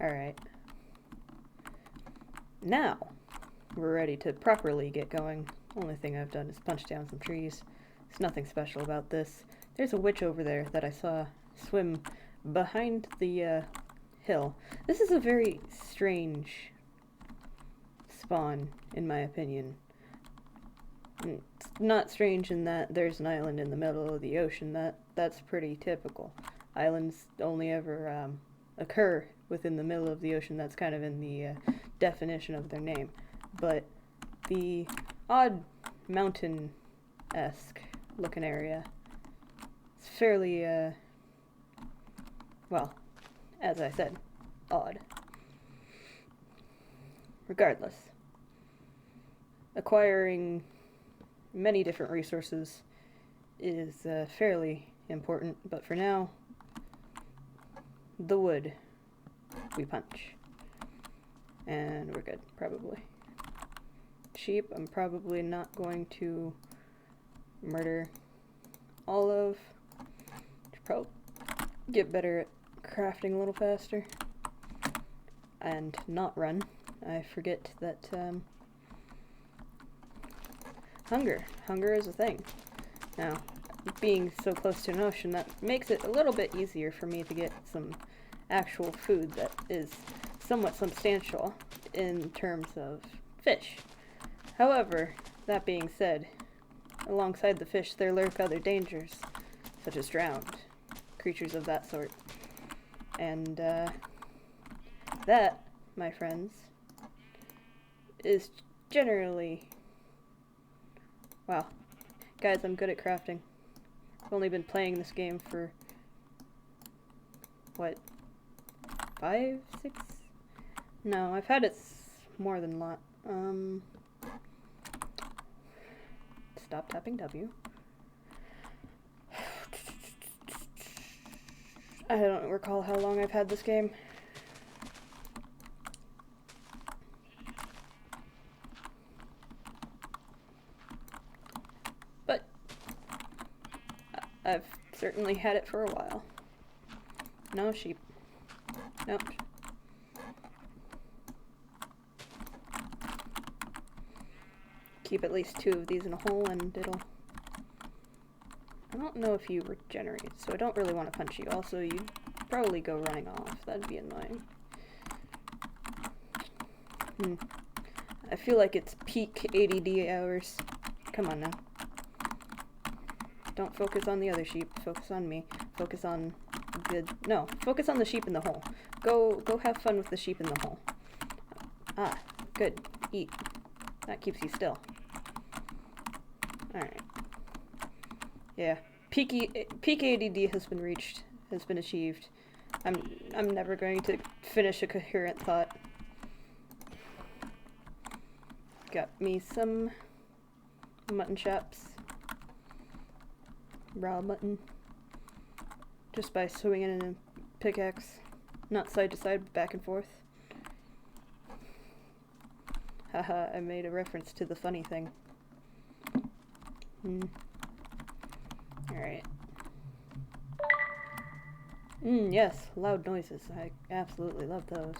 Alright. Now, we're ready to properly get going. Only thing I've done is punch down some trees. There's nothing special about this. There's a witch over there that I saw swim behind the hill. This is a very strange spawn, in my opinion. It's not strange in that there's an island in the middle of the ocean. That's pretty typical. Islands only ever occur within the middle of the ocean. That's kind of in the definition of their name. But the odd mountain-esque looking area is fairly, well, as I said, odd. Regardless, acquiring many different resources is fairly important, but for now, the wood we punch. And we're good, probably. Sheep, I'm probably not going to murder all of. Should probably get better at crafting a little faster. And not run. I forget that, Hunger is a thing. Now, being so close to an ocean, that makes it a little bit easier for me to get some actual food that is somewhat substantial in terms of fish. However, that being said, alongside the fish there lurk other dangers, such as drowned, creatures of that sort. And that, my friends, is generally... Wow. Guys, I'm good at crafting. I've only been playing this game for... what? 5, 6? No, I've had it more than a lot. Stop tapping W. I don't recall how long I've had this game. But I've certainly had it for a while. No sheep. Nope. Keep at least 2 of these in a hole and it'll... I don't know if you regenerate, so I don't really want to punch you. Also, you'd probably go running off. That'd be annoying. I feel like it's peak ADD hours. Come on now. Don't focus on the other sheep. Focus on me. Focus on the... No, focus on the sheep in the hole. Go have fun with the sheep in the hole. Ah, good. Eat. That keeps you still. Alright. Yeah. Peak ADD has been reached. Has been achieved. I'm never going to finish a coherent thought. Got me some mutton chops. Raw mutton. Just by swinging in a pickaxe. Not side to side, but back and forth. Haha, I made a reference to the funny thing. Alright. Yes, loud noises. I absolutely love those.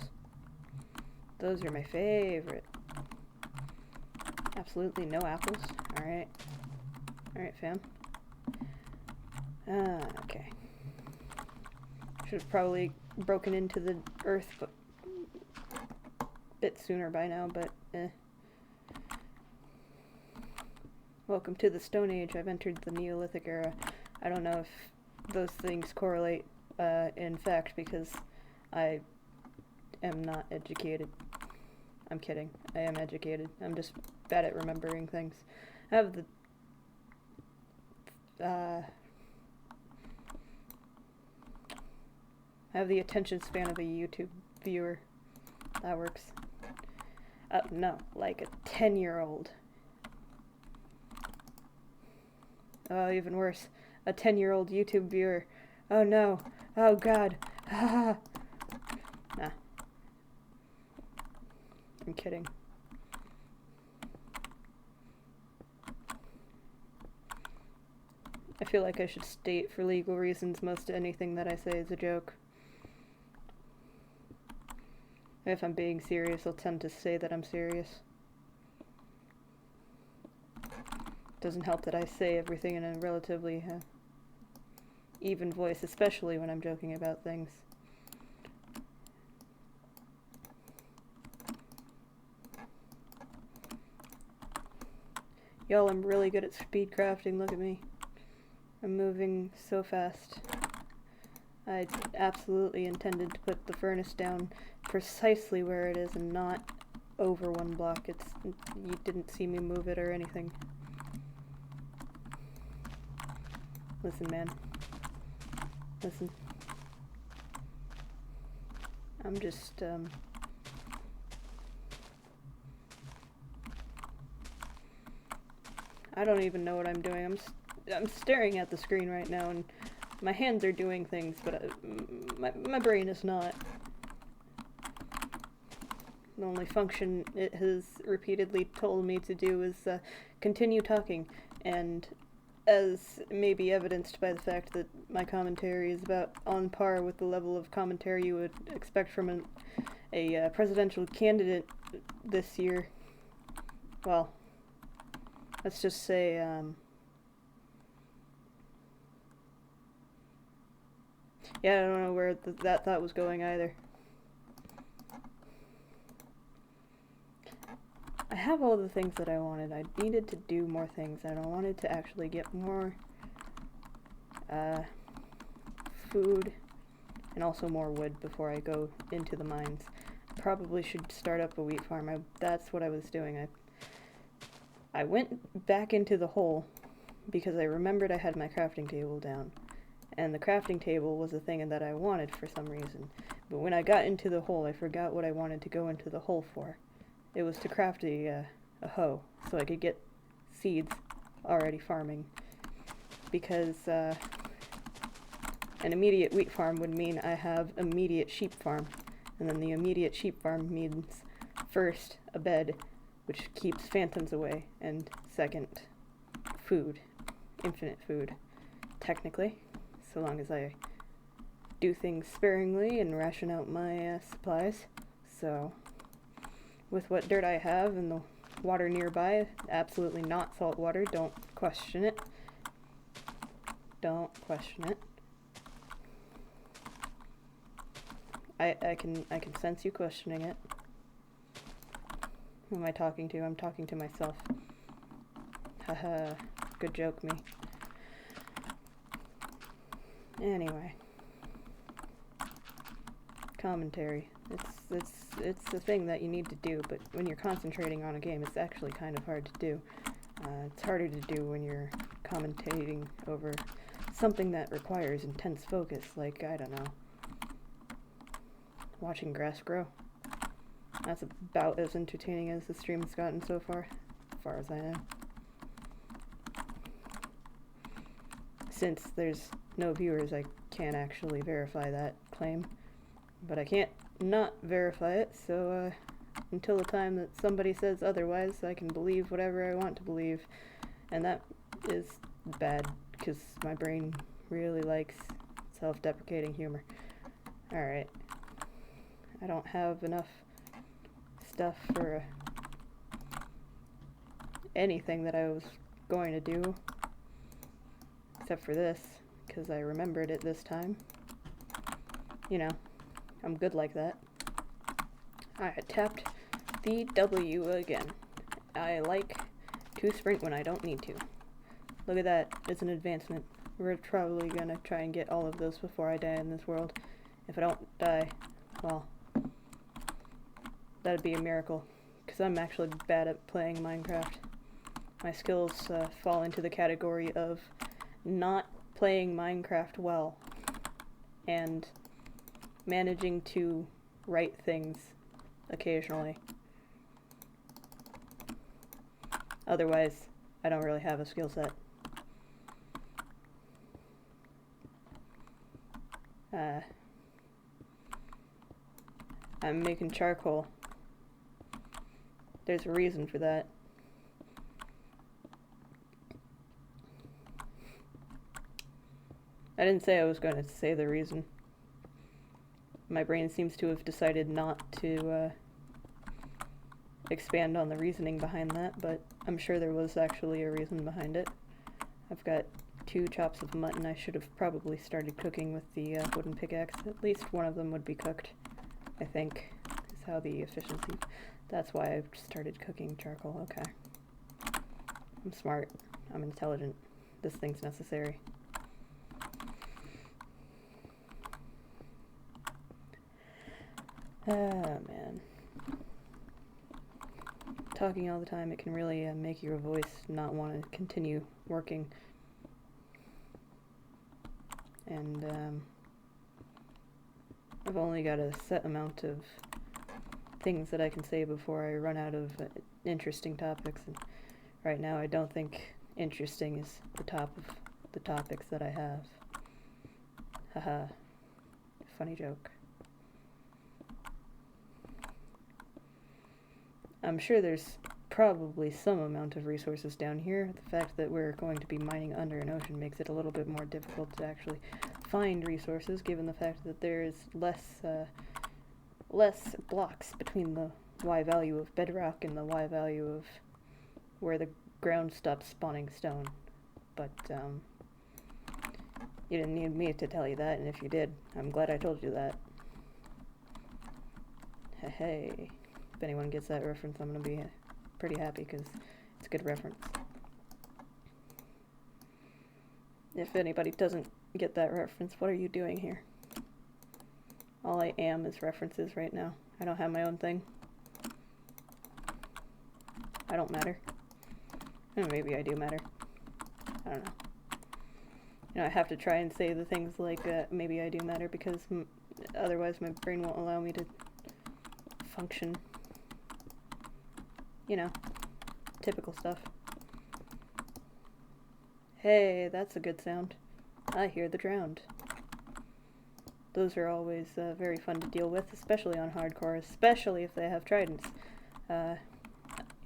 Those are my favorite. Absolutely no apples. Alright. Alright, fam. Okay. Should have probably broken into the earth a bit sooner by now, but Welcome to the Stone Age. I've entered the Neolithic era. I don't know if those things correlate in fact, because I am not educated. I'm kidding. I am educated. I'm just bad at remembering things. I have the attention span of a YouTube viewer. That works. No, like a 10-year-old. Oh, even worse. A 10-year-old YouTube viewer. Oh no. Oh god. Nah. I'm kidding. I feel like I should state for legal reasons most anything that I say is a joke. If I'm being serious, I'll tend to say that I'm serious. Doesn't help that I say everything in a relatively even voice, especially when I'm joking about things. Y'all, I'm really good at speed crafting, look at me. I'm moving so fast. I absolutely intended to put the furnace down precisely where it is and not over one block. You didn't see me move it or anything. Listen, man. Listen. I'm just, I don't even know what I'm doing. I'm staring at the screen right now, and my hands are doing things, but my brain is not. The only function it has repeatedly told me to do is continue talking, and as may be evidenced by the fact that my commentary is about on par with the level of commentary you would expect from a presidential candidate this year. Well, let's just say, yeah, I don't know where that thought was going either. I have all the things that I wanted. I needed to do more things, and I wanted to actually get more food and also more wood before I go into the mines. Probably should start up a wheat farm. That's what I was doing. I went back into the hole because I remembered I had my crafting table down, and the crafting table was a thing that I wanted for some reason. But when I got into the hole, I forgot what I wanted to go into the hole for. It was to craft a hoe, so I could get seeds already farming. Because an immediate wheat farm would mean I have immediate sheep farm. And then the immediate sheep farm means, first, a bed, which keeps phantoms away, and second, food. Infinite food, technically, so long as I do things sparingly and ration out my supplies. So, with what dirt I have and the water nearby, absolutely not salt water, don't question it. Don't question it. I can sense you questioning it. Who am I talking to? I'm talking to myself. Haha, good joke, me. Anyway. Commentary. It's a thing that you need to do, but when you're concentrating on a game, it's actually kind of hard to do. It's harder to do when you're commentating over something that requires intense focus, like, I don't know, watching grass grow. That's about as entertaining as the stream's gotten so far as I know. Since there's no viewers, I can't actually verify that claim. But I can't not verify it, so until the time that somebody says otherwise, I can believe whatever I want to believe. And that is bad, because my brain really likes self-deprecating humor. Alright. I don't have enough stuff for anything that I was going to do, except for this, because I remembered it this time. You know, I'm good like that. I tapped the W again. I like to sprint when I don't need to. Look at that, it's an advancement. We're probably gonna try and get all of those before I die in this world. If I don't die, well, that'd be a miracle, because I'm actually bad at playing Minecraft. My skills fall into the category of not playing Minecraft well, and managing to write things occasionally. Otherwise, I don't really have a skill set. I'm making charcoal. There's a reason for that. I didn't say I was going to say the reason. my brain seems to have decided not to expand on the reasoning behind that, but I'm sure there was actually a reason behind it. I've got 2 chops of mutton. I should have probably started cooking with the wooden pickaxe. At least one of them would be cooked, I think, is how the efficiency... That's why I've started cooking charcoal. Okay. I'm smart. I'm intelligent. This thing's necessary. Ah, man. Talking all the time, it can really make your voice not want to continue working. And I've only got a set amount of things that I can say before I run out of interesting topics, and right now I don't think interesting is the top of the topics that I have. Haha. Funny joke. I'm sure there's probably some amount of resources down here. The fact that we're going to be mining under an ocean makes it a little bit more difficult to actually find resources, given the fact that there is less blocks between the Y value of bedrock and the Y value of where the ground stops spawning stone. But you didn't need me to tell you that, and if you did, I'm glad I told you that. Hey. If anyone gets that reference, I'm going to be pretty happy, because it's a good reference. If anybody doesn't get that reference, what are you doing here? All I am is references right now. I don't have my own thing. I don't matter. Maybe I do matter. I don't know. You know, I have to try and say the things like, maybe I do matter, because otherwise my brain won't allow me to function. You know, typical stuff. Hey, that's a good sound. I hear the drowned. Those are always very fun to deal with, especially on hardcore, especially if they have tridents. You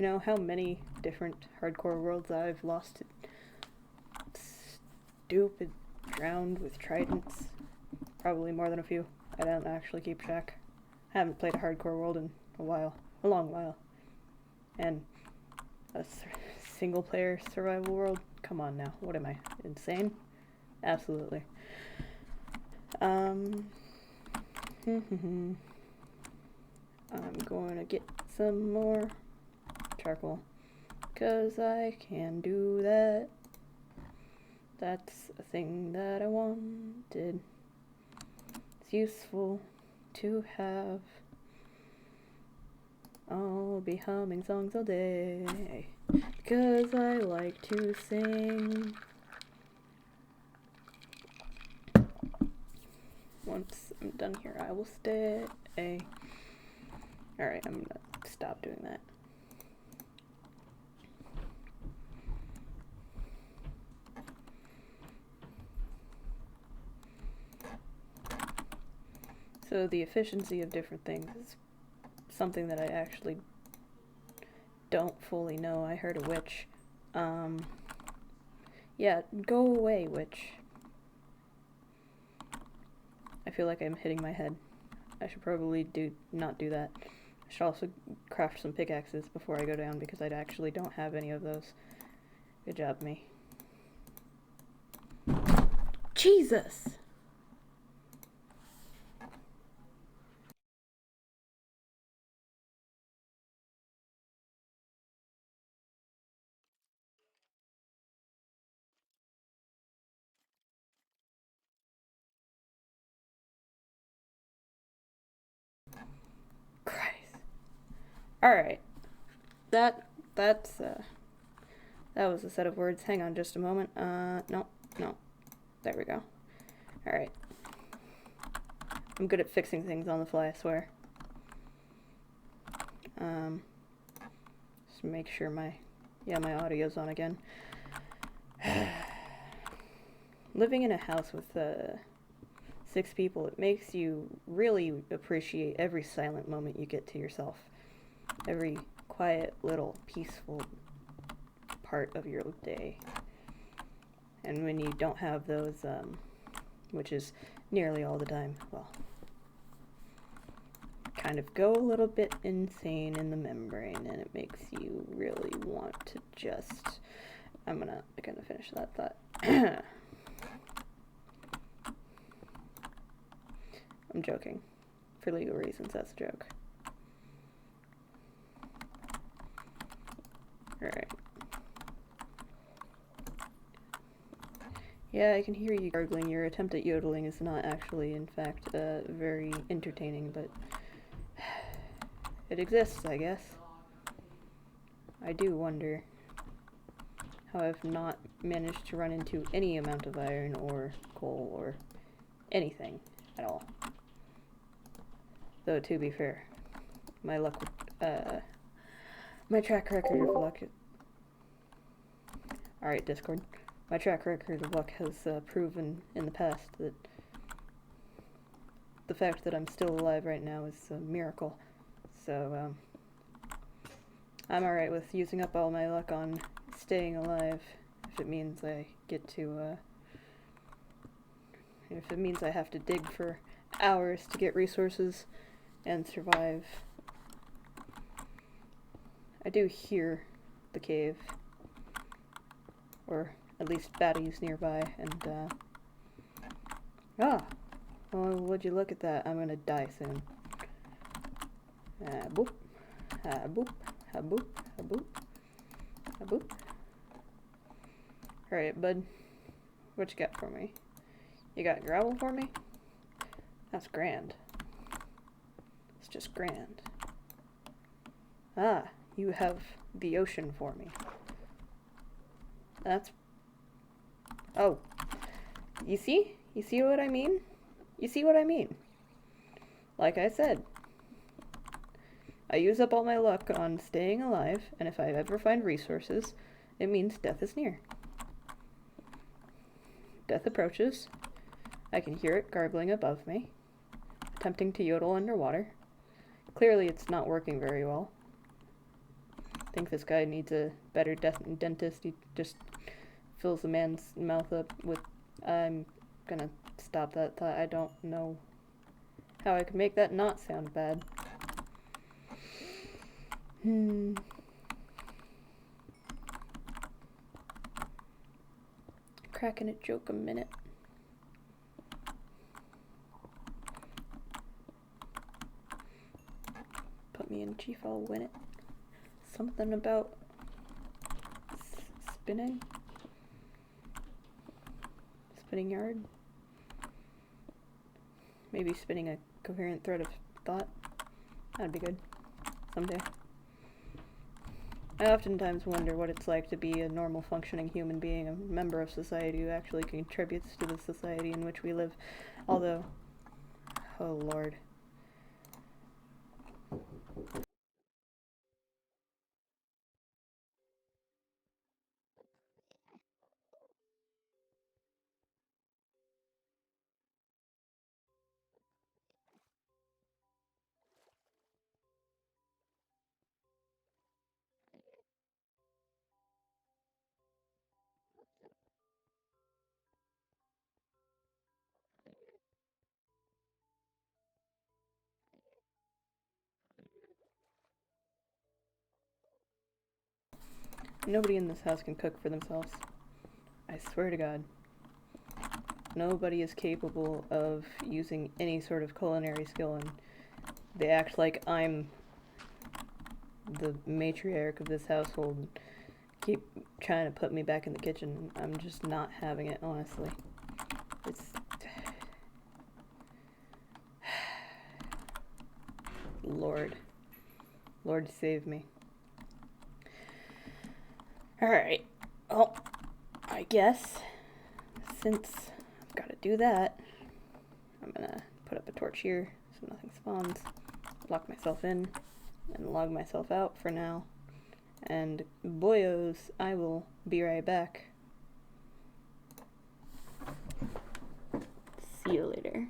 know how many different hardcore worlds I've lost to stupid drowned with tridents? Probably more than a few. I don't actually keep track. I haven't played a hardcore world in a while. A long while. And a single-player survival world? Come on now. What am I? Insane? Absolutely. I'm going to get some more charcoal, 'cause I can do that. That's a thing that I wanted. It's useful to have. I'll be humming songs all day, 'cause I like to sing. Once I'm done here, I will stay. Alright, I'm gonna stop doing that. So the efficiency of different things is something that I actually don't fully know. I heard a witch. Yeah, go away, witch. I feel like I'm hitting my head. I should probably not do that. I should also craft some pickaxes before I go down, because I actually don't have any of those. Good job, me. Jesus! Christ. Alright. That was a set of words. Hang on just a moment. No. There we go. Alright. I'm good at fixing things on the fly, I swear. Just make sure my audio's on again. Living in a house with 6 people, it makes you really appreciate every silent moment you get to yourself. Every quiet, little, peaceful part of your day. And when you don't have those, which is nearly all the time, well, kind of go a little bit insane in the membrane, and it makes you really want to just... I'm gonna finish that thought. I'm joking. For legal reasons, that's a joke. Alright. Yeah, I can hear you gargling. Your attempt at yodeling is not actually, in fact, very entertaining, but it exists, I guess. I do wonder how I've not managed to run into any amount of iron or coal or anything at all. Though, to be fair, my luck, my track record of luck... Alright, Discord. My track record of luck has proven in the past that the fact that I'm still alive right now is a miracle. So, I'm alright with using up all my luck on staying alive if it means I get to, if it means I have to dig for hours to get resources and survive. I do hear the cave, or at least baddies nearby, and, well, would you look at that? I'm gonna die soon. Boop. Boop. Boop. Boop. Boop. Alright, bud. What you got for me? You got gravel for me? That's grand. It's just grand. Ah, you have the ocean for me. That's... Oh. You see? You see what I mean? You see what I mean? Like I said, I use up all my luck on staying alive, and if I ever find resources, it means death is near. Death approaches. I can hear it gargling above me, attempting to yodel underwater. Clearly it's not working very well. I think this guy needs a better dentist. He just fills the man's mouth up with... I'm gonna stop that thought. I don't know how I can make that not sound bad. Cracking a joke a minute. Put me in chief, I'll win it. Something about spinning? Spinning yard? Maybe spinning a coherent thread of thought? That'd be good. Someday. I oftentimes wonder what it's like to be a normal functioning human being, a member of society who actually contributes to the society in which we live. Although, oh lord. Nobody in this house can cook for themselves. I swear to God. Nobody is capable of using any sort of culinary skill, and they act like I'm the matriarch of this household and keep trying to put me back in the kitchen. I'm just not having it, honestly. It's... Lord. Lord save me. Alright, well, I guess, since I've got to do that, I'm gonna put up a torch here so nothing spawns, lock myself in, and log myself out for now, and boyos, I will be right back. See you later.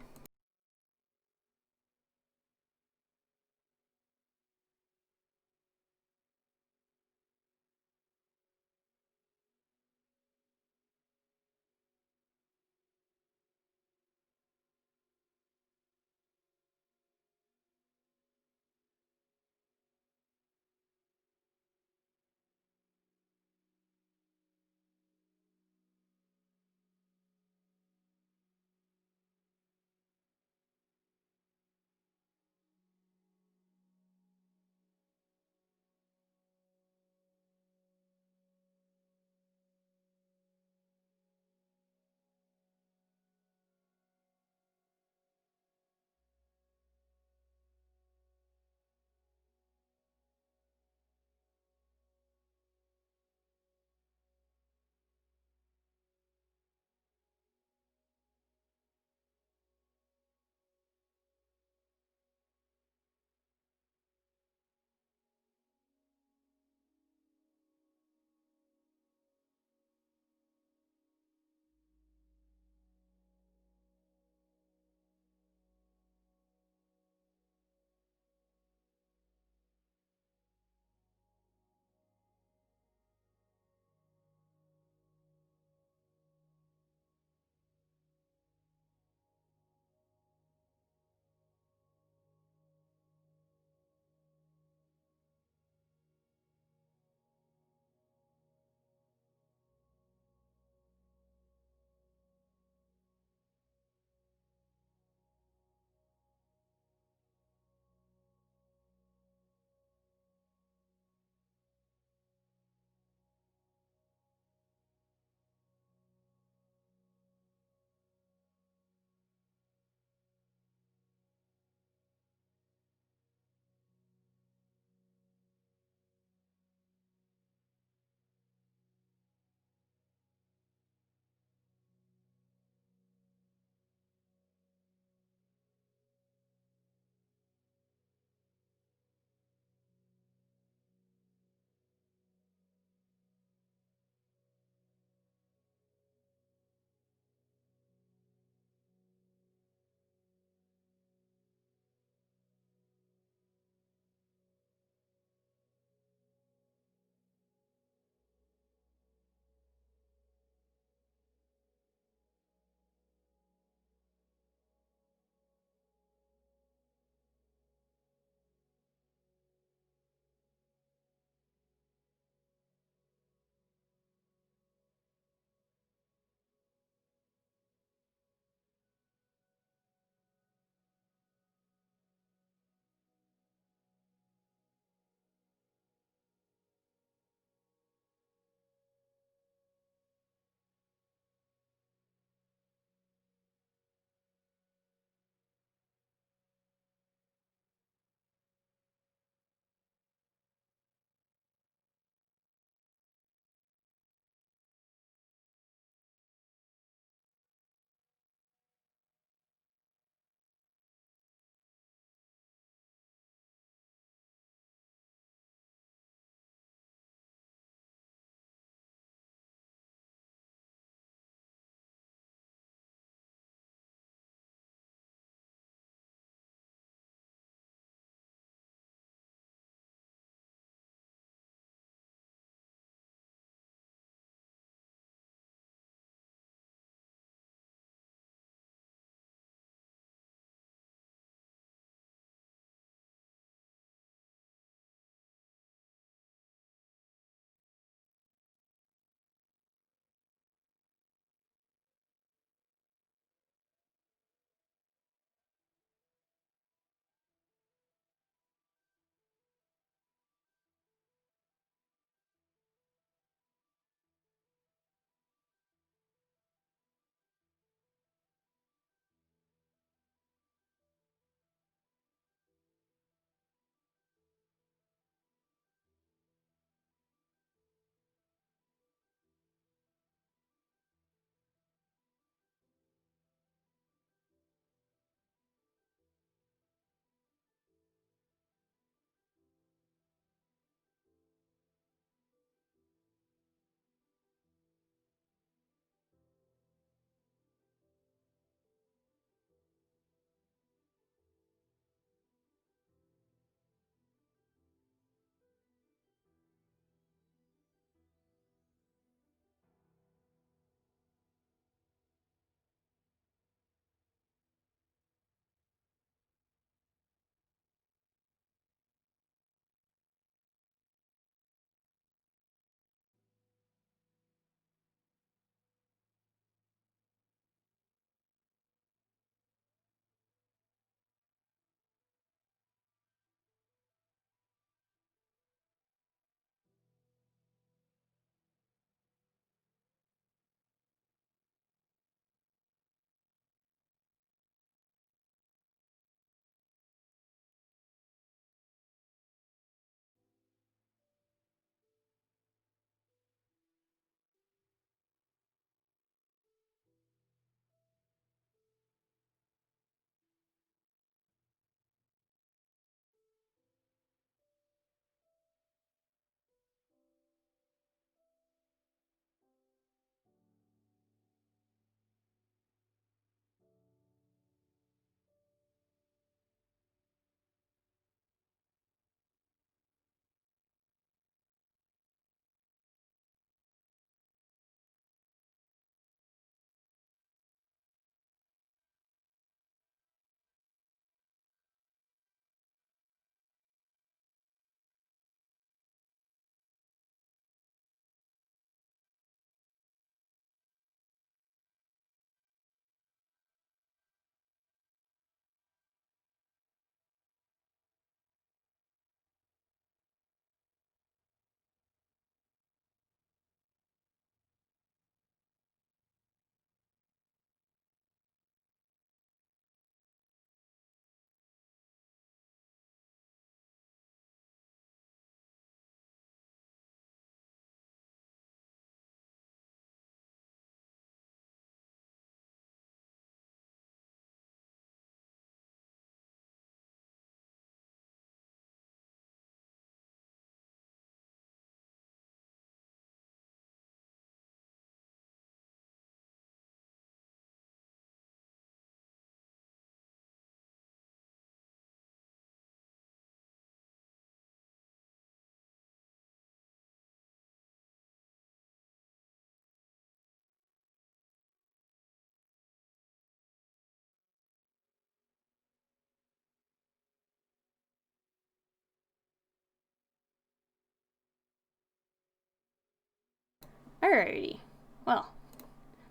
Alrighty. Well,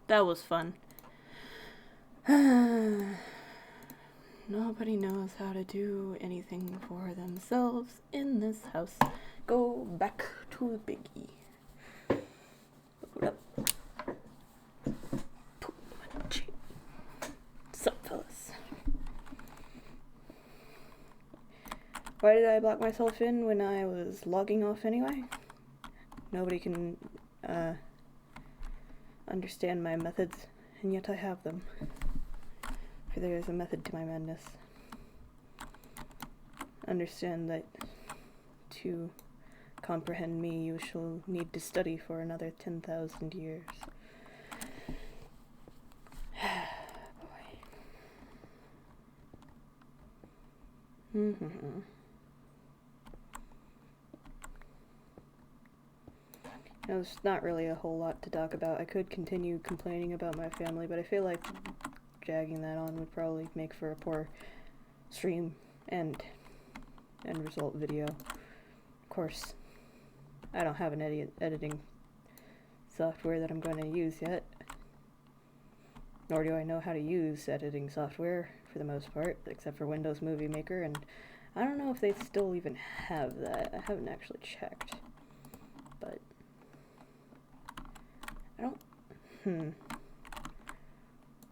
that was fun. Nobody knows how to do anything for themselves in this house. Go back to the biggie. Load up. Sup, fellas? Why did I block myself in when I was logging off anyway? Nobody can understand my methods, and yet I have them. For there is a method to my madness. Understand that to comprehend me, you shall need to study for another 10,000 years. Boy. There's not really a whole lot to talk about. I could continue complaining about my family, but I feel like dragging that on would probably make for a poor stream and end result video. Of course, I don't have an editing software that I'm going to use yet, nor do I know how to use editing software for the most part, except for Windows Movie Maker, and I don't know if they still even have that. I haven't actually checked, but I don't.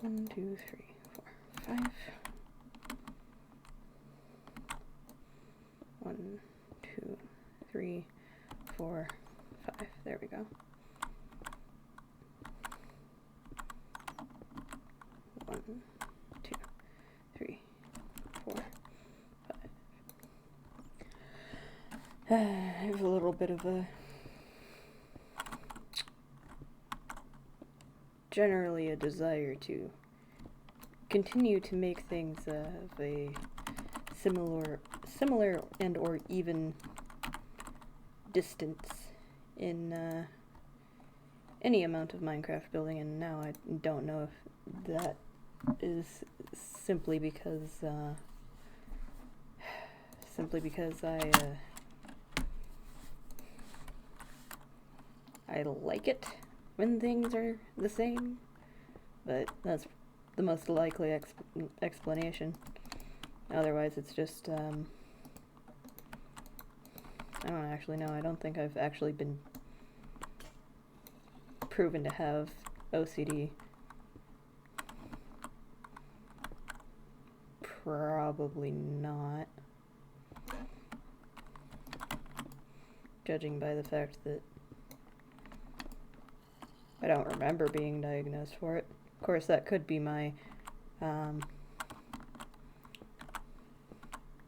1, 2, 3, 4, 5. 1, 2, 3, 4, 5. There we go. 1, 2, 3, 4, 5. I have a little bit of a generally a desire to continue to make things of a similar and or even distance in any amount of Minecraft building, and now I don't know if that is simply because I like it when things are the same, but that's the most likely explanation. Otherwise, it's just, I don't actually know. I don't think I've actually been proven to have OCD. Probably not. Judging by the fact that I don't remember being diagnosed for it. Of course, that could be my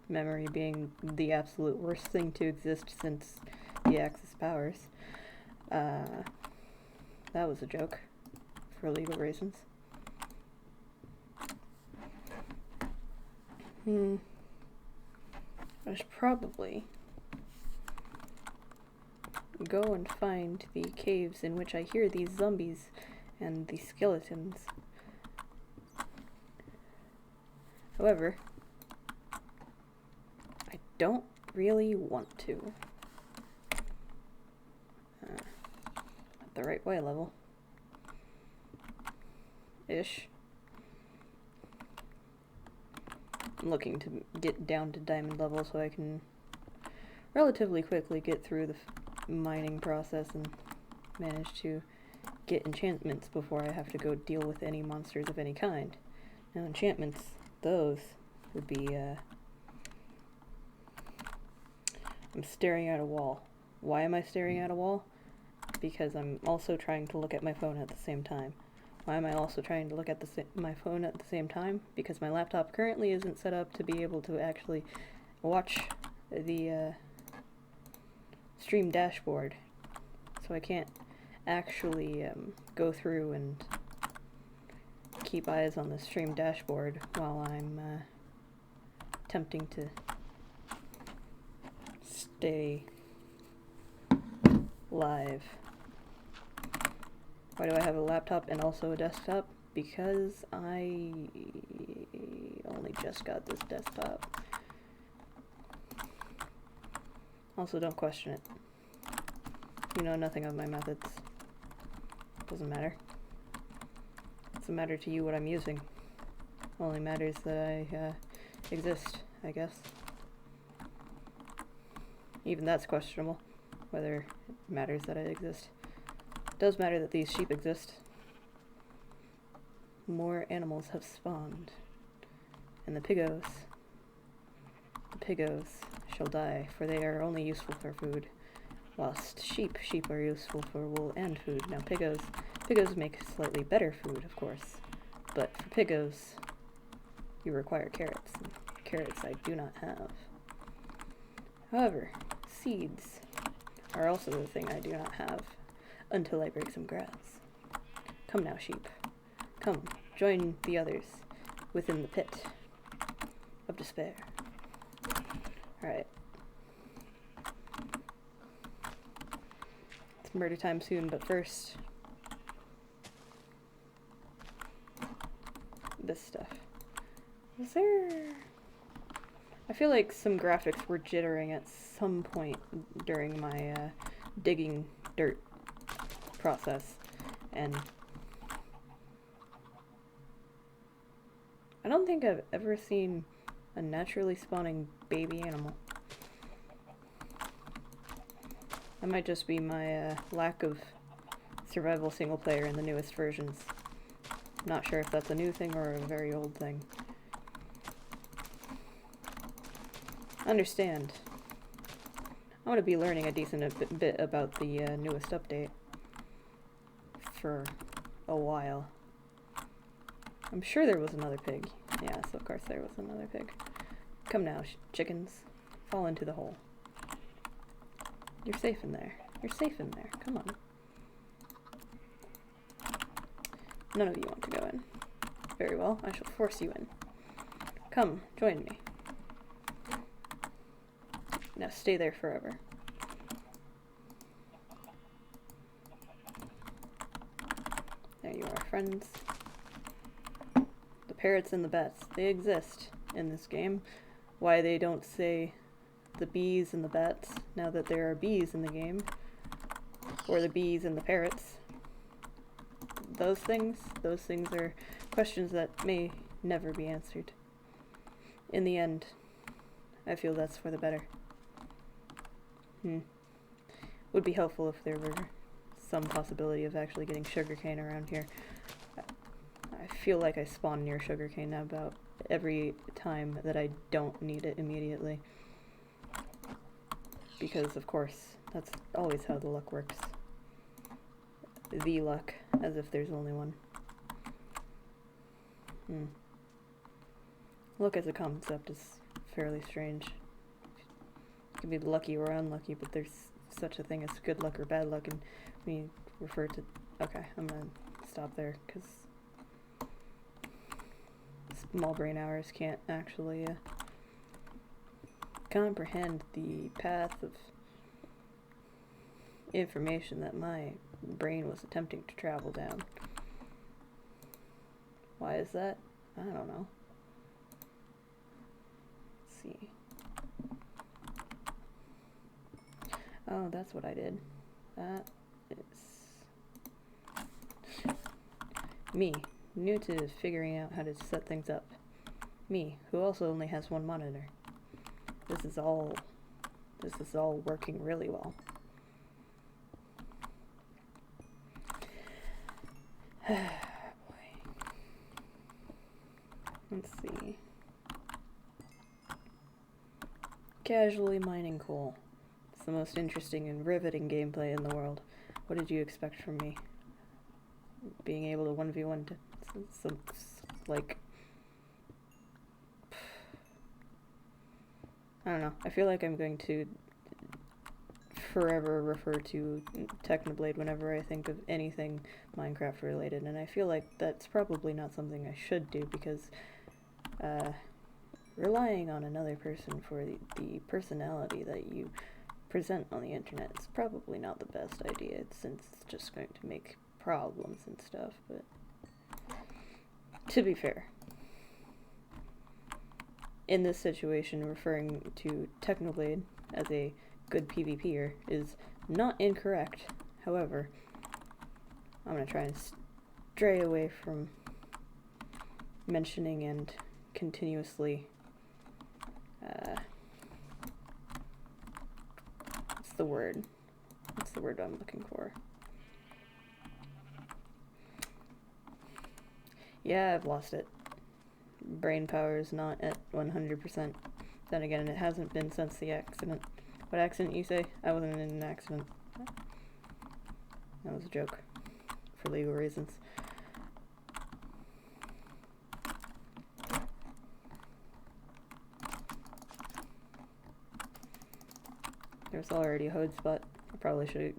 memory being the absolute worst thing to exist since the Axis powers. That was a joke for legal reasons. I should probably go and find the caves in which I hear these zombies and the skeletons. However, I don't really want to. At the right way level. Ish. I'm looking to get down to diamond level so I can relatively quickly get through the mining process and manage to get enchantments before I have to go deal with any monsters of any kind. Now enchantments, those would be, I'm staring at a wall. Why am I staring at a wall? Because I'm also trying to look at my phone at the same time. Why am I also trying to look at my phone at the same time? Because my laptop currently isn't set up to be able to actually watch the stream dashboard. So I can't actually go through and keep eyes on the stream dashboard while I'm attempting to stay live. Why do I have a laptop and also a desktop? Because I only just got this desktop. Also, don't question it. You know nothing of my methods. Doesn't matter. Doesn't matter to you what I'm using. Only matters that I exist, I guess. Even that's questionable, whether it matters that I exist. It does matter that these sheep exist. More animals have spawned. And the piggos shall die, for they are only useful for food. Whilst sheep are useful for wool and food. Now piggos make slightly better food, of course. But for piggos, you require carrots. And carrots I do not have. However, seeds are also the thing I do not have until I break some grass. Come now, sheep. Come, join the others within the pit of despair. Alright. It's murder time soon, but first, this stuff. Is there... I feel like some graphics were jittering at some point during my digging dirt process, and I don't think I've ever seen a naturally spawning baby animal. That might just be my lack of survival single player in the newest versions. Not sure if that's a new thing or a very old thing. Understand. I'm going to be learning a decent bit about the newest update for a while. I'm sure there was another pig. Yes, of course there was another pig. Come now, chickens. Fall into the hole. You're safe in there. You're safe in there. Come on. None of you want to go in. Very well, I shall force you in. Come, join me. Now stay there forever. There you are, friends. The parrots and the bats, they exist in this game. Why they don't say the bees and the bats now that there are bees in the game, or the bees and the parrots. Those things are questions that may never be answered. In the end, I feel that's for the better. Would be helpful if there were some possibility of actually getting sugarcane around here. I feel like I spawn near sugarcane about every time that I don't need it immediately. Because, of course, that's always how the luck works. The luck, as if there's only one. Luck as a concept is fairly strange. You can be lucky or unlucky, but there's such a thing as good luck or bad luck, and we refer to... Okay, I'm gonna stop there, because small brain hours can't actually comprehend the path of information that my brain was attempting to travel down. Why is that? I don't know. Let's see. Oh, that's what I did. That is me, new to figuring out how to set things up. Me, who also only has one monitor. This is all working really well. Boy. Let's see. Casually mining coal. It's the most interesting and riveting gameplay in the world. What did you expect from me? Being able to 1v1 to some, like... I don't know. I feel like I'm going to forever refer to Technoblade whenever I think of anything Minecraft related, and I feel like that's probably not something I should do, because relying on another person for the personality that you present on the internet is probably not the best idea, since it's just going to make problems and stuff. But to be fair, in this situation, referring to Technoblade as a good PvPer is not incorrect. However, I'm gonna try and stray away from mentioning and continuously what's the word? What's the word I'm looking for? Yeah, I've lost it. Brain power is not at 100%. Then again, it hasn't been since the accident. What accident you say? I wasn't in an accident. That was a joke. For legal reasons. There's already a hood spot. I probably should...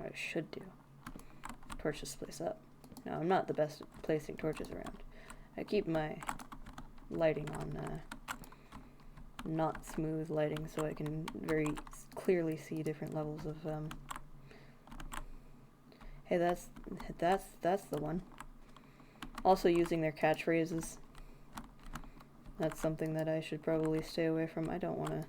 I should do. Torch this place up. No, I'm not the best at placing torches around. I keep my lighting on not smooth lighting so I can very clearly see different levels of hey, that's the one. Also using their catchphrases. That's something that I should probably stay away from. I don't want to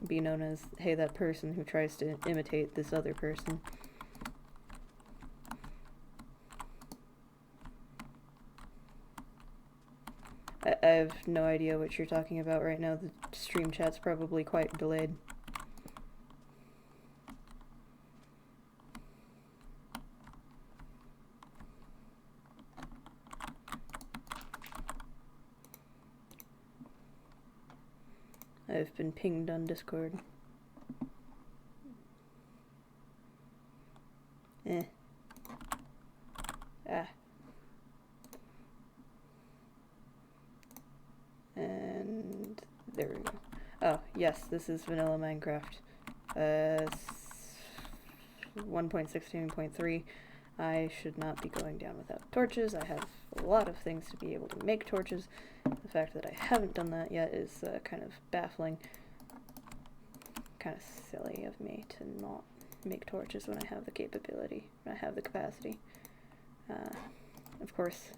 be known as, hey, that person who tries to imitate this other person. I have no idea what you're talking about right now. The stream chat's probably quite delayed. I've been pinged on Discord. And there we go. Oh, yes, this is vanilla Minecraft. 1.16.3. I should not be going down without torches. I have a lot of things to be able to make torches. The fact that I haven't done that yet is kind of baffling. Kind of silly of me to not make torches when I have the capability, when I have the capacity. Of course,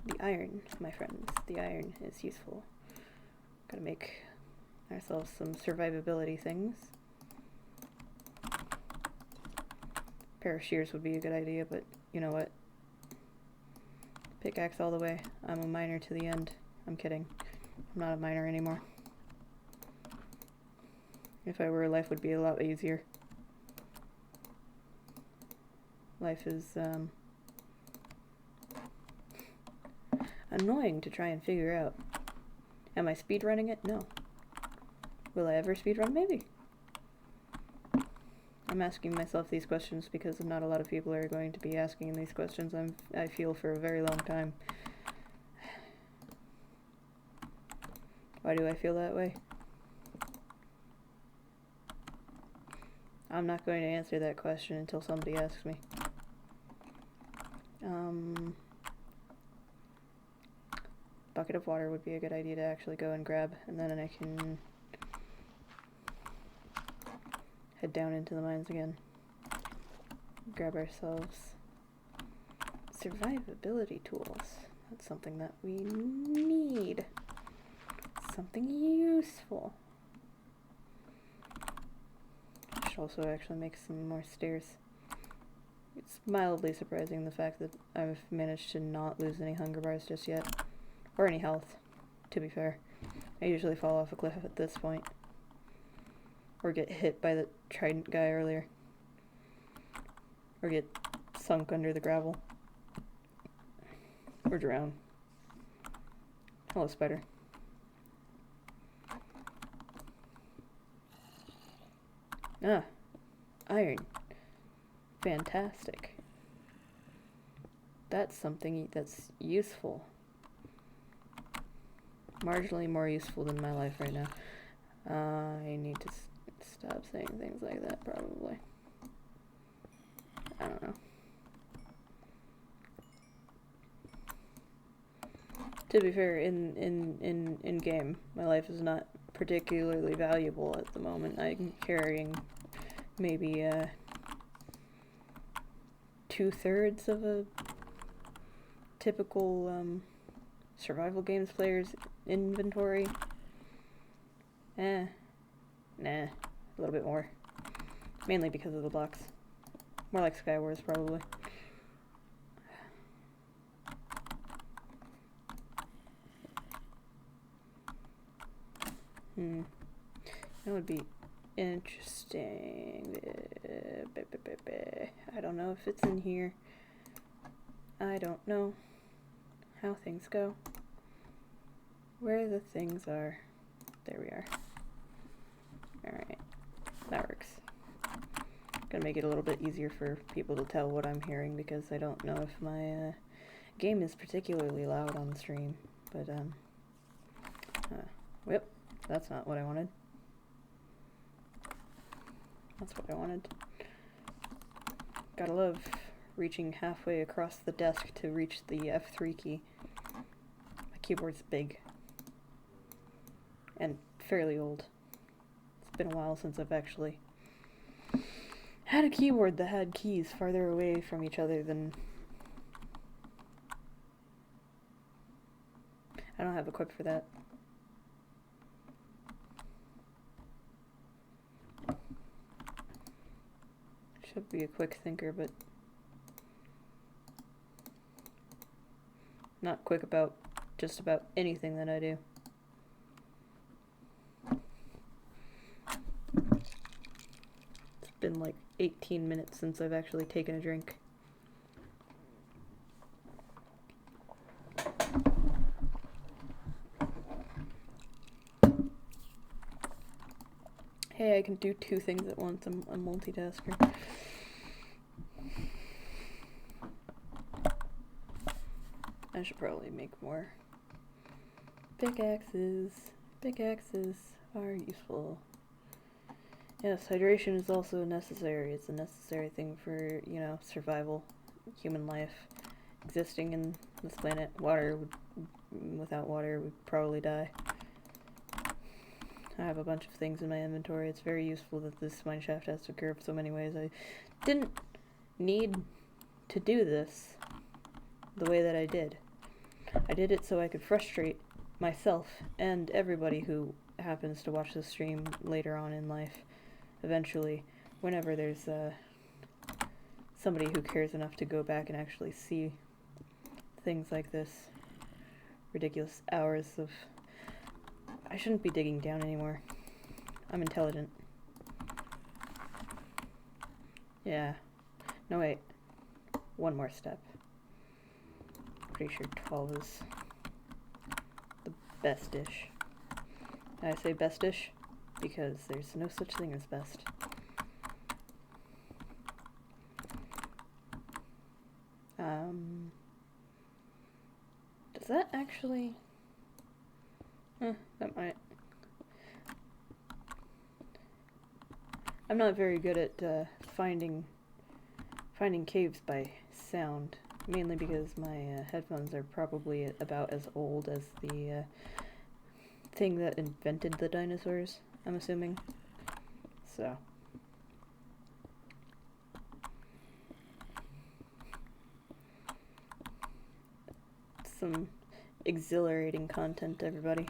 the iron, my friends, the iron is useful. Gotta make ourselves some survivability things. Pair of shears would be a good idea, but you know what? Pickaxe all the way. I'm a miner to the end. I'm kidding. I'm not a miner anymore. If I were, life would be a lot easier. Life is annoying to try and figure out. Am I speedrunning it? No. Will I ever speedrun? Maybe. I'm asking myself these questions because not a lot of people are going to be asking these questions, I feel, for a very long time. Why do I feel that way? I'm not going to answer that question until somebody asks me. Bucket of water would be a good idea to actually go and grab, and then I can head down into the mines again. Grab ourselves survivability tools. That's something that we need. Something useful. I should also actually make some more stairs. It's mildly surprising the fact that I've managed to not lose any hunger bars just yet. Or any health, to be fair. I usually fall off a cliff at this point. Or get hit by the trident guy earlier. Or get sunk under the gravel. Or drown. Hello, spider. Ah, iron. Fantastic. That's something that's useful. Marginally more useful than my life right now. I need to stop saying things like that, probably. I don't know. To be fair, in game, my life is not particularly valuable at the moment. I'm carrying maybe 2/3 of a typical survival games player's inventory. Nah, a little bit more. Mainly because of the blocks. More like Skywars, probably. That would be interesting. I don't know if it's in here. I don't know how things go. Where the things are. There we are. Alright. That works. Gonna make it a little bit easier for people to tell what I'm hearing because I don't know if my game is particularly loud on the stream. But, whoop. That's not what I wanted. That's what I wanted. Gotta love reaching halfway across the desk to reach the F3 key. My keyboard's big. And fairly old. It's been a while since I've actually had a keyboard that had keys farther away from each other than... I don't have a equip for that. Should be a quick thinker, but not quick about just about anything that I do. It's been like 18 minutes since I've actually taken a drink. Hey, I can do two things at once. I'm a multitasker. I should probably make more pickaxes. Pickaxes are useful. Yes, hydration is also necessary. It's a necessary thing for, you know, survival, human life, existing in this planet. Without water, we'd probably die. I have a bunch of things in my inventory. It's very useful that this mineshaft has to curve so many ways. I didn't need to do this the way that I did. I did it so I could frustrate myself and everybody who happens to watch the stream later on in life. Eventually, whenever there's somebody who cares enough to go back and actually see things like this. Ridiculous hours of... I shouldn't be digging down anymore. I'm intelligent. Yeah. No, wait. One more step. Pretty sure 12 is the best-ish. I say best-ish because there's no such thing as best. Does that actually... that might... I'm not very good at finding caves by sound, mainly because my headphones are probably about as old as the thing that invented the dinosaurs, I'm assuming. So. Some exhilarating content, everybody.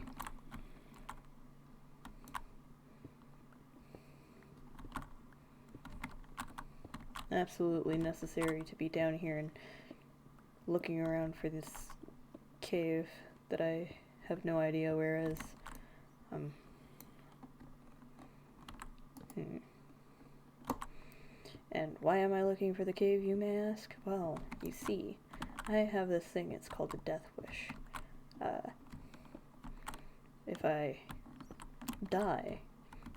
Absolutely necessary to be down here and looking around for this cave that I have no idea where is. And why am I looking for the cave, you may ask? Well, you see, I have this thing, it's called a death wish. If I die,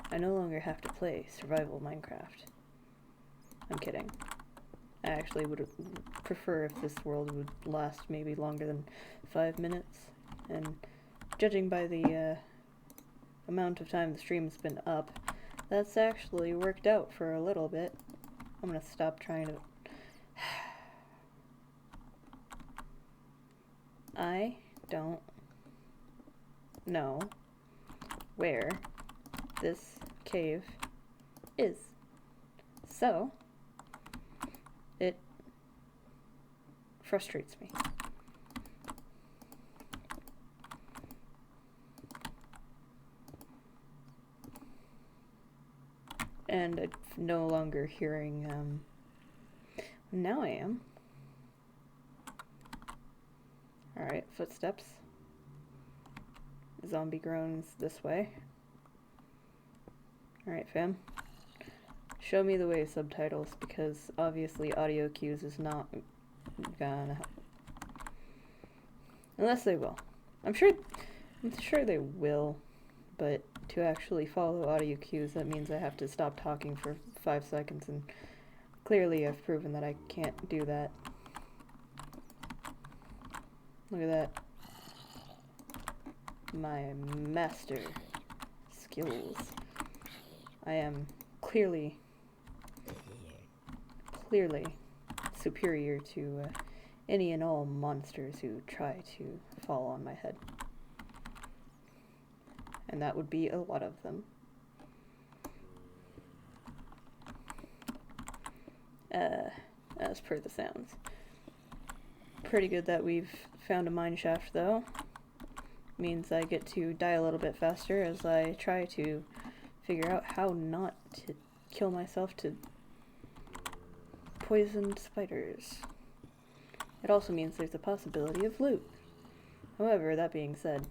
I no longer have to play survival Minecraft. I'm kidding. I actually would prefer if this world would last maybe longer than 5 minutes. And judging by the amount of time the stream's been up, that's actually worked out for a little bit. I'm gonna stop trying to... I don't know where this cave is. So, it frustrates me. And I'm no longer hearing, now I am. Alright, footsteps. Zombie groans this way. Alright, fam. Show me the way, subtitles, because obviously audio cues is not gonna help. Unless they will. I'm sure they will, but to actually follow audio cues, that means I have to stop talking for 5 seconds, and clearly I've proven that I can't do that. Look at that. My master skills. I am clearly superior to any and all monsters who try to fall on my head. And that would be a lot of them. As per the sounds. Pretty good that we've found a mine shaft, though. Means I get to die a little bit faster as I try to figure out how not to kill myself to poisoned spiders. It also means there's a possibility of loot. However, that being said,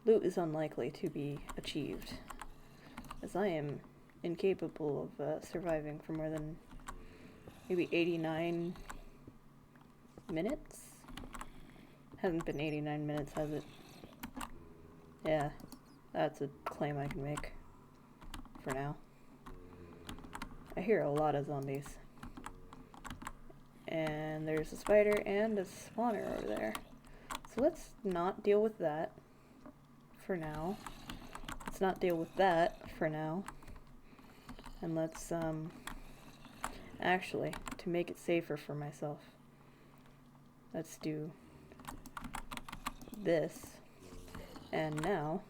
loot is unlikely to be achieved, as I am incapable of surviving for more than maybe 89 minutes? Hasn't been 89 minutes, has it? Yeah, that's a claim I can make for now. I hear a lot of zombies. And there's a spider and a spawner over there. So let's not deal with that for now. Let's not deal with that for now. And let's, actually, to make it safer for myself, let's do this. And now,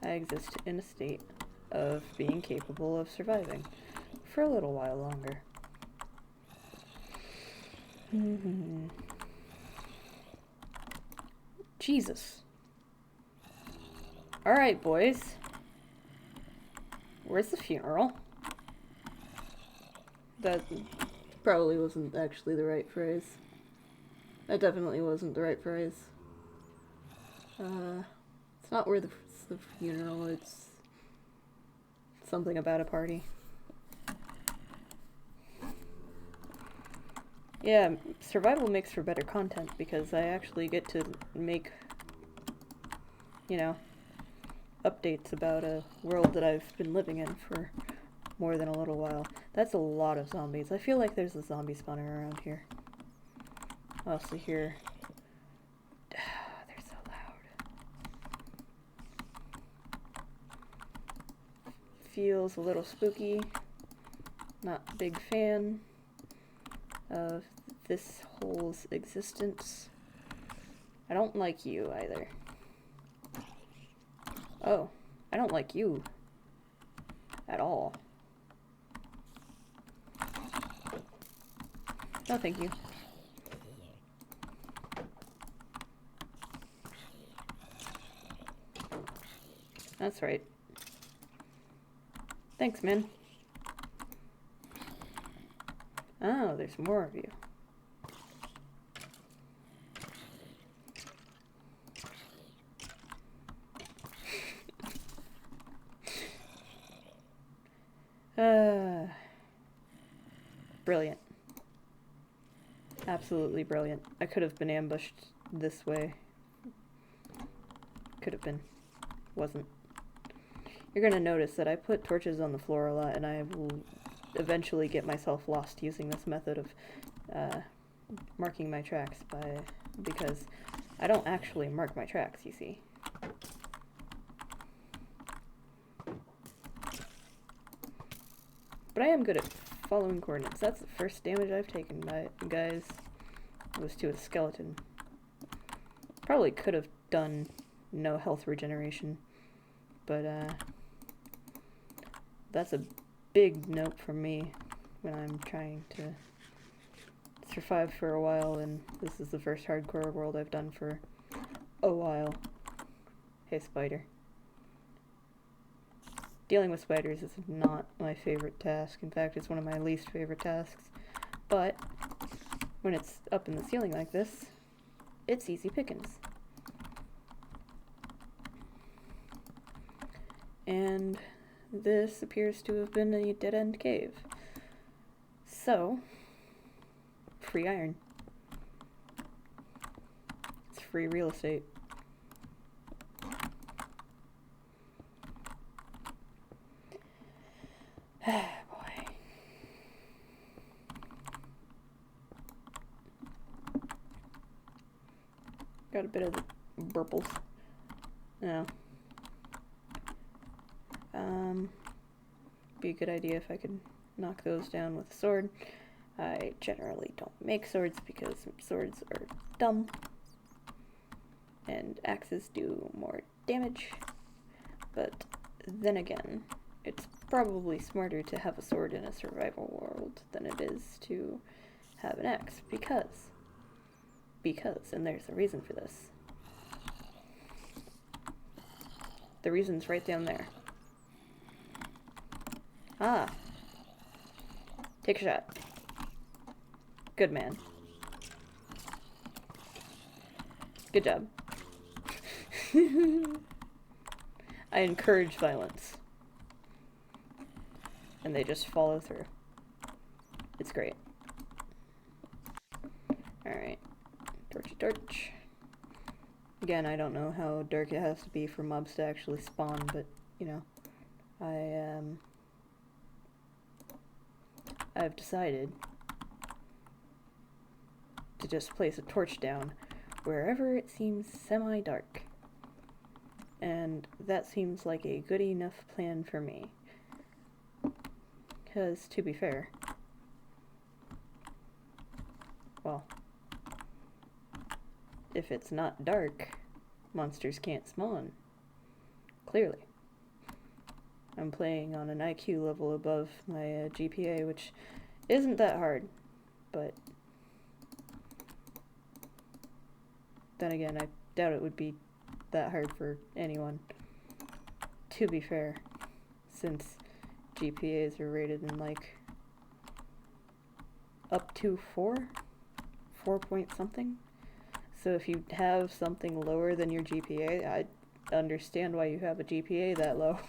I exist in a state of being capable of surviving for a little while longer. Jesus. Alright, boys. Where's the funeral? That probably wasn't actually the right phrase. That definitely wasn't the right phrase. It's not where the funeral, it's something about a party. Yeah, survival makes for better content because I actually get to make, you know, updates about a world that I've been living in for more than a little while. That's a lot of zombies. I feel like there's a zombie spawner around here. I also hear... they're so loud. Feels a little spooky. Not a big fan of this hole's existence. I don't like you either. Oh, I don't like you at all. No, thank you. That's right. Thanks, man. Oh, there's more of you. Brilliant. Absolutely brilliant. I could have been ambushed this way. Could have been. Wasn't. You're gonna notice that I put torches on the floor a lot, and I will eventually get myself lost using this method of marking my tracks because I don't actually mark my tracks, you see. But I am good at following coordinates. That's the first damage I've taken by guys. It was to a skeleton. Probably could have done no health regeneration, but that's a big note for me when I'm trying to survive for a while, and this is the first hardcore world I've done for a while. Hey, spider. Dealing with spiders is not my favorite task. In fact, it's one of my least favorite tasks. But when it's up in the ceiling like this, it's easy pickings. And this appears to have been a dead-end cave. So, free iron. It's free real estate. Boy. Got a bit of the burples. No. Be a good idea if I could knock those down with a sword. I generally don't make swords because swords are dumb. And axes do more damage. But then again, it's probably smarter to have a sword in a survival world than it is to have an axe, because, and there's a reason for this. The reason's right down there. Ah. Take a shot. Good man. Good job. I encourage violence. And they just follow through. It's great. Alright. Torchy torch. Again, I don't know how dark it has to be for mobs to actually spawn, but, you know, I've decided to just place a torch down wherever it seems semi-dark. And that seems like a good enough plan for me. Because, to be fair, well, if it's not dark, monsters can't spawn. Clearly. I'm playing on an IQ level above my GPA, which isn't that hard, but then again, I doubt it would be that hard for anyone, to be fair, since GPAs are rated in like up to 4 point something. So if you have something lower than your GPA, I understand why you have a GPA that low.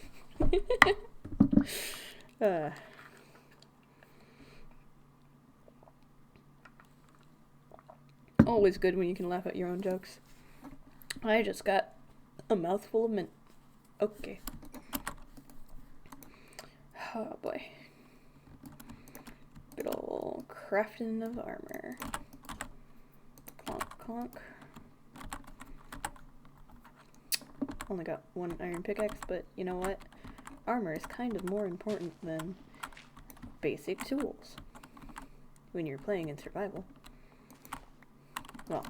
Always good when you can laugh at your own jokes. I just got a mouthful of mint. Okay. Oh boy. Good ol' crafting of armor. Clonk, clonk. Only got one iron pickaxe, but you know what? Armor is kind of more important than basic tools when you're playing in survival. Well,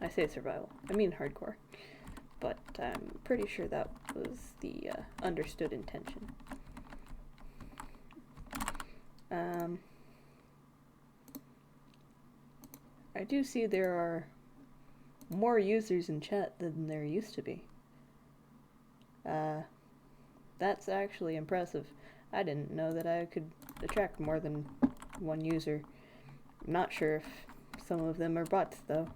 I say survival, I mean hardcore, but I'm pretty sure that was the understood intention. I do see there are more users in chat than there used to be. That's actually impressive. I didn't know that I could attract more than one user. I'm not sure if some of them are bots, though.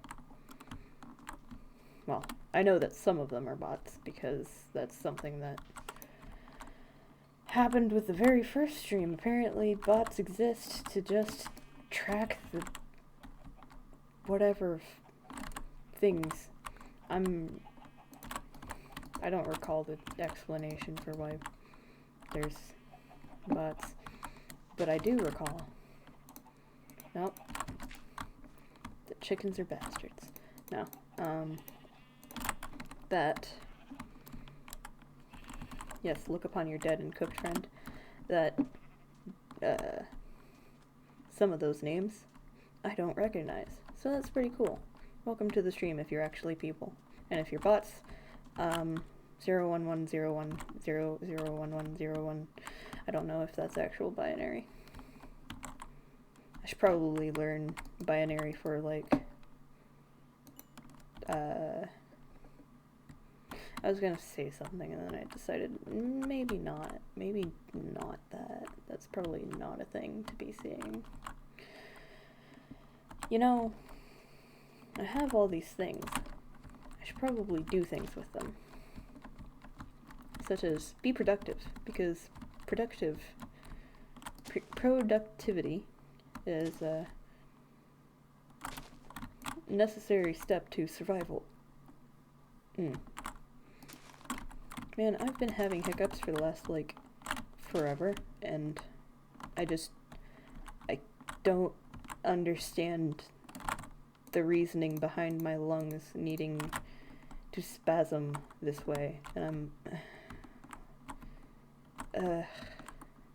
Well, I know that some of them are bots, because that's something that happened with the very first stream. Apparently, bots exist to just track the whatever things. I don't recall the explanation for why there's bots, but I do recall. Nope. The chickens are bastards. No. That. Yes, look upon your dead and cooked friend. That, some of those names I don't recognize. So that's pretty cool. Welcome to the stream if you're actually people. And if you're bots, 01101001101. I don't know if that's actual binary. I should probably learn binary for like, I was gonna say something and then I decided maybe not. Maybe not that. That's probably not a thing to be seeing. You know, I have all these things. I should probably do things with them. Such as be productive, because productivity is a necessary step to survival. Man, I've been having hiccups for the last, like, forever, and I don't understand the reasoning behind my lungs needing to spasm this way, and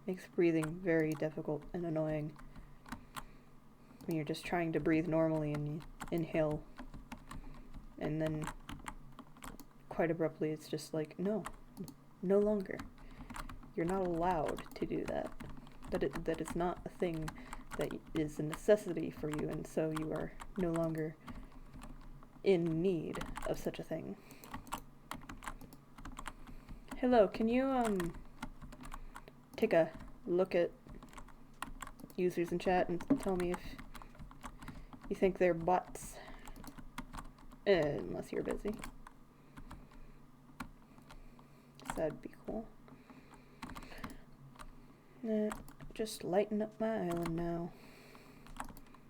makes breathing very difficult and annoying when you're just trying to breathe normally and you inhale, and then quite abruptly it's just like, no longer. You're not allowed to do that. That is not a thing that is a necessity for you, and so you are no longer in need of such a thing. Hello, can you take a look at users in chat and tell me if you think they're bots? Unless you're busy. That'd be cool. Just lighten up my island now.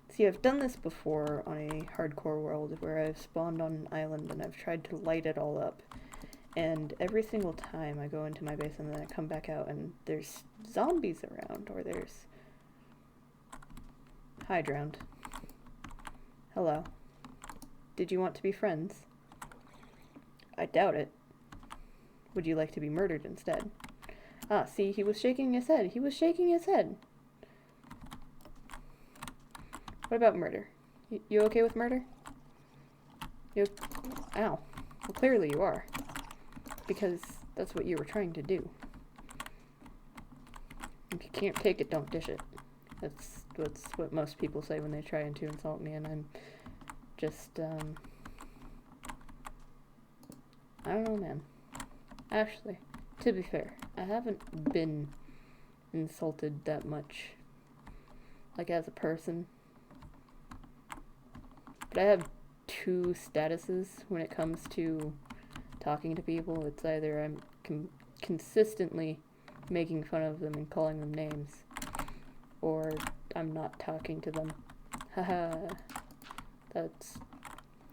See, I've done this before on a hardcore world where I've spawned on an island and I've tried to light it all up. And every single time I go into my base and then I come back out and there's zombies around, or there's... Hi, drowned. Hello. Did you want to be friends? I doubt it. Would you like to be murdered instead? Ah, see, he was shaking his head. He was shaking his head. What about murder? You okay with murder? Ow. Well, clearly you are. Because that's what you were trying to do. If you can't take it, don't dish it. That's what most people say when they try to insult me, and I'm just, I don't know, man. Actually, to be fair, I haven't been insulted that much, like, as a person. But I have two statuses when it comes to talking to people. It's either I'm consistently making fun of them and calling them names, or I'm not talking to them. Haha. That's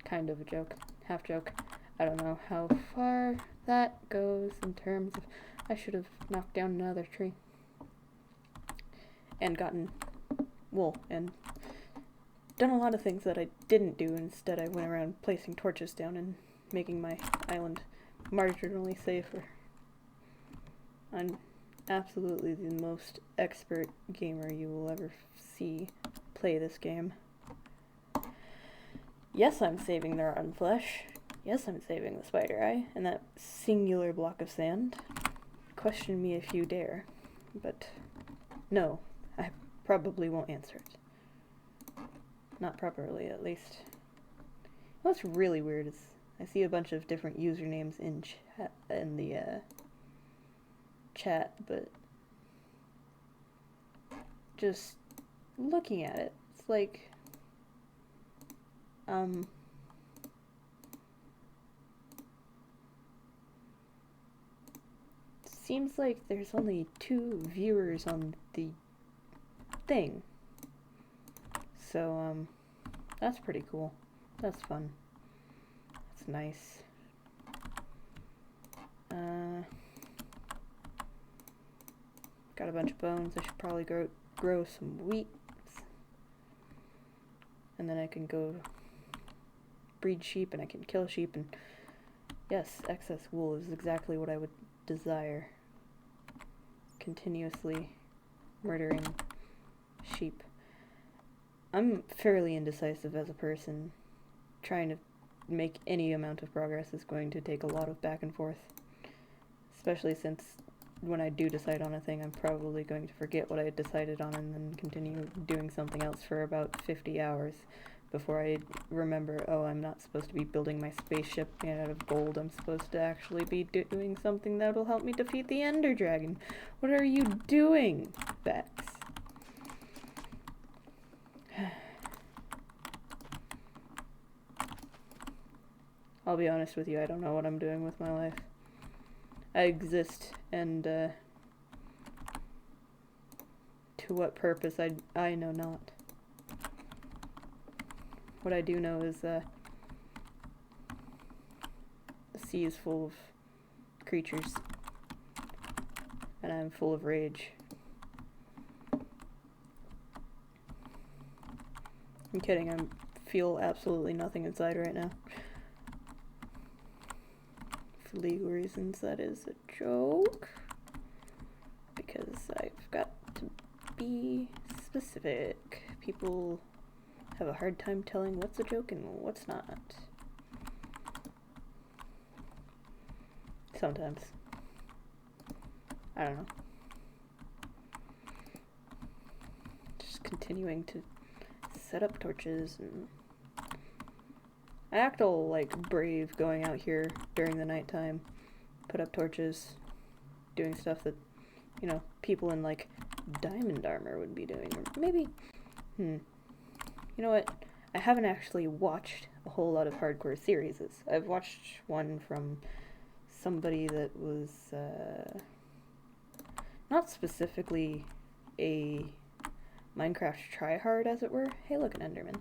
kind of a joke. Half joke. I don't know how far that goes in terms of... I should have knocked down another tree. And gotten wool. And done a lot of things that I didn't do. Instead, I went around placing torches down and making my island marginally safer. I'm absolutely the most expert gamer you will ever see play this game. Yes, I'm saving the rotten flesh. Yes, I'm saving the spider eye and that singular block of sand. Question me if you dare. But no, I probably won't answer it. Not properly, at least. What's really weird is I see a bunch of different usernames in the chat, but just looking at it, it's like, seems like there's only 2 viewers on the thing. So, that's pretty cool. That's fun. That's nice. Got a bunch of bones. I should probably grow some wheat. And then I can go breed sheep and I can kill sheep, and yes, excess wool is exactly what I would desire. Continuously murdering sheep. I'm fairly indecisive as a person. Trying to make any amount of progress is going to take a lot of back and forth. Especially since when I do decide on a thing, I'm probably going to forget what I had decided on and then continue doing something else for about 50 hours before I remember, oh, I'm not supposed to be building my spaceship made out of gold. I'm supposed to actually be doing something that will help me defeat the Ender Dragon. What are you doing, Veqs? I'll be honest with you, I don't know what I'm doing with my life. I exist, and to what purpose, I know not. What I do know is the sea is full of creatures, and I'm full of rage. I'm kidding, I feel absolutely nothing inside right now. For legal reasons, that is a joke, because I've got to be specific. People have a hard time telling what's a joke and what's not. Sometimes. I don't know. Just continuing to set up torches, and I act all like brave going out here during the nighttime, put up torches, doing stuff that, you know, people in like diamond armor would be doing. Or maybe, you know what? I haven't actually watched a whole lot of hardcore series. I've watched one from somebody that was not specifically a Minecraft tryhard, as it were. Hey, look, an Enderman.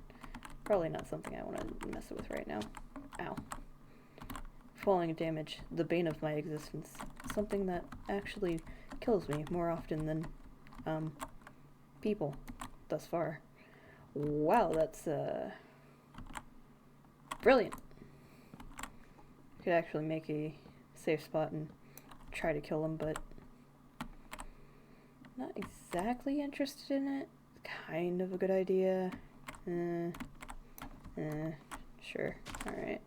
Probably not something I want to mess with right now. Ow. Falling damage, the bane of my existence. Something that actually kills me more often than people thus far. Wow, that's brilliant. I could actually make a safe spot and try to kill him, but not exactly interested in it. Kind of a good idea. Sure. Alright.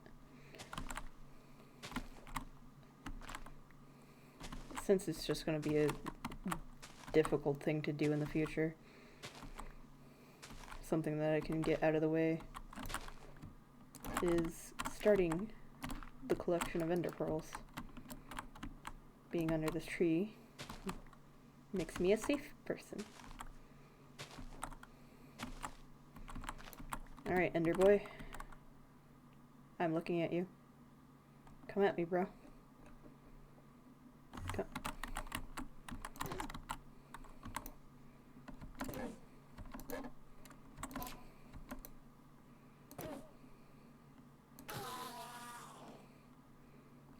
Since it's just going to be a difficult thing to do in the future, something that I can get out of the way is starting the collection of ender pearls. Being under this tree makes me a safe person. Alright, Ender Boy. I'm looking at you. Come at me, bro. Come.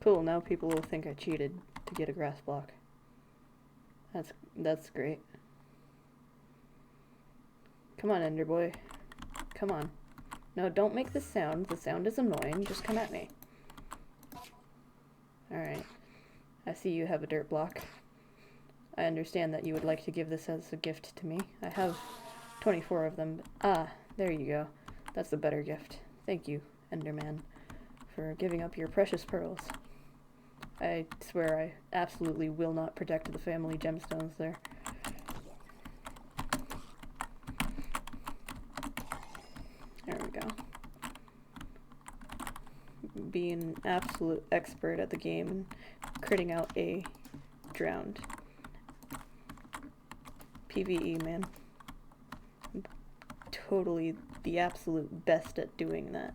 Cool, now people will think I cheated to get a grass block. That's great. Come on, Ender Boy. Come on. No, don't make the sound. The sound is annoying. Just come at me. Alright. I see you have a dirt block. I understand that you would like to give this as a gift to me. I have 24 of them. Ah, there you go. That's a better gift. Thank you, Enderman, for giving up your precious pearls. I swear I absolutely will not protect the family gemstones there. There we go. Being an absolute expert at the game and critting out a drowned. PvE, man. I'm totally the absolute best at doing that.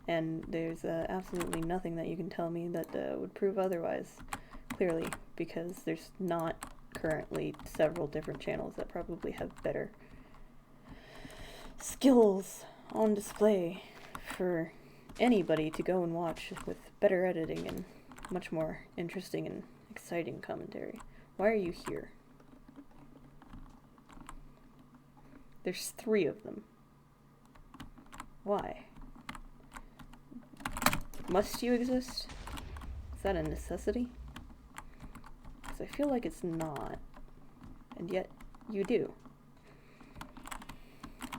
And there's absolutely nothing that you can tell me that would prove otherwise, clearly, because there's not currently several different channels that probably have better skills on display for anybody to go and watch, with better editing and much more interesting and exciting commentary. Why are you here? There's 3 of them. Why? Must you exist? Is that a necessity? Because I feel like it's not. And yet, you do.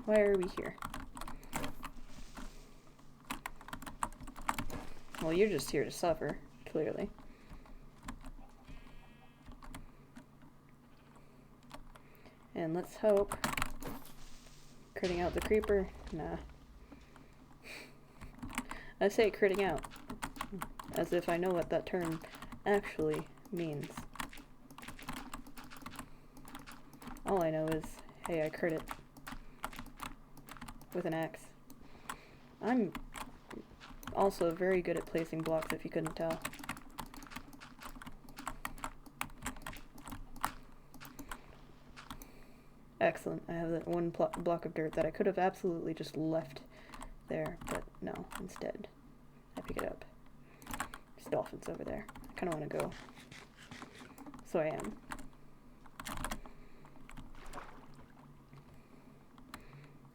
Why are we here? Well, you're just here to suffer, clearly. And let's hope... Critting out the creeper? Nah. I say critting out, as if I know what that term actually means. All I know is, hey, I crit it with an axe. I'm also very good at placing blocks, if you couldn't tell. Excellent. I have that one block of dirt that I could have absolutely just left there, but no, instead I pick it up. There's dolphins over there. I kind of want to go. So I am.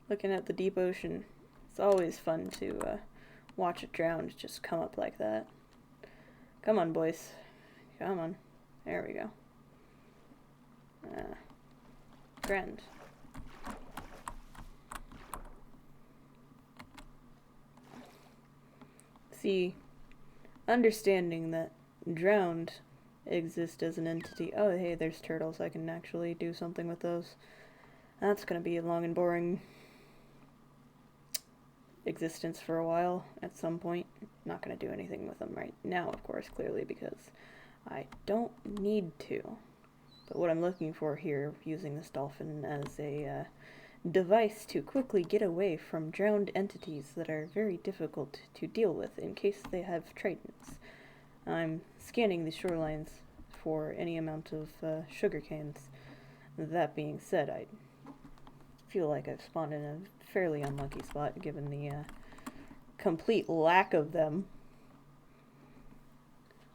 Looking at the deep ocean, it's always fun to watch a drowned just come up like that. Come on, boys. Come on. There we go. Grand. See, understanding that drowned exist as an entity. Oh, hey, there's turtles. I can actually do something with those. That's gonna be a long and boring existence for a while at some point. Not gonna do anything with them right now, of course, clearly, because I don't need to. But what I'm looking for here, using this dolphin as a device to quickly get away from drowned entities that are very difficult to deal with in case they have tridents. I'm scanning the shorelines for any amount of sugar canes. That being said, I feel like I've spawned in a fairly unlucky spot given the complete lack of them.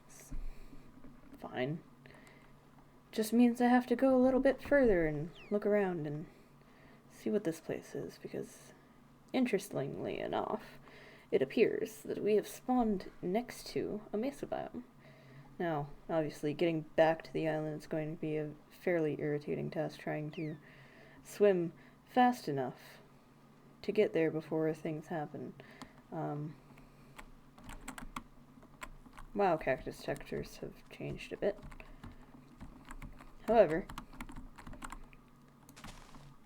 It's fine. Just means I have to go a little bit further and look around and see what this place is, because interestingly enough, it appears that we have spawned next to a mesa biome. Now, obviously, getting back to the island is going to be a fairly irritating task, trying to swim fast enough to get there before things happen. Wow, cactus textures have changed a bit. However,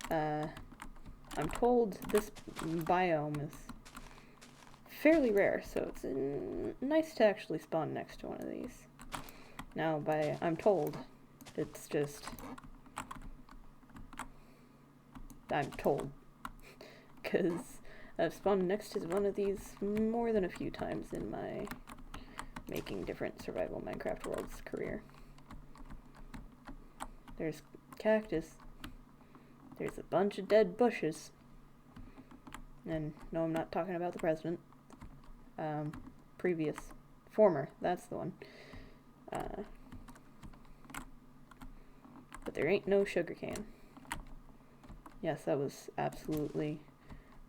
I'm told this biome is fairly rare, so it's nice to actually spawn next to one of these. Now, I'm told, it's just... I'm told. Because I've spawned next to one of these more than a few times in my making different survival Minecraft worlds career. There's cactus. There's a bunch of dead bushes. And no, I'm not talking about the president. Former, that's the one. But there ain't no sugarcane. Yes, that was absolutely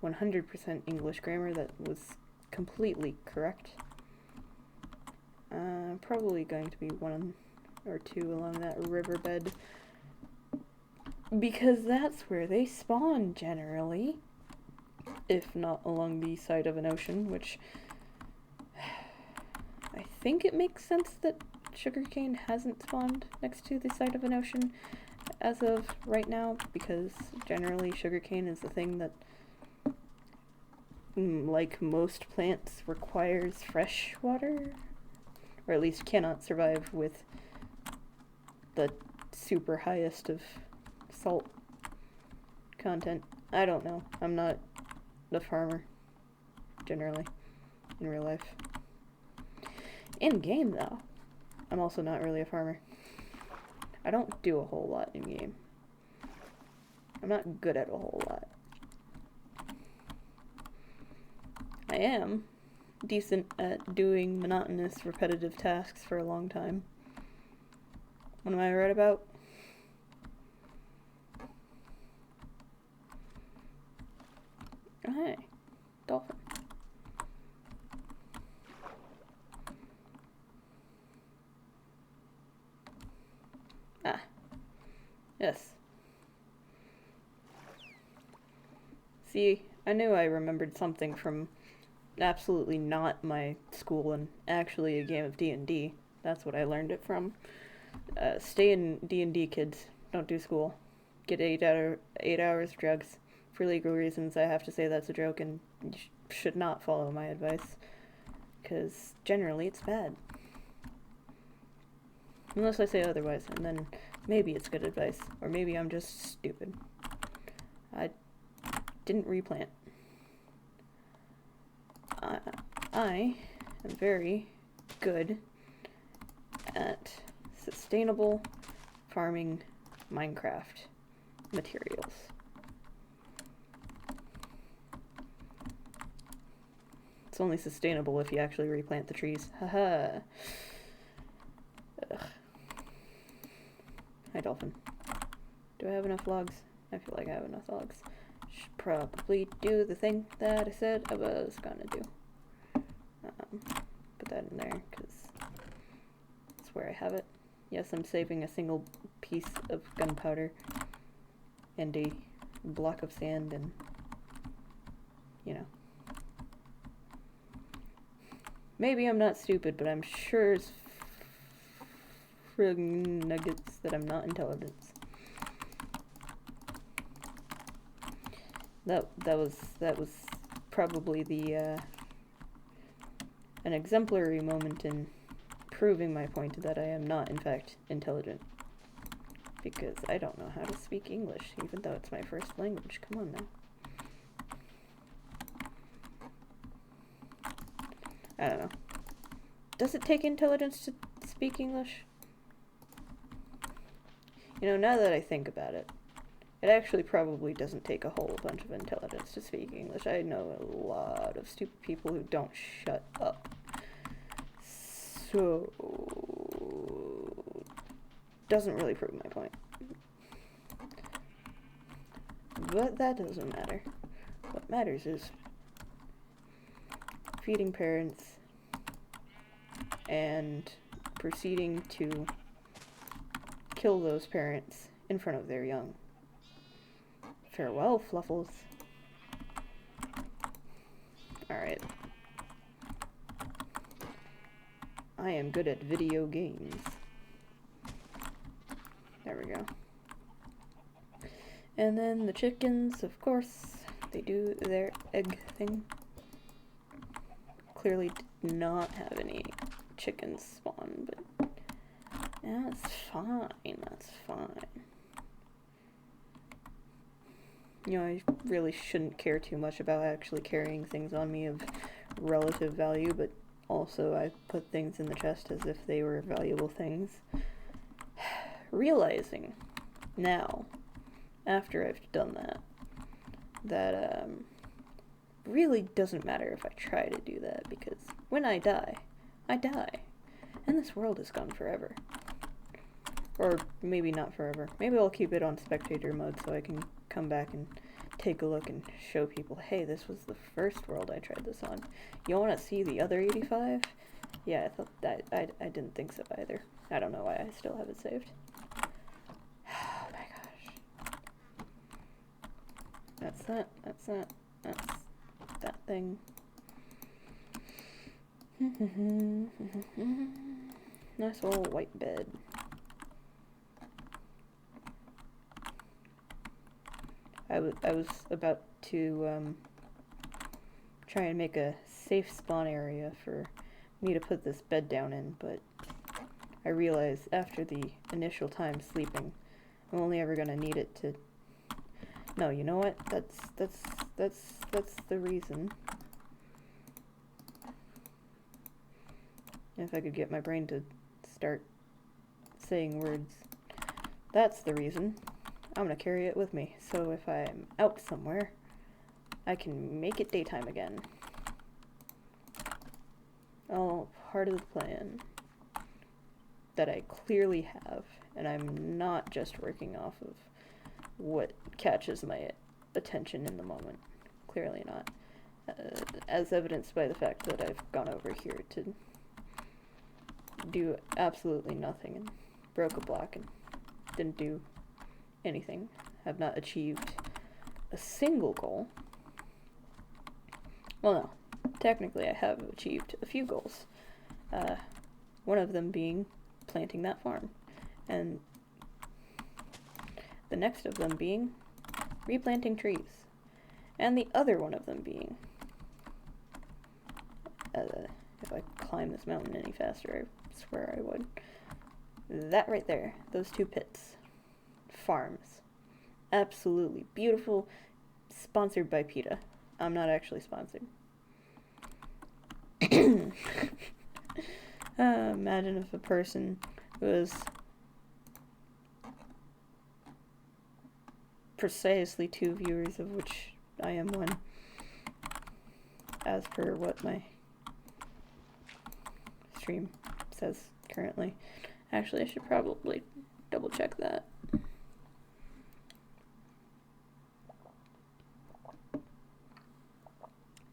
100% English grammar. That was completely correct. Probably going to be one or two along that riverbed, because that's where they spawn generally, if not along the side of an ocean, which I think it makes sense that sugarcane hasn't spawned next to the side of an ocean as of right now, because generally sugarcane is the thing that, like most plants, requires fresh water, or at least cannot survive with the super highest of salt content. I don't know. I'm not a farmer, generally, in real life. In game, though, I'm also not really a farmer. I don't do a whole lot in game. I'm not good at a whole lot. I am decent at doing monotonous, repetitive tasks for a long time. What am I right about? Oh, hey, dolphin. Ah, yes. See, I knew I remembered something from absolutely not my school and actually a game of D&D. That's what I learned it from. Stay in D&D, kids. Don't do school. Get 8 hours of drugs. For legal reasons, I have to say that's a joke, and you should not follow my advice. because generally it's bad. Unless I say otherwise, and then maybe it's good advice, or maybe I'm just stupid. I didn't replant. I am very good at sustainable farming Minecraft materials. It's only sustainable if you actually replant the trees. Haha. Ugh. Hi, dolphin. Do I have enough logs? I feel like I have enough logs. Should probably do the thing that I said I was gonna do. Put that in there, because that's where I have it. Yes, I'm saving a single piece of gunpowder and a block of sand and, you know. Maybe I'm not stupid, but I'm sure as friggin' nuggets that I'm not intelligent. That was probably the an exemplary moment in proving my point that I am not in fact intelligent, because I don't know how to speak English even though it's my first language. Come on now. I don't know. Does it take intelligence to speak English? You know, now that I think about it, it actually probably doesn't take a whole bunch of intelligence to speak English. I know a lot of stupid people who don't shut up. So, doesn't really prove my point. But that doesn't matter. What matters is feeding parents and proceeding to kill those parents in front of their young. Farewell, Fluffles. Alright. I am good at video games. There we go. And then the chickens, of course, they do their egg thing. Clearly did not have any chickens spawn, but yeah, that's fine, that's fine. You know, I really shouldn't care too much about actually carrying things on me of relative value, but also I put things in the chest as if they were valuable things. Realizing now, after I've done that, that really doesn't matter if I try to do that, because when I die, I die. And this world is gone forever. Or maybe not forever. Maybe I'll keep it on spectator mode so I can come back and take a look and show people, hey, this was the first world I tried this on. You want to see the other 85? Yeah, I thought that, I didn't think so either. I don't know why I still have it saved. Oh my gosh. That's that, that's that, that's that thing. Nice old white bed. I was about to try and make a safe spawn area for me to put this bed down in, but I realized after the initial time sleeping, I'm only ever gonna need it to. No, you know what? That's the reason. If I could get my brain to start saying words, that's the reason. I'm gonna carry it with me, so if I'm out somewhere, I can make it daytime again. All part of the plan that I clearly have, and I'm not just working off of what catches my attention in the moment. Clearly not. As evidenced by the fact that I've gone over here to do absolutely nothing and broke a block and didn't do anything. Have not achieved a single goal. Well, no. Technically, I have achieved a few goals. One of them being planting that farm. And the next of them being replanting trees. And the other one of them being, if I climb this mountain any faster, I swear I would. That right there, those two pits. Farms. Absolutely beautiful. Sponsored by PETA. I'm not actually sponsored. Imagine if a person was precisely 2 viewers, of which I am one, as per what my stream says currently. Actually, I should probably double check that.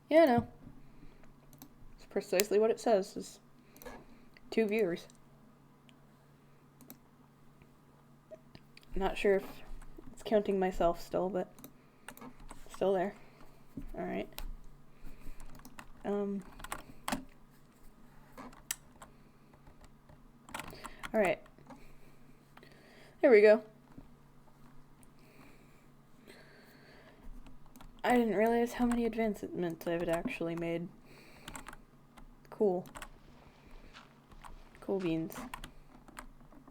Yeah, no. It's precisely what it says, is 2 viewers. Not sure if it's counting myself still, but still there. Alright. Alright. There we go. I didn't realize how many advancements I've actually made. Cool. Cool beans.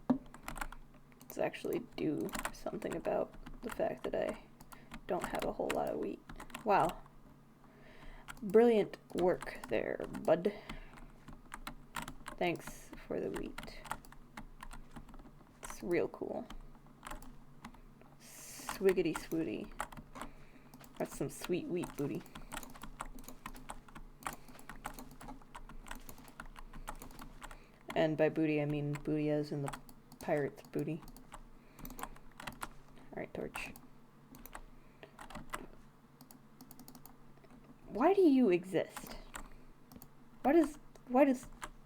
Let's actually do something about the fact that I don't have a whole lot of wheat. Wow. Brilliant work there, bud. Thanks for the wheat. It's real cool. Swiggity swooty. That's some sweet wheat booty. And by booty, I mean booty as in the pirate's booty. Alright, torch. Why do you exist?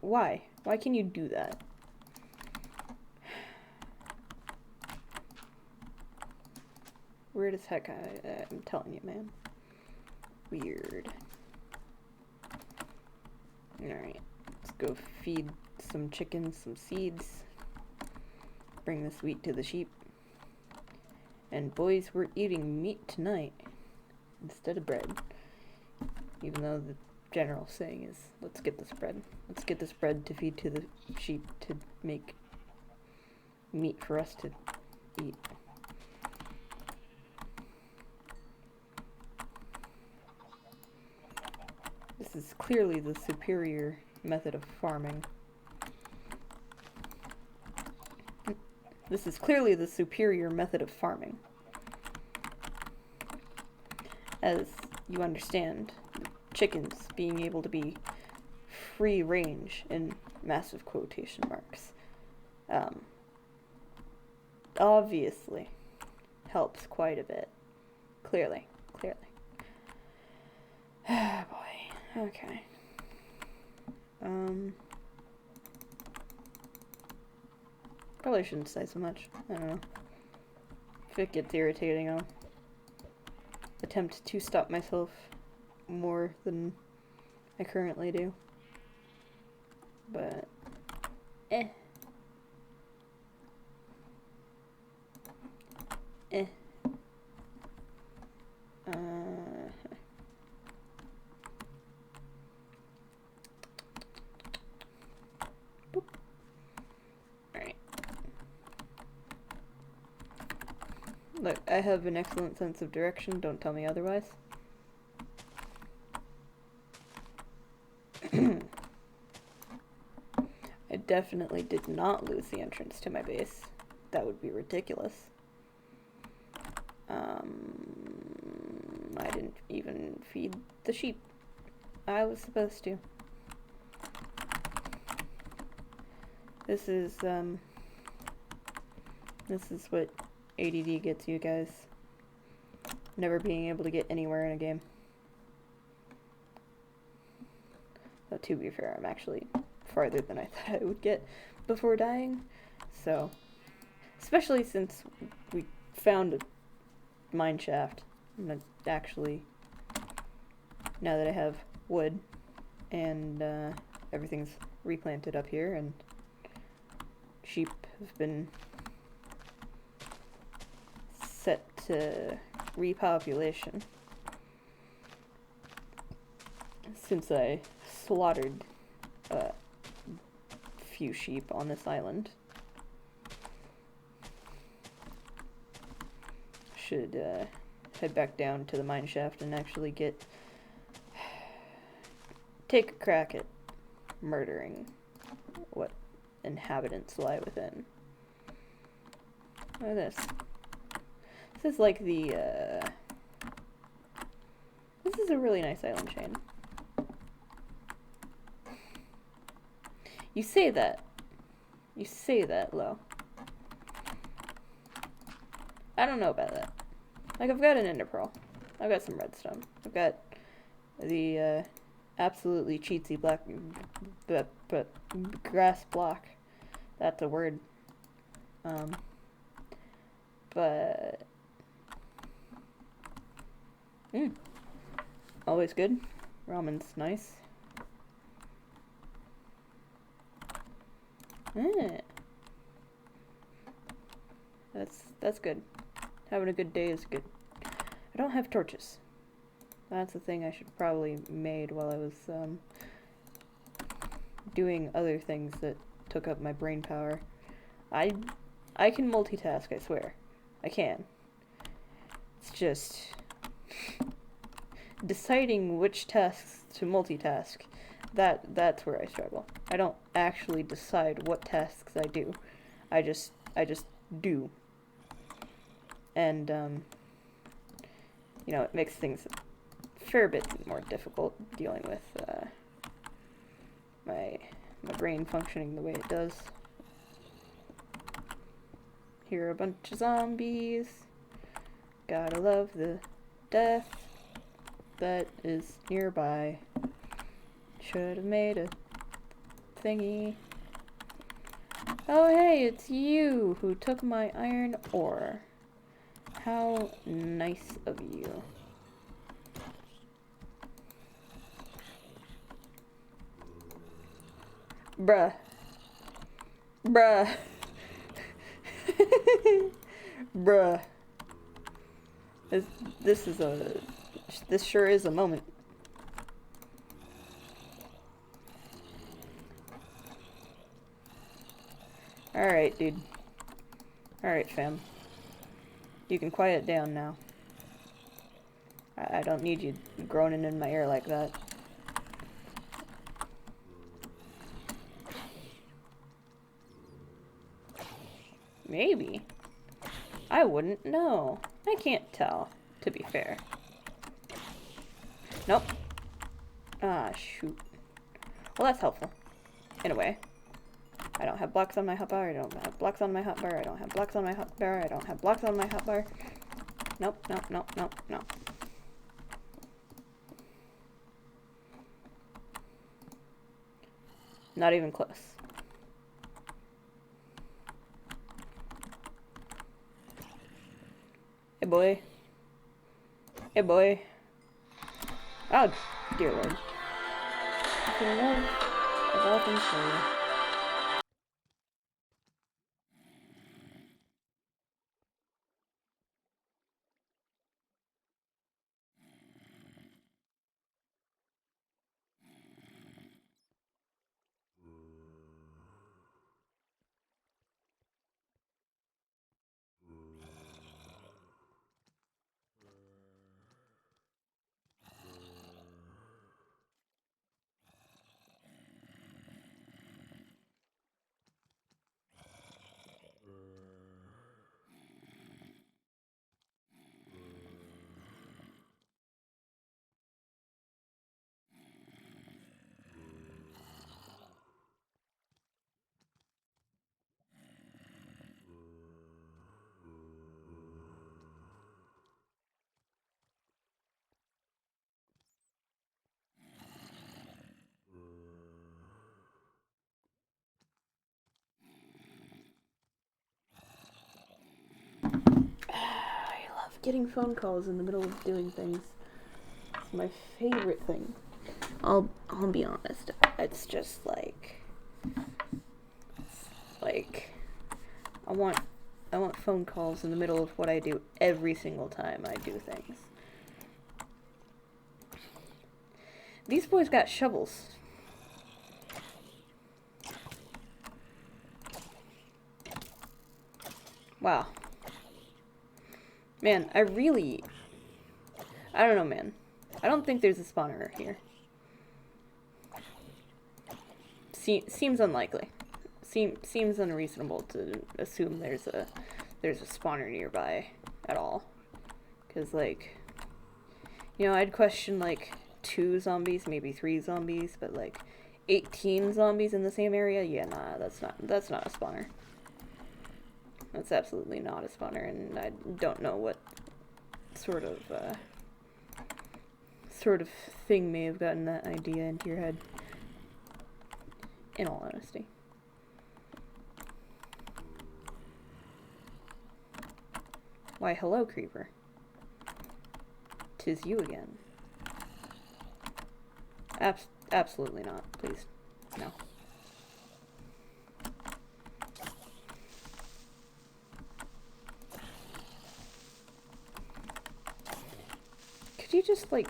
Why? Why can you do that? Weird as heck, I'm telling you, man. Weird. Alright, let's go feed some chickens some seeds. Bring this wheat to the sheep. And boys, we're eating meat tonight instead of bread. Even though the general saying is, let's get this bread. Let's get this bread to feed to the sheep to make meat for us to eat. This is clearly the superior method of farming. This is clearly the superior method of farming. As you understand, chickens being able to be free range in massive quotation marks obviously helps quite a bit. Clearly. Ah, boy. Okay. Probably shouldn't say so much. I don't know. If it gets irritating, I'll attempt to stop myself more than I currently do. But, eh. Boop. Alright. Look, I have an excellent sense of direction, don't tell me otherwise. I definitely did not lose the entrance to my base. That would be ridiculous. I didn't even feed the sheep. I was supposed to. This is what ADD gets you guys. Never being able to get anywhere in a game. Though, to be fair, I'm actually farther than I thought I would get before dying. So, especially since we found a mine shaft. I'm gonna actually, now that I have wood and everything's replanted up here and sheep have been set to repopulation since I slaughtered few sheep on this island. Should head back down to the mine shaft and actually take a crack at murdering what inhabitants lie within. Look at this. This is like the, this is a really nice island chain. You say that, Lo. I don't know about that. Like, I've got an ender pearl. I've got some redstone. I've got the, absolutely cheatsy black, grass block. That's a word. But, always good. Ramen's nice. That's good. Having a good day is good. I don't have torches. That's the thing I should probably made while I was doing other things that took up my brain power. I can multitask, I swear. I can. It's just deciding which tasks to multitask. That's where I struggle. I don't actually decide what tasks I do. I just do. And you know, it makes things a fair bit more difficult dealing with my brain functioning the way it does. Here are a bunch of zombies. Gotta love the death that is nearby. Should have made a thingy. Oh hey, it's you who took my iron ore. How nice of you. Bruh. Bruh. Bruh. This sure is a moment. Alright, dude. Alright, fam. You can quiet down now. I don't need you groaning in my ear like that. Maybe. I wouldn't know. I can't tell, to be fair. Nope. Ah, shoot. Well, that's helpful. In a way. I don't have blocks on my hotbar, I don't have blocks on my hotbar, I don't have blocks on my hotbar, I don't have blocks on my hotbar. Nope, nope, nope, nope, nope. Not even close. Hey boy. Hey boy. Oh, dear lord. Okay, love of all things free. Getting phone calls in the middle of doing things. It's my favorite thing. I'll be honest. It's just like I want phone calls in the middle of what I do every single time I do things. These boys got shovels. Wow. Man, I don't know, man. I don't think there's a spawner here. Seems unlikely. Seems unreasonable to assume there's a spawner nearby at all. Because, like, you know, I'd question, like, 2 zombies, maybe 3 zombies, but, like, 18 zombies in the same area? Yeah, nah, that's not a spawner. That's absolutely not a spawner, and I don't know what sort of thing may have gotten that idea into your head, in all honesty. Why, hello, creeper. 'Tis you again. Absolutely not, please. No. Could you just, like,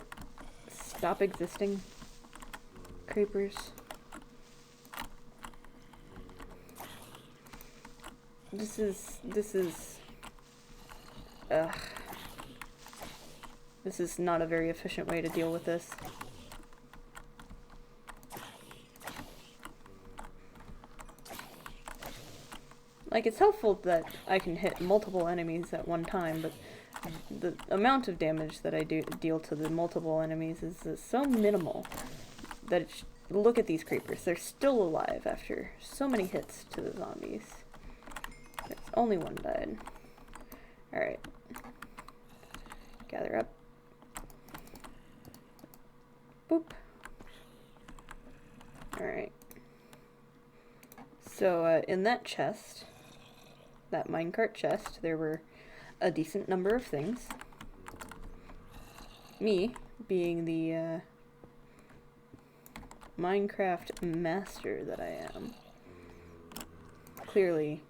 stop existing, creepers? This is not a very efficient way to deal with this. Like, it's helpful that I can hit multiple enemies at one time, but the amount of damage that I deal to the multiple enemies is so minimal that look at these creepers. They're still alive after so many hits to the zombies. It's only one died. Alright. Gather up. Boop. Alright. So, in that chest, that minecart chest, there were a decent number of things. Me, being the, Minecraft master that I am, clearly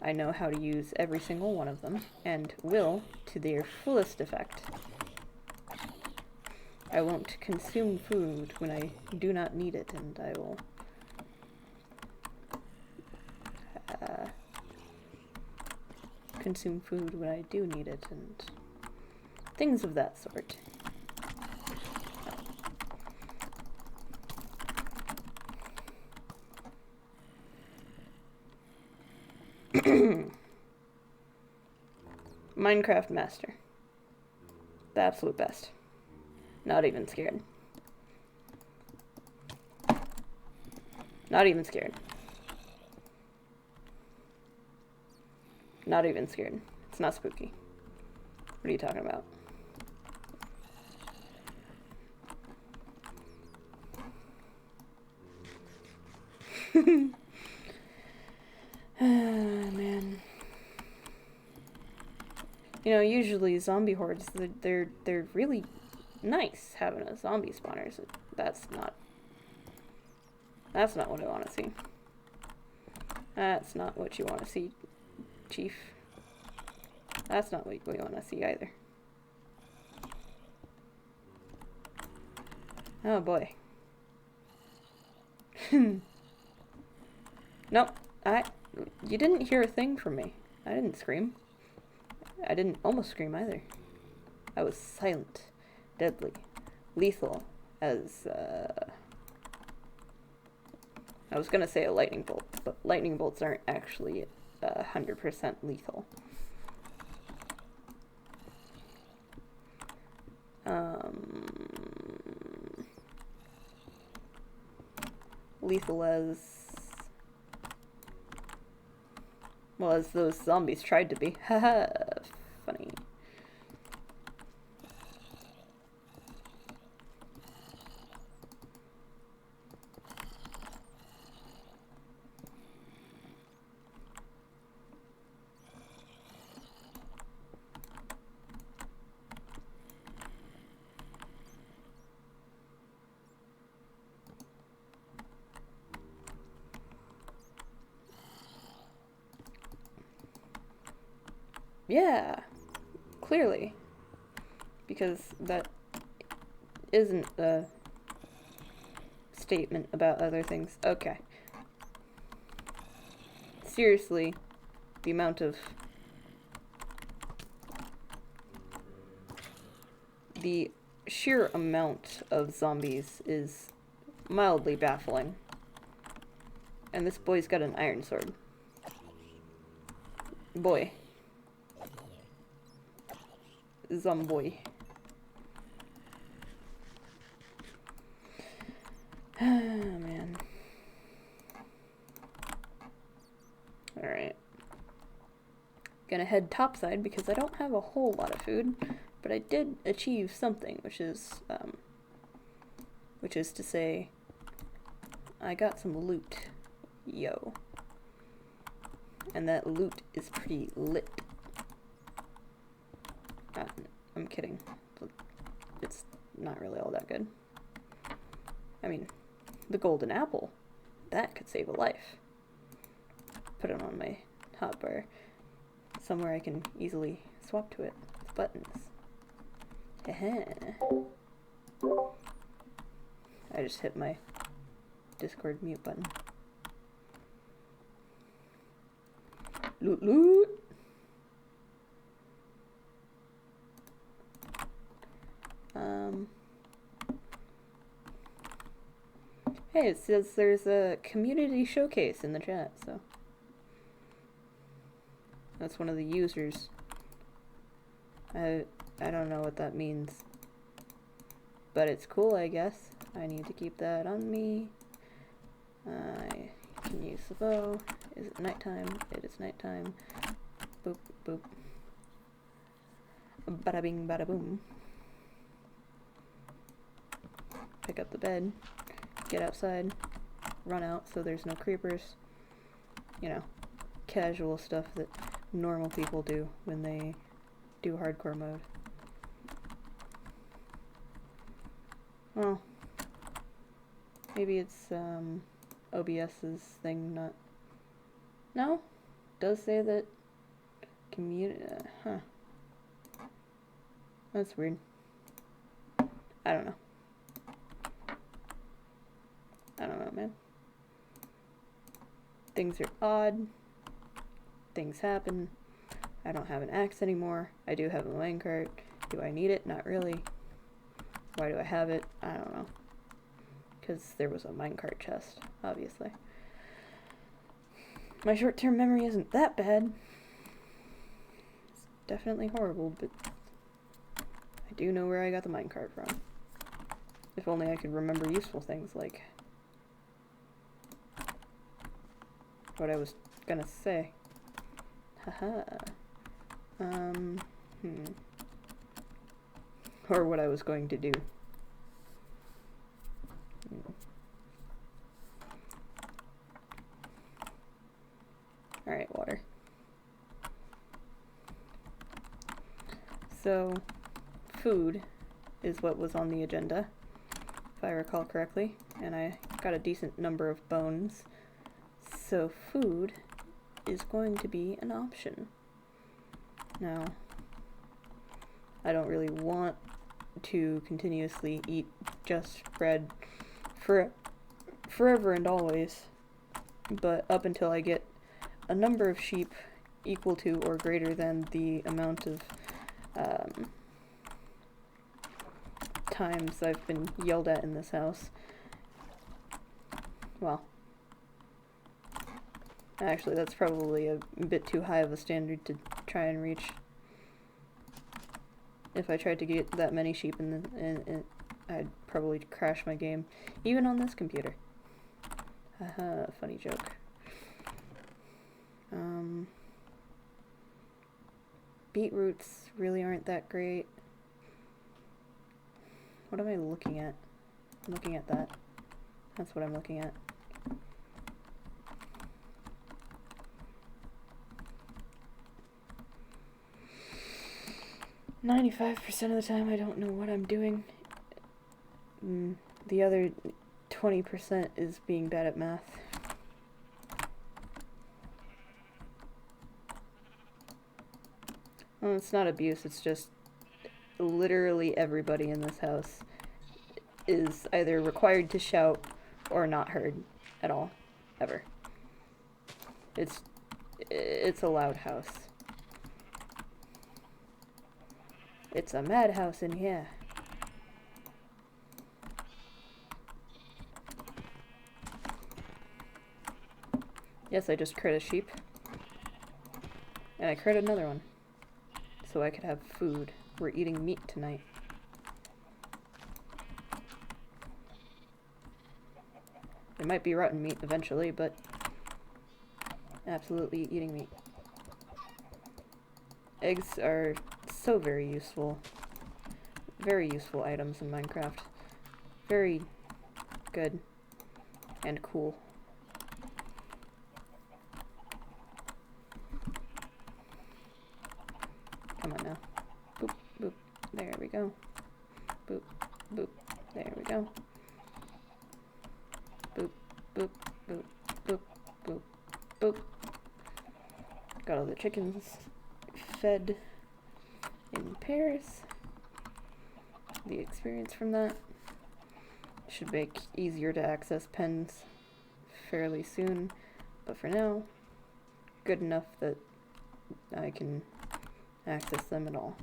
I know how to use every single one of them, and will to their fullest effect. I won't consume food when I do not need it, and I will consume food when I do need it, and things of that sort. Minecraft master. The absolute best. Not even scared. Not even scared. Not even scared. It's not spooky. What are you talking about? Man. You know, usually zombie hordes, they're really nice having a zombie spawner. So that's not what I want to see. That's not what you want to see, Chief. That's not what we want to see either. Oh boy. Nope. You didn't hear a thing from me. I didn't scream. I didn't almost scream either. I was silent, deadly, lethal as, I was gonna say a lightning bolt, but lightning bolts aren't actually 100% lethal. Lethal as, well, as those zombies tried to be. Haha, funny. Yeah, clearly. Because that isn't a statement about other things. Okay. Seriously, the amount of the sheer amount of zombies is mildly baffling. And this boy's got an iron sword. Boy. Zomboy. Ah, man. Alright. Gonna head topside because I don't have a whole lot of food, but I did achieve something, which is to say, I got some loot. Yo. And that loot is pretty lit. I'm kidding. It's not really all that good. I mean, the golden apple. That could save a life. Put it on my hotbar. Somewhere I can easily swap to it with buttons. I just hit my Discord mute button. Loot, loot! Hey, it says there's a community showcase in the chat, so that's one of the users. I don't know what that means, but it's cool, I guess. I need to keep that on me. I can use the bow. Is it nighttime? It is nighttime. Boop, boop. Bada bing, bada boom. Pick up the bed. Get outside. Run out so there's no creepers. You know, casual stuff that normal people do when they do hardcore mode. Well, maybe it's OBS's thing, not... No? Does say that community... huh. That's weird. I don't know. I don't know, man. Things are odd. Things happen. I don't have an axe anymore. I do have a minecart. Do I need it? Not really. Why do I have it? I don't know. Because there was a minecart chest, obviously. My short-term memory isn't that bad. It's definitely horrible, but I do know where I got the minecart from. If only I could remember useful things like what I was gonna say. Haha. Or what I was going to do. Alright, water. So, food is what was on the agenda, if I recall correctly, and I got a decent number of bones. So food is going to be an option. Now, I don't really want to continuously eat just bread forever and always, but up until I get a number of sheep equal to or greater than the amount of times I've been yelled at in this house. Well, actually, that's probably a bit too high of a standard to try and reach. If I tried to get that many sheep, I'd probably crash my game, even on this computer. Haha, funny joke. Beetroots really aren't that great. What am I looking at? I'm looking at that. That's what I'm looking at. "95% of the time I don't know what I'm doing. The other 20% is being bad at math. Well, it's not abuse, it's just literally everybody in this house is either required to shout or not heard at all, ever. It's a loud house. It's a madhouse in here. Yes, I just crit a sheep. And I crit another one. So I could have food. We're eating meat tonight. It might be rotten meat eventually, but absolutely eating meat. Eggs are so very useful. Very useful items in Minecraft. Very good and cool. Come on now. Boop, boop. There we go. Boop, boop. There we go. Boop, boop, boop, boop, boop, boop. Got all the chickens fed in pairs. The experience from that should make easier to access pens fairly soon, but for now, good enough that I can access them at all.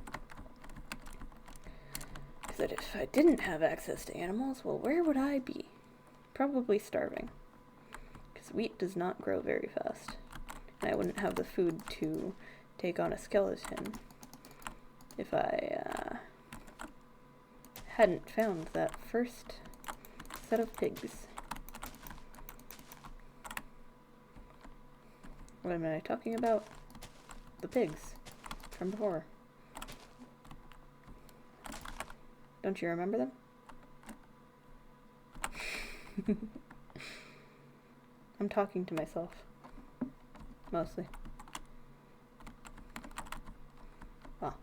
Because if I didn't have access to animals, well, where would I be? Probably starving. Because wheat does not grow very fast. And I wouldn't have the food to take on a skeleton if I hadn't found that first set of pigs. What am I talking about? The pigs from before. Don't you remember them? I'm talking to myself. Mostly. Well.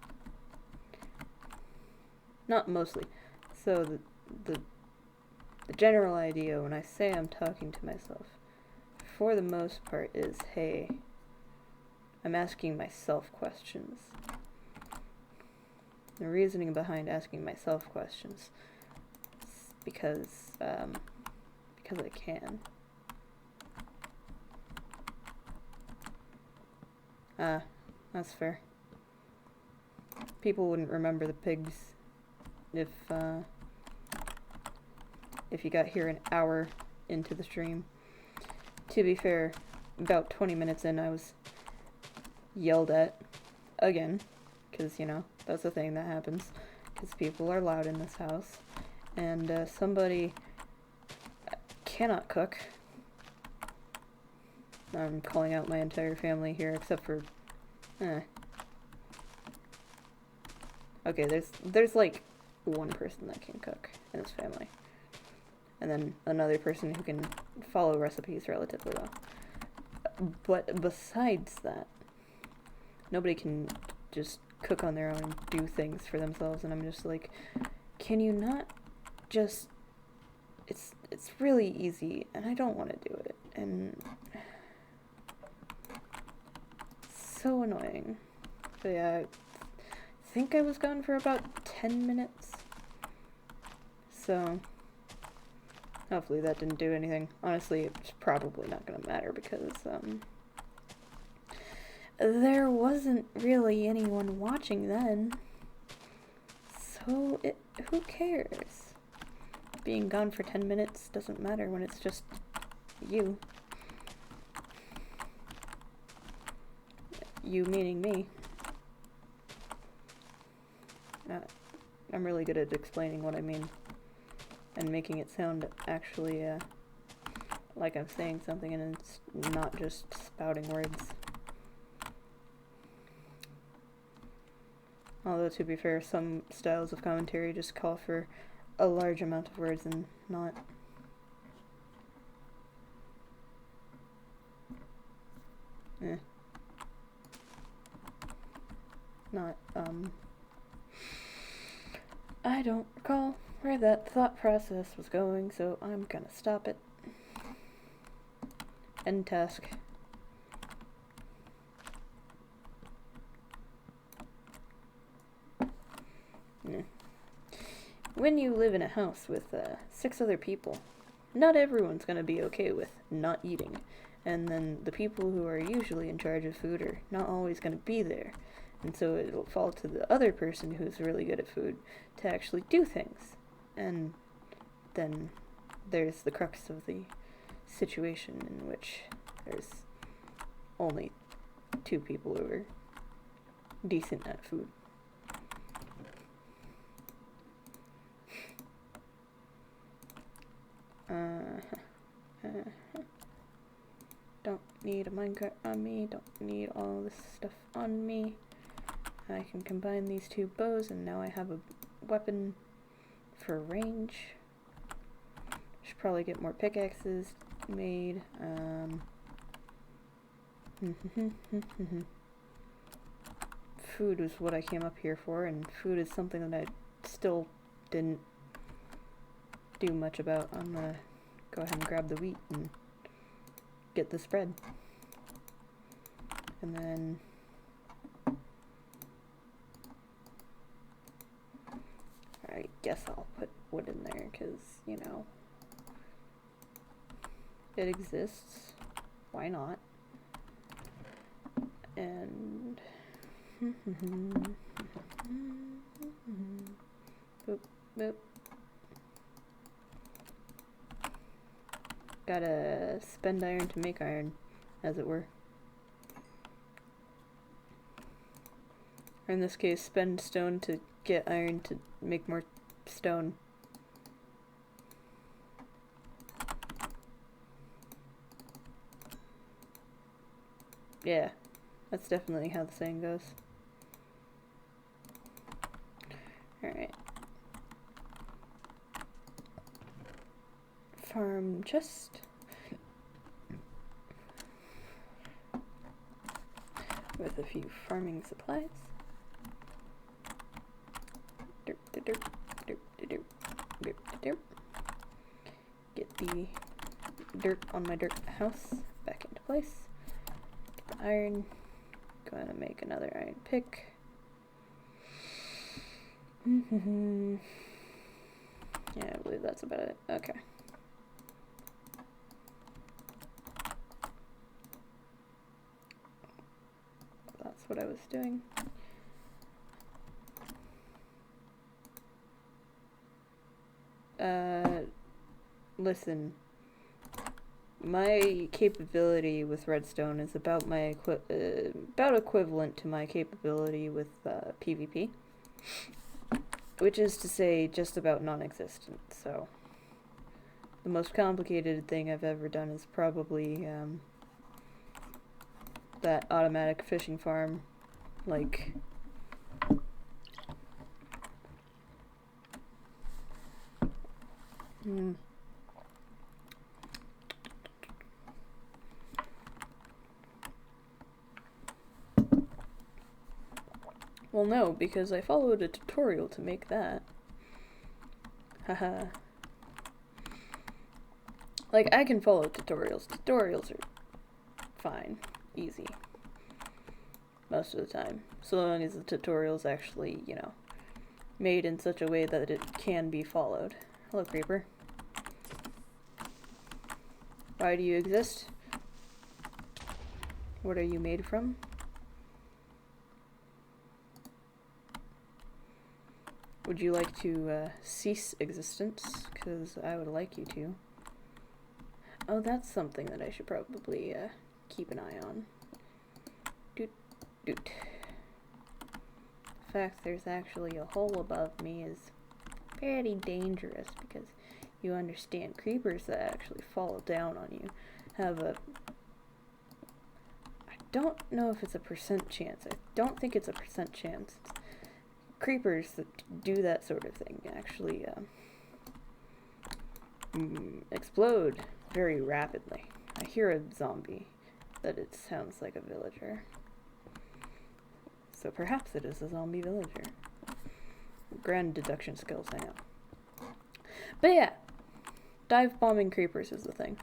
Not mostly. So the general idea when I say I'm talking to myself, for the most part, is, hey, I'm asking myself questions. The reasoning behind asking myself questions is because I can. That's fair. People wouldn't remember the pigs if you got here an hour into the stream. To be fair, about 20 minutes in, I was yelled at again, because, you know, that's a thing that happens, because people are loud in this house, and somebody cannot cook. I'm calling out my entire family here, except for, okay, there's like one person that can cook in this family, and then another person who can follow recipes relatively well. But besides that, nobody can just cook on their own and do things for themselves, and I'm just like, can you not just, it's really easy, and I don't want to do it, and so annoying. But yeah, I think I was gone for about 10 minutes, so hopefully that didn't do anything. Honestly, it's probably not gonna matter, because there wasn't really anyone watching then, so who cares? Being gone for 10 minutes doesn't matter when it's just you. You meaning me. I'm really good at explaining what I mean and making it sound actually like I'm saying something and it's not just spouting words. Although, to be fair, some styles of commentary just call for a large amount of words and not. I don't recall where that thought process was going, so I'm gonna stop it. End task. When you live in a house with 6 other people, not everyone's gonna be okay with not eating, and then the people who are usually in charge of food are not always gonna be there, and so it'll fall to the other person who's really good at food to actually do things, and then there's the crux of the situation in which there's only 2 people who are decent at food. Don't need a minecart on me, don't need all this stuff on me. I can combine these 2 bows and now I have a weapon for range. Should probably get more pickaxes made. Food was what I came up here for, and food is something that I still didn't do much about. I'm gonna go ahead and grab the wheat and get this bread. And then I guess I'll put wood in there because, you know, it exists. Why not? And boop, boop. Gotta spend iron to make iron, as it were. Or in this case, spend stone to get iron to make more stone. Yeah, that's definitely how the saying goes. Alright. Farm chest. With a few farming supplies. Derp, derp, derp, derp, derp, derp. Get the dirt on my dirt house back into place. Get the iron. Go ahead and make another iron pick. Yeah, I believe that's about it. Okay. That's what I was doing. Listen. My capability with redstone is about my about equivalent to my capability with PvP, which is to say just about non-existent. So the most complicated thing I've ever done is probably that automatic fishing farm, like well, no, because I followed a tutorial to make that. Haha. Like, I can follow tutorials. Tutorials are fine. Easy. Most of the time. So long as the tutorial's actually, you know, made in such a way that it can be followed. Hello, creeper. Why do you exist? What are you made from? Would you like to cease existence? Because I would like you to. Oh, that's something that I should probably keep an eye on. Doot, doot. The fact there's actually a hole above me is pretty dangerous because you understand creepers that actually fall down on you have a... I don't know if it's a percent chance. I don't think it's a percent chance. Creepers that do that sort of thing actually explode very rapidly. I hear a zombie that it sounds like a villager. So perhaps it is a zombie villager. Grand deduction skills, I know. But yeah, dive bombing creepers is the thing.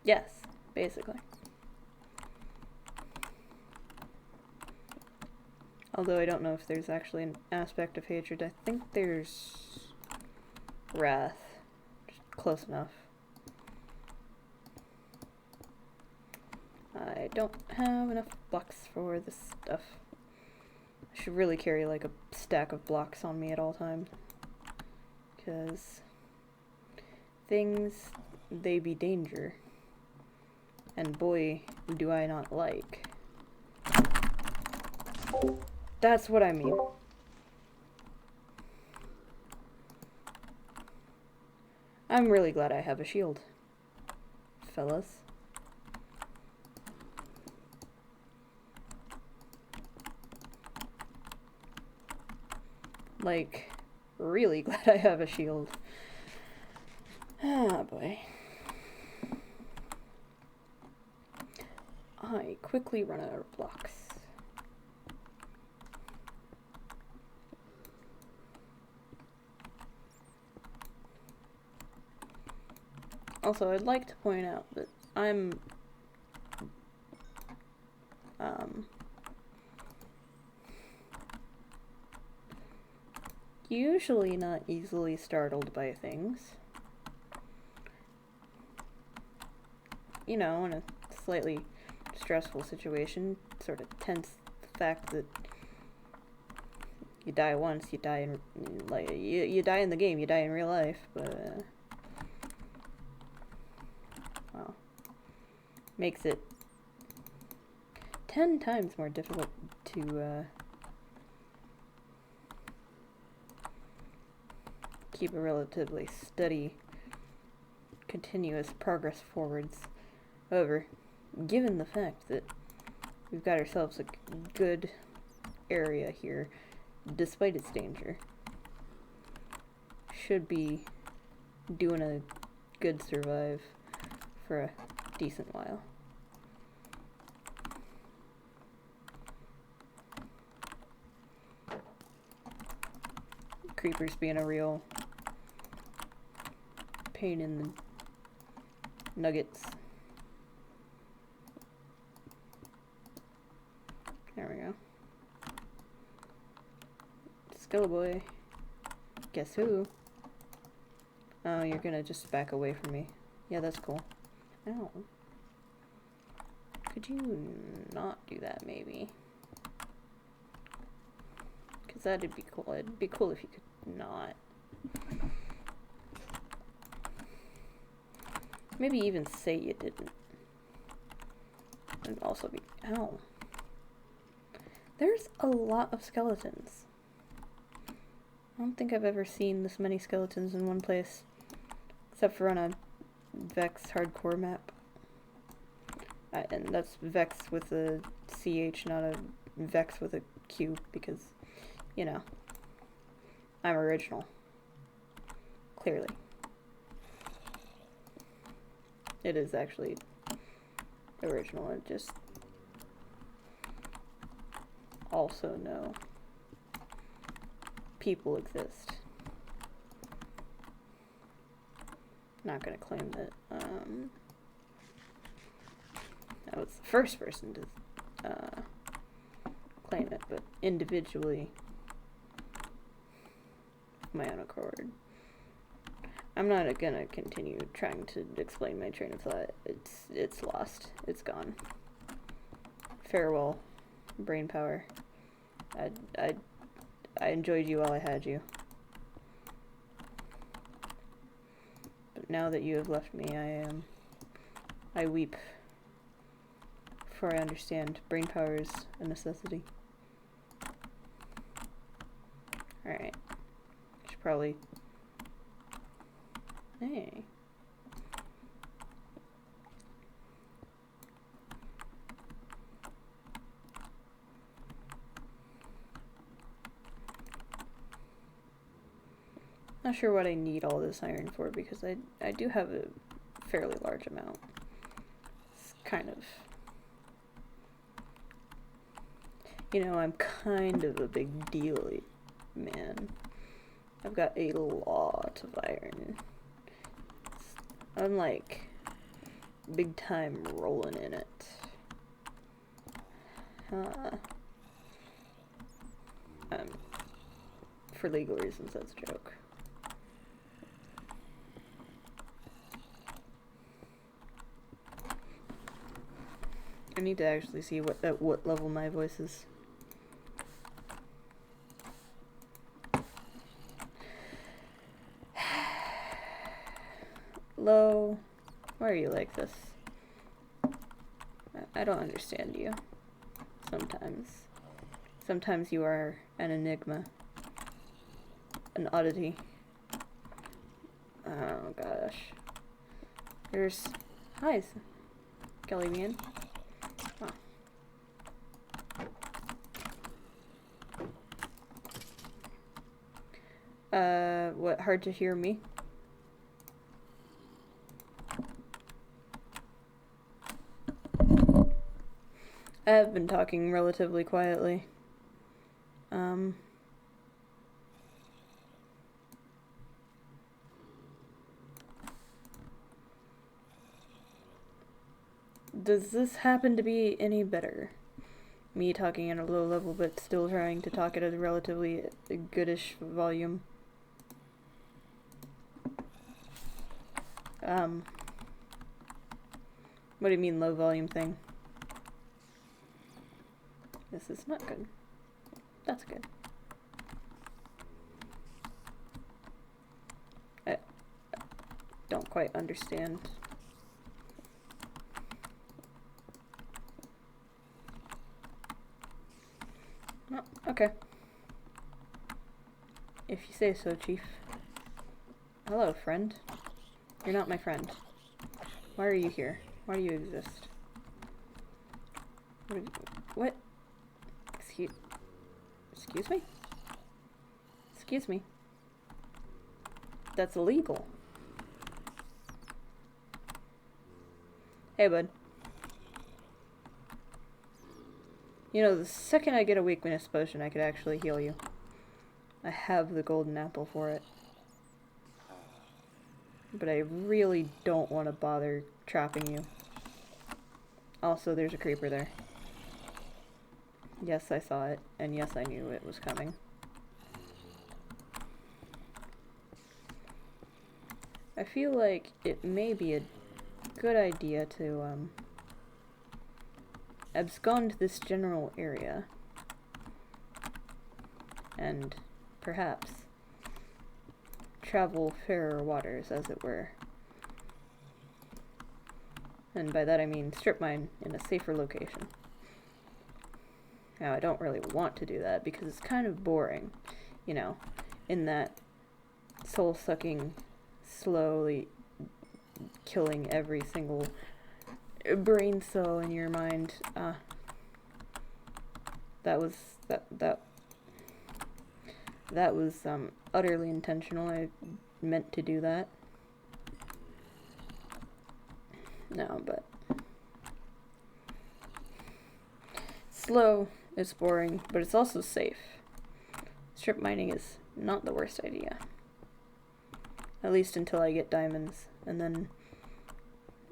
Yes, basically. Although I don't know if there's actually an aspect of hatred. I think there's wrath. Just close enough. I don't have enough blocks for this stuff. I should really carry like a stack of blocks on me at all times. Because things, they be danger. And boy, do I not like. That's what I mean. I'm really glad I have a shield, fellas. Like, really glad I have a shield. Ah, boy. I quickly run out of blocks. Also, I'd like to point out that I'm usually not easily startled by things. You know, in a slightly stressful situation, sort of tense the fact that you die once, you die in, like, you die in the game, you die in real life, but, well, makes it 10 times more difficult to, keep a relatively steady, continuous progress forwards. However, given the fact that we've got ourselves a good area here, despite its danger, should be doing a good survive for a decent while. Creepers being a real pain in the nuggets. There we go. Skeleton. Guess who? Oh, you're gonna just back away from me. Yeah, that's cool. Ow. Could you not do that, maybe? Because that'd be cool. It'd be cool if you could not. Maybe even say you didn't. And also be... Ow. There's a lot of skeletons. I don't think I've ever seen this many skeletons in one place. Except for on a Veqs hardcore map. And that's Veqs with a CH, not a Veqs with a Q, because, you know, I'm original. Clearly. It is actually original, it just also know people exist. Not gonna claim that I was the first person to claim it, but individually, my own accord. I'm not gonna continue trying to explain my train of thought. It's lost. It's gone. Farewell, brain power. I enjoyed you while I had you. But now that you have left me, I weep. For I understand brain power is a necessity. Alright. Should probably... Hey. Not sure what I need all this iron for, because I do have a fairly large amount. It's kind of... You know, I'm kind of a big deal, man. I've got a lot of iron. I'm like big time rolling in it. For legal reasons, that's a joke. I need to actually see at what level my voice is. low? Why are you like this? I don't understand you. Sometimes. Sometimes you are an enigma. An oddity. Oh gosh. There's... Hi, Kelly Man. What, hard to hear me? I have been talking relatively quietly. Does this happen to be any better? Me talking at a low level but still trying to talk at a relatively goodish volume. What do you mean low volume thing? This is not good. That's good. I don't quite understand. Oh, okay. If you say so, Chief. Hello, friend. You're not my friend. Why are you here? Why do you exist? What? Excuse me? Excuse me. That's illegal. Hey, bud. You know, the second I get a weakness potion, I could actually heal you. I have the golden apple for it. But I really don't want to bother trapping you. Also, there's a creeper there. Yes, I saw it, and yes, I knew it was coming. I feel like it may be a good idea to, abscond this general area. And perhaps travel fairer waters, as it were. And by that I mean strip mine in a safer location. Now, I don't really want to do that because it's kind of boring, you know, in that soul-sucking, slowly killing every single brain cell in your mind. That was utterly intentional. I meant to do that. No, but slow, it's boring, but it's also safe. Strip mining is not the worst idea. At least until I get diamonds, and then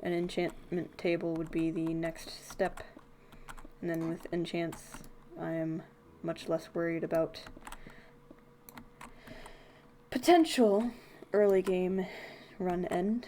an enchantment table would be the next step. And then with enchants, I am much less worried about potential early game run end.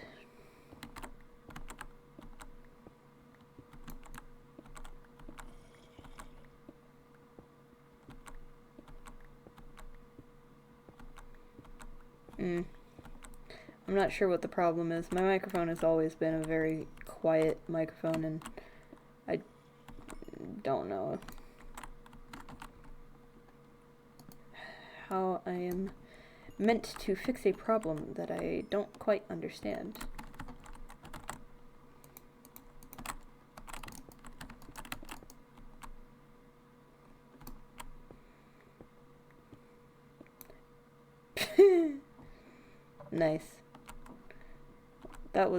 I'm not sure what the problem is. My microphone has always been a very quiet microphone, and I don't know how I am meant to fix a problem that I don't quite understand. Nice. That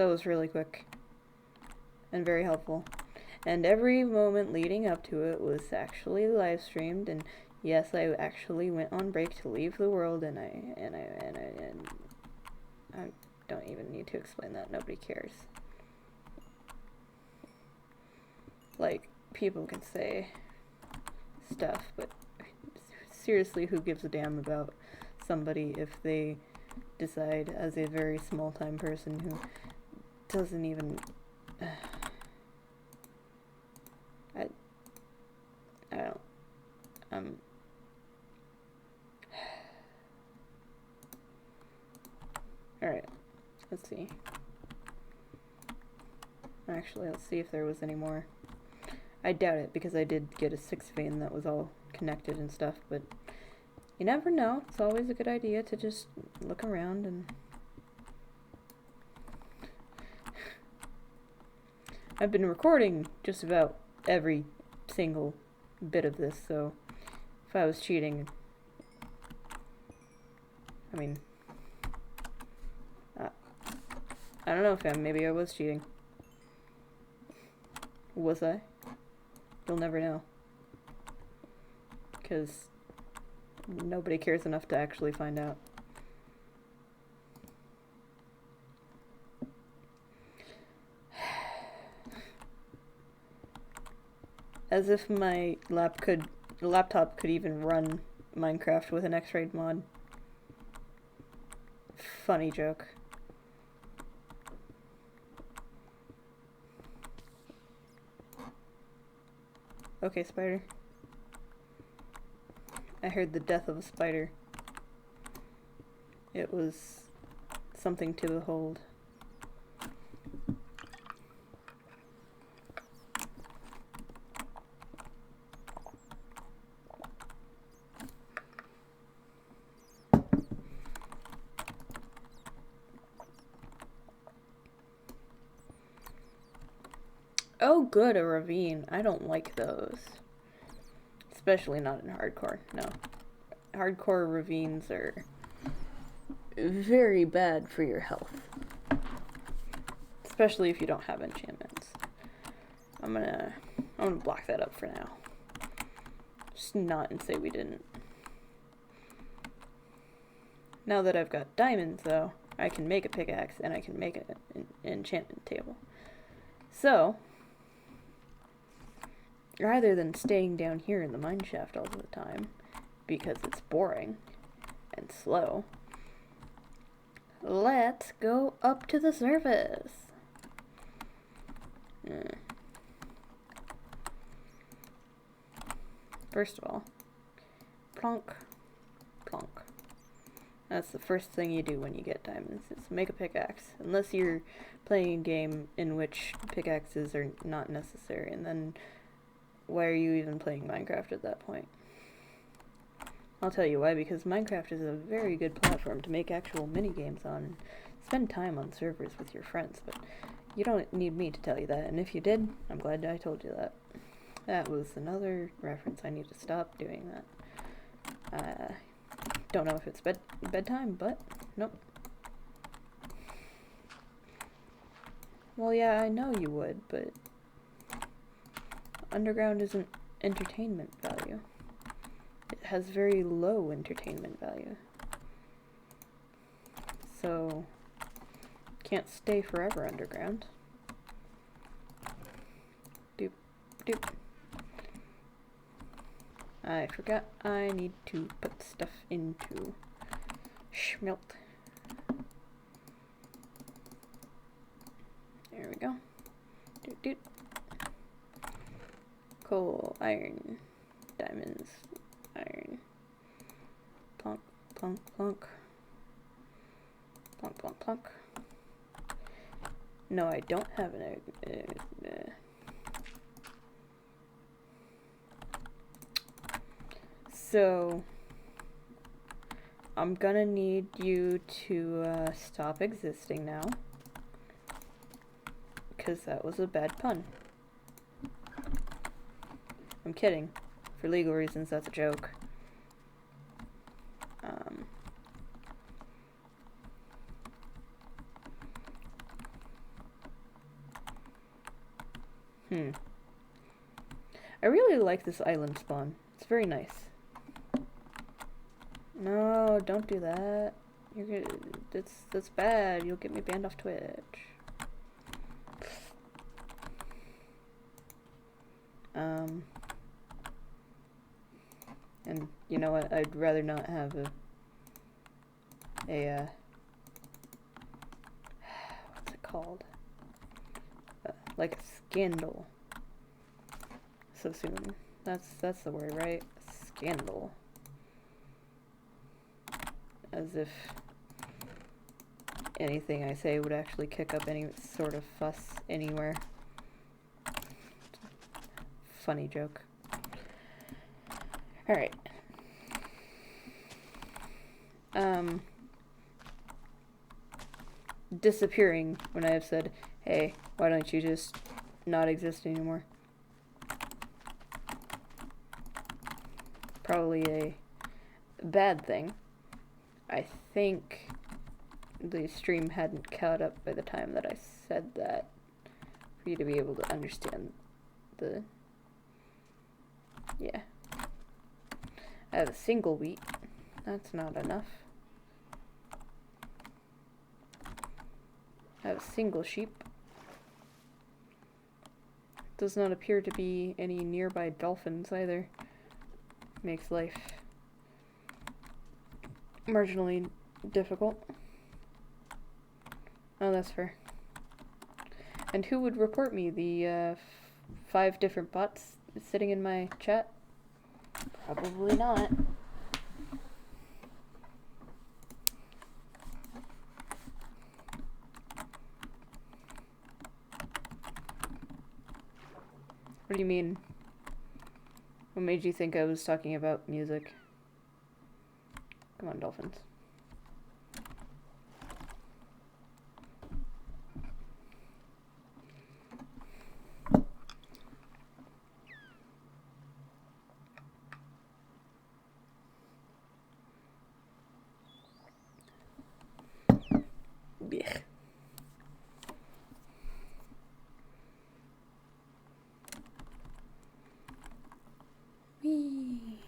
was really quick and very helpful. And every moment leading up to it was actually live streamed, and yes, I actually went on break to leave the world, and I don't even need to explain that. Nobody cares. Like, people can say stuff, but seriously, who gives a damn about somebody if they decide, as a very small-time person who doesn't even... I don't... Let's see. Actually, let's see if there was any more. I doubt it, because I did get a 6th vein that was all connected and stuff, but you never know. It's always a good idea to just look around and... I've been recording just about every single bit of this, so if I was cheating, I mean, I don't know, fam, maybe I was cheating. Was I? You'll never know. Because nobody cares enough to actually find out. As if my laptop could even run Minecraft with an X-Raid mod. Funny joke. Okay, spider. I heard the death of a spider. It was something to behold. Oh good, a ravine. I don't like those. Especially not in hardcore, no. Hardcore ravines are very bad for your health. Especially if you don't have enchantments. I'm gonna block that up for now. Just not and say we didn't. Now that I've got diamonds though, I can make a pickaxe and I can make an enchantment table. So, rather than staying down here in the mine shaft all the time, because it's boring and slow, let's go up to the surface. First of all, plonk, plonk. That's the first thing you do when you get diamonds, is make a pickaxe. Unless you're playing a game in which pickaxes are not necessary, and then why are you even playing Minecraft at that point? I'll tell you why, because Minecraft is a very good platform to make actual mini-games on and spend time on servers with your friends, but you don't need me to tell you that, and if you did, I'm glad I told you that. That was another reference. I need to stop doing that. Don't know if it's bedtime, but nope. Well, yeah, I know you would, but underground isn't entertainment value. It has very low entertainment value. So, can't stay forever underground. Doop, doop. I forgot I need to put stuff into smelt. There we go. Doot, doot. Coal, iron, diamonds, iron. Plonk, plonk, plonk. Plonk, plonk, plonk. No, I don't have an egg. So, I'm gonna need you to stop existing now. Because that was a bad pun. I'm kidding. For legal reasons, that's a joke. I really like this island spawn. It's very nice. No, don't do that. You're good. That's bad. You'll get me banned off Twitch. And you know what? I'd rather not have what's it called? Like a scandal. So soon. That's the word, right? Scandal. As if anything I say would actually kick up any sort of fuss anywhere. Funny joke. Alright. Disappearing when I have said, hey, why don't you just not exist anymore? Probably a bad thing. I think the stream hadn't caught up by the time that I said that for you to be able to understand the... Yeah. I have a single wheat. That's not enough. I have a single sheep. Does not appear to be any nearby dolphins either. Makes life marginally difficult. Oh, that's fair. And who would report me? The 5 different bots sitting in my chat? Probably not. What do you mean? What made you think I was talking about music? Come on, dolphins. Blech. Whee.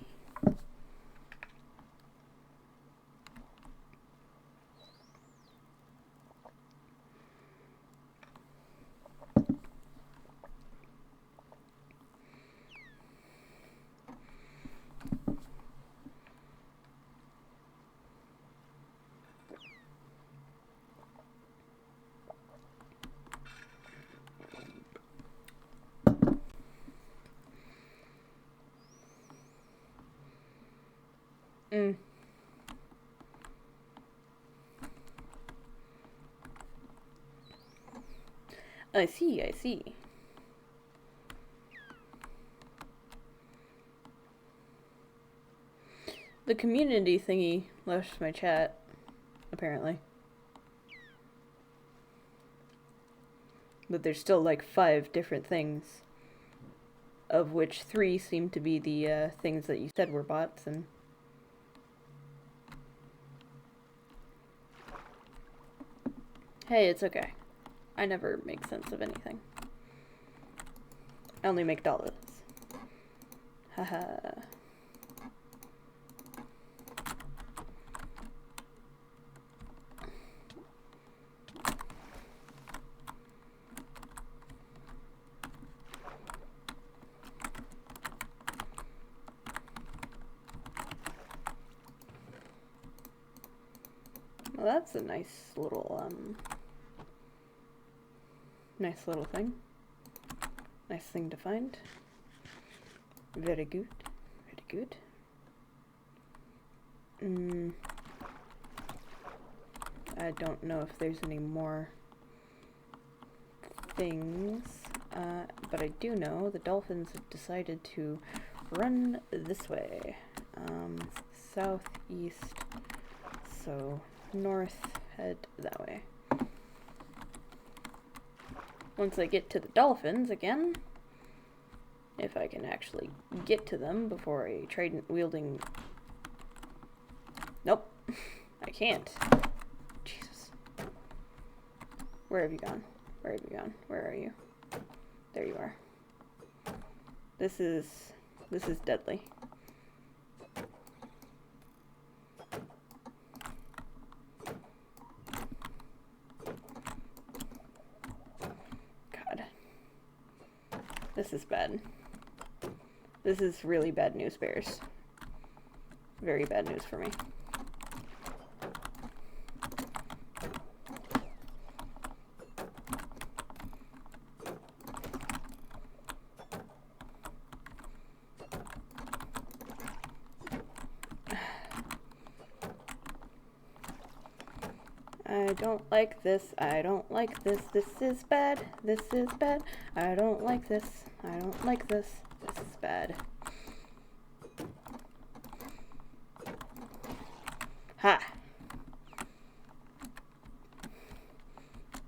I see, I see. The community thingy left my chat, apparently. But there's still like 5 different things, of which 3 seem to be the things that you said were bots, and... Hey, it's okay. I never make sense of anything. I only make dollars. Haha. Well, that's a nice little thing. Nice thing to find. Very good. Very good. I don't know if there's any more things, but I do know the dolphins have decided to run this way. Southeast, so north, head that way. Once I get to the dolphins again, if I can actually get to them before a trident-wielding... Nope, I can't. Jesus. Where have you gone? Where have you gone? Where are you? There you are. This is deadly. This is bad. This is really bad news, bears. Very bad news for me. I don't like this. I don't like this. This is bad. This is bad. I don't like this. I don't like this. This is bad. Ha!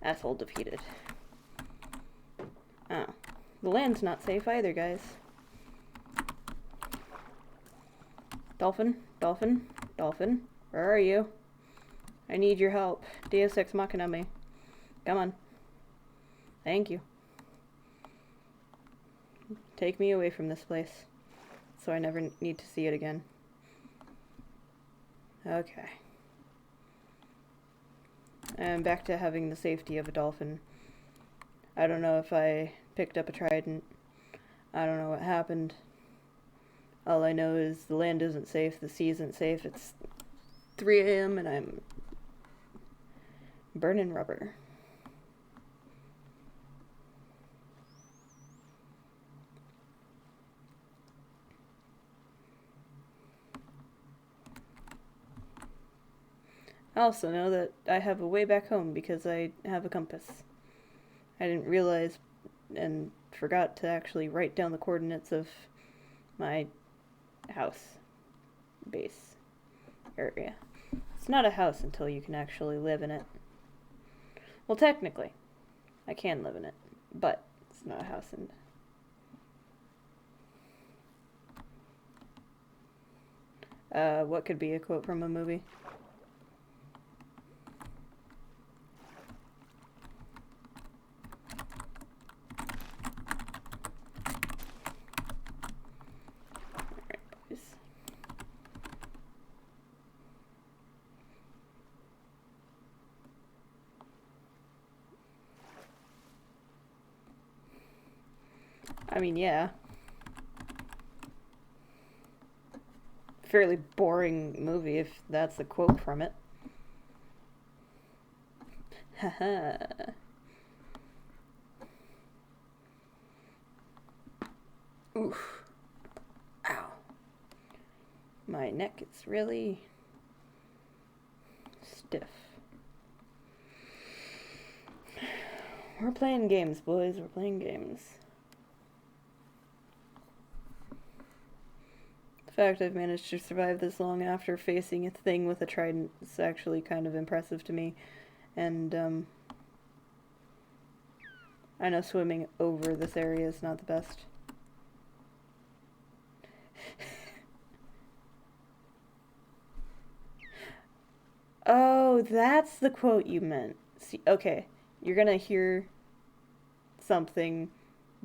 Asshole defeated. Oh. The land's not safe either, guys. Dolphin? Dolphin? Dolphin? Where are you? I need your help. Deus Ex Machina me. Come on. Thank you. Take me away from this place, so I never need to see it again. Okay. And back to having the safety of a dolphin. I don't know if I picked up a trident. I don't know what happened. All I know is the land isn't safe, the sea isn't safe. It's 3 a.m. and I'm burning rubber. I also know that I have a way back home because I have a compass. I didn't realize and forgot to actually write down the coordinates of my house base area. It's not a house until you can actually live in it. Well, technically, I can live in it, but it's not a house. And what could be a quote from a movie? I mean, yeah. Fairly boring movie if that's the quote from it. Haha. Oof. Ow. My neck is really stiff. We're playing games, boys. We're playing games. The fact I've managed to survive this long after facing a thing with a trident is actually kind of impressive to me. And, I know swimming over this area is not the best. Oh, that's the quote you meant. See, okay, you're gonna hear something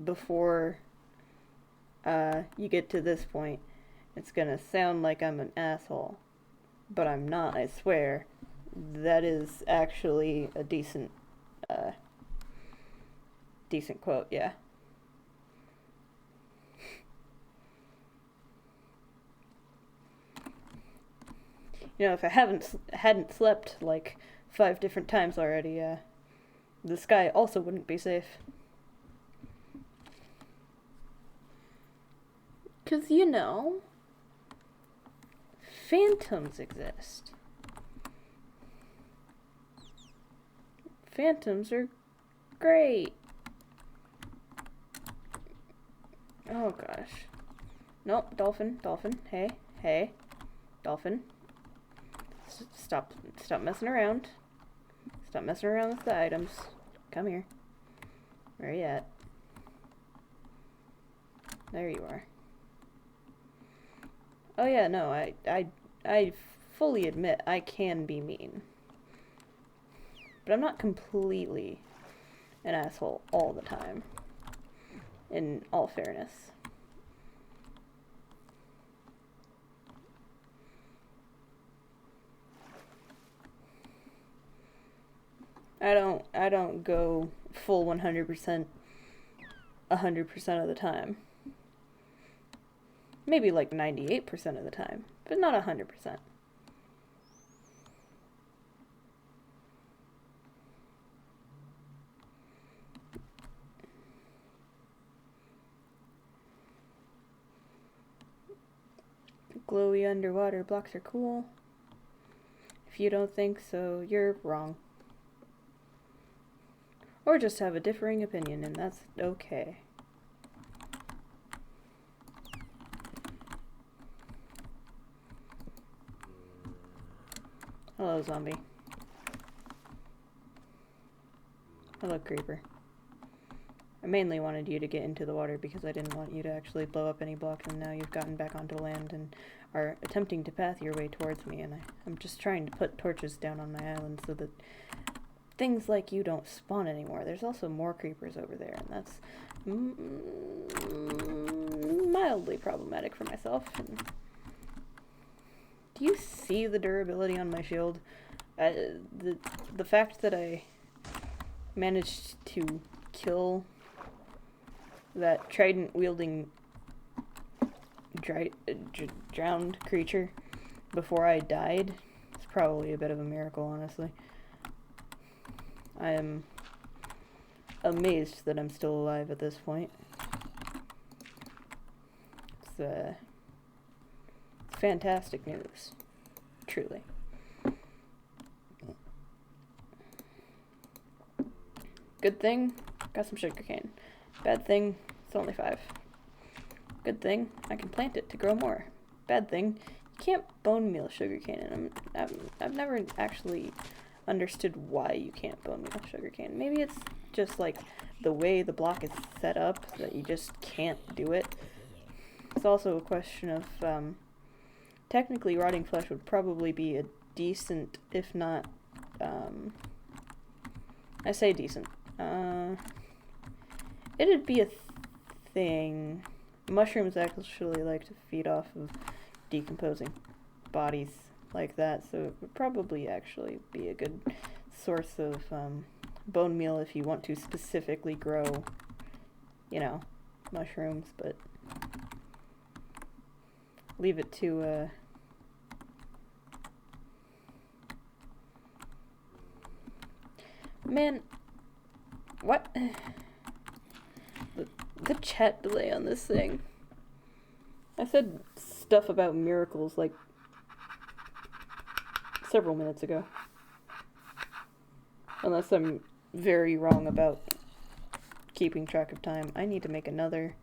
before you get to this point. It's gonna sound like I'm an asshole, but I'm not, I swear. That is actually a decent quote, yeah. You know, if I hadn't slept like 5 different times already, the sky also wouldn't be safe. 'Cause, you know, phantoms exist. Phantoms are great. Oh gosh. Nope, dolphin, hey, dolphin. Stop messing around. Stop messing around with the items. Come here. Where are you at? There you are. Oh yeah, no, I fully admit I can be mean. But I'm not completely an asshole all the time. In all fairness. I don't go full 100% 100% of the time. Maybe like 98% of the time, but not 100%. Glowy underwater blocks are cool. If you don't think so, you're wrong. Or just have a differing opinion, and that's okay. Hello, zombie. Hello, creeper. I mainly wanted you to get into the water because I didn't want you to actually blow up any blocks, and now you've gotten back onto land and are attempting to path your way towards me, and I'm just trying to put torches down on my island so that things like you don't spawn anymore. There's also more creepers over there, and that's mildly problematic for myself. And do you see the durability on my shield? The fact that I managed to kill that trident-wielding drowned creature before I died is probably a bit of a miracle, honestly. I am amazed that I'm still alive at this point. It's fantastic news, truly. Good thing, got some sugarcane. Bad thing, it's only 5. Good thing, I can plant it to grow more. Bad thing, you can't bone meal sugarcane, and I've never actually understood why you can't bone meal sugarcane. Maybe it's just like the way the block is set up that you just can't do it. It's also a question of technically rotting flesh would probably be a decent, if not I say decent, it'd be a thing. Mushrooms actually like to feed off of decomposing bodies like that, so it would probably actually be a good source of bone meal if you want to specifically grow, you know, mushrooms, but leave it to man, what? The chat delay on this thing. I said stuff about miracles like several minutes ago. Unless I'm very wrong about keeping track of time. I need to make another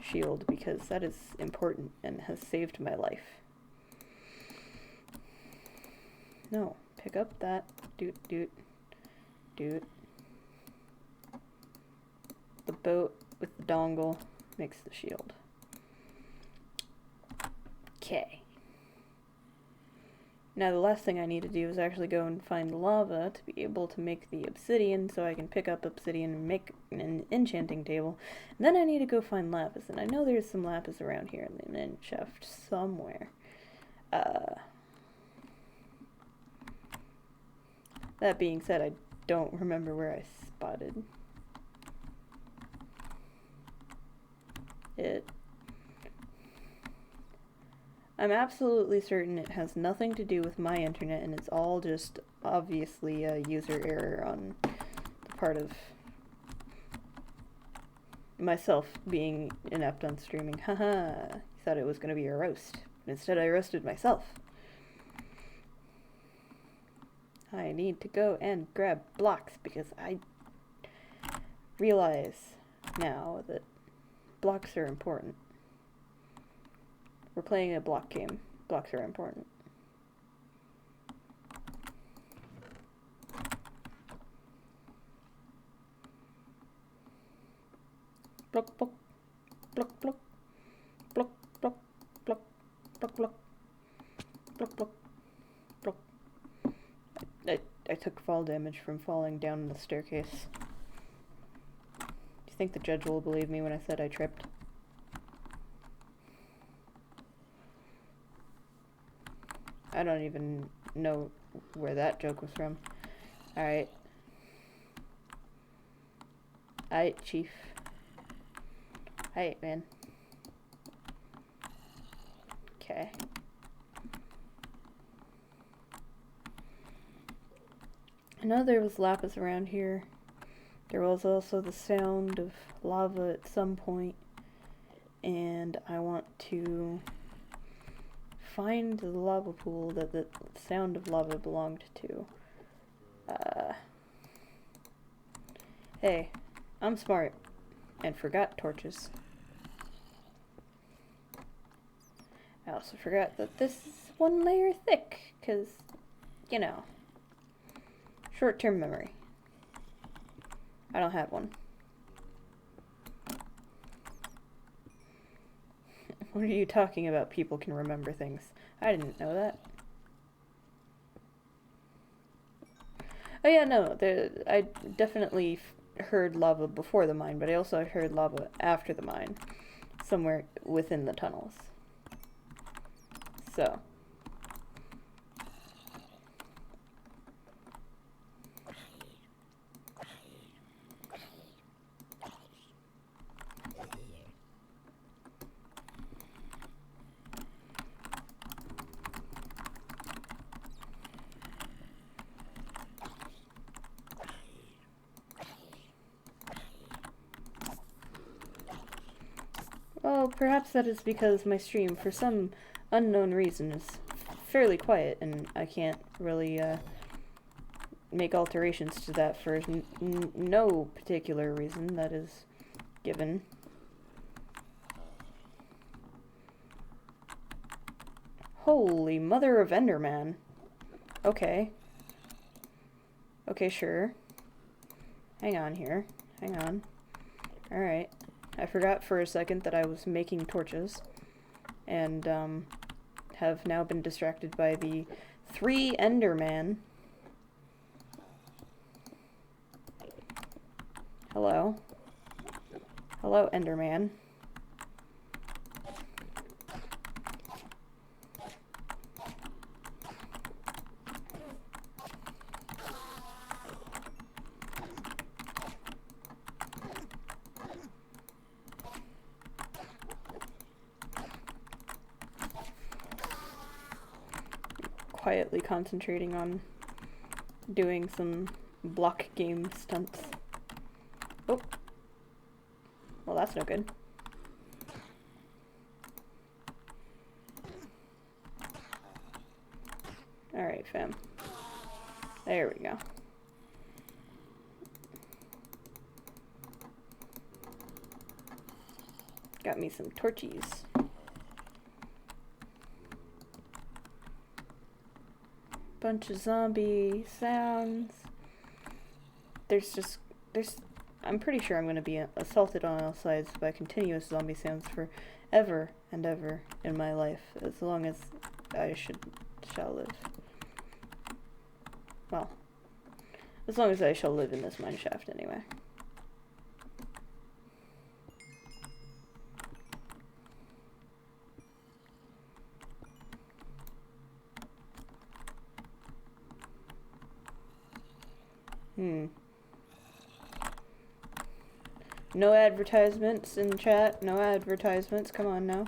shield because that is important and has saved my life. No, pick up that. Doot. The boat with the dongle makes the shield. Okay. Now the last thing I need to do is actually go and find lava to be able to make the obsidian so I can pick up obsidian and make an enchanting table. And then I need to go find lapis, and I know there's some lapis around here in the mint shaft somewhere. That being said, I don't remember where I spotted it. I'm absolutely certain it has nothing to do with my internet, and it's all just obviously a user error on the part of myself being inept on streaming. Haha, you thought it was going to be a roast. Instead, I roasted myself. I need to go and grab blocks because I realize now that blocks are important. We're playing a block game. Blocks are important. Block, block, block, block, block, block, block, block, block, block, block, block. I took fall damage from falling down the staircase. Do you think the judge will believe me when I said I tripped? I don't even know where that joke was from. Alright. Alright, chief. Alright, man. Okay. I know there was lapis around here. There was also the sound of lava at some point. And I want to find the lava pool that the sound of lava belonged to. Hey, I'm smart. And forgot torches. I also forgot that this is 1 layer thick, because, you know, short-term memory. I don't have one. What are you talking about? People can remember things. I didn't know that. Oh yeah, no, I definitely heard lava before the mine, but I also heard lava after the mine, somewhere within the tunnels. So. Well, perhaps that is because my stream, for some unknown reason, is fairly quiet, and I can't really make alterations to that for no particular reason that is given. Holy mother of Enderman. Okay. Okay, sure. Hang on here. Hang on. Alright. I forgot for a second that I was making torches, and have now been distracted by the 3 Enderman. Hello? Hello, Enderman. Quietly concentrating on doing some block game stunts. Oh. Well, that's no good. Alright, fam. There we go. Got me some torchies. Bunch of zombie sounds. I'm pretty sure I'm going to be assaulted on all sides by continuous zombie sounds for ever and ever in my life, as long as I shall live. Well, as long as I shall live in this mine shaft anyway. No advertisements in chat. No advertisements. Come on now.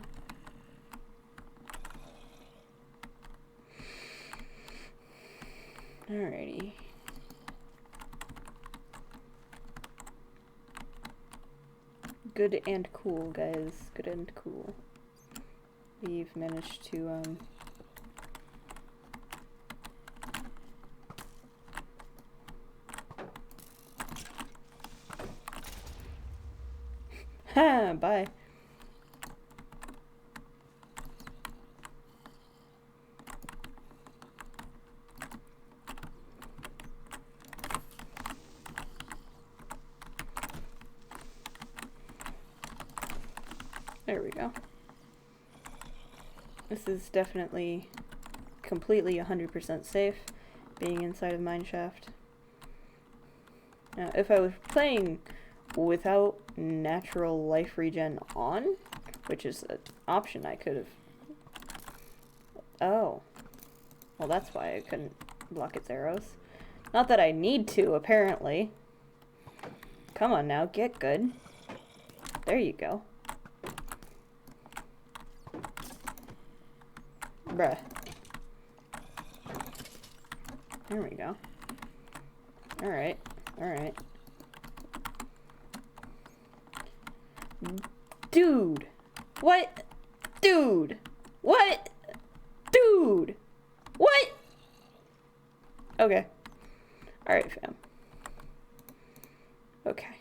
Alrighty. Good and cool, guys. Good and cool. We've managed to, Ha! Bye. There we go. This is definitely completely 100% safe, being inside of mineshaft. Now, if I was playing without natural life regen on, which is an option I could have... Oh. Well, that's why I couldn't block its arrows. Not that I need to, apparently. Come on now, get good. There you go. Bruh. There we go. Alright, alright. Dude! What? Dude! What? Dude! What? Okay. Alright, fam. Okay.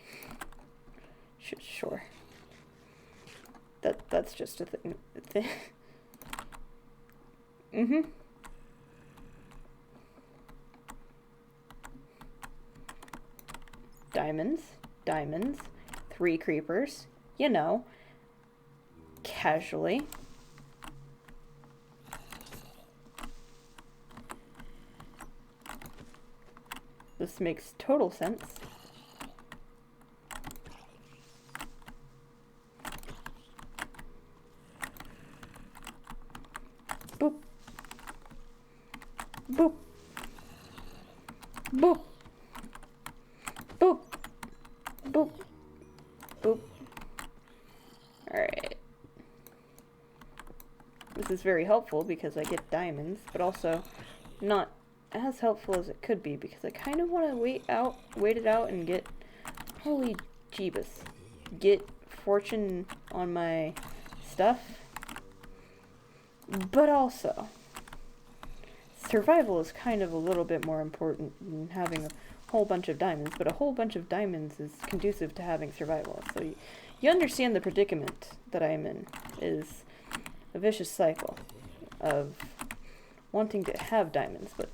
Sure. That's just a thing. Mm-hmm. Diamonds. 3 creepers. You know. Casually. This makes total sense. Boop. Boop. Boop. Boop. Boop. Boop. Alright. This is very helpful because I get diamonds, but also not as helpful as it could be because I kind of want to wait it out and get, holy jeebus, get fortune on my stuff. But also, survival is kind of a little bit more important than having a whole bunch of diamonds, but a whole bunch of diamonds is conducive to having survival. So you understand the predicament that I am in is a vicious cycle of wanting to have diamonds, but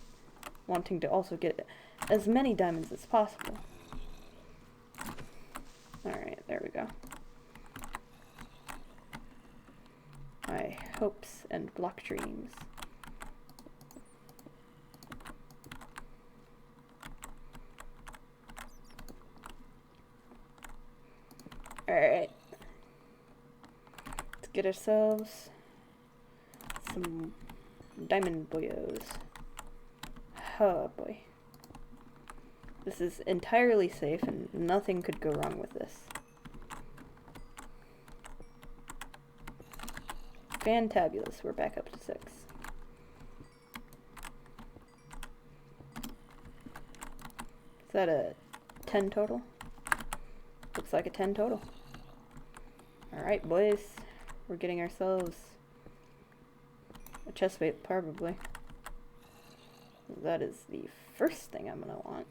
wanting to also get as many diamonds as possible. Alright, there we go. My hopes and block dreams. Alright. Let's get ourselves some diamond boyos. Oh boy. This is entirely safe and nothing could go wrong with this. Fantabulous. We're back up to 6. Is that a 10 total? Looks like a 10 total. Alright, boys. We're getting ourselves a chest plate, probably. That is the first thing I'm gonna want.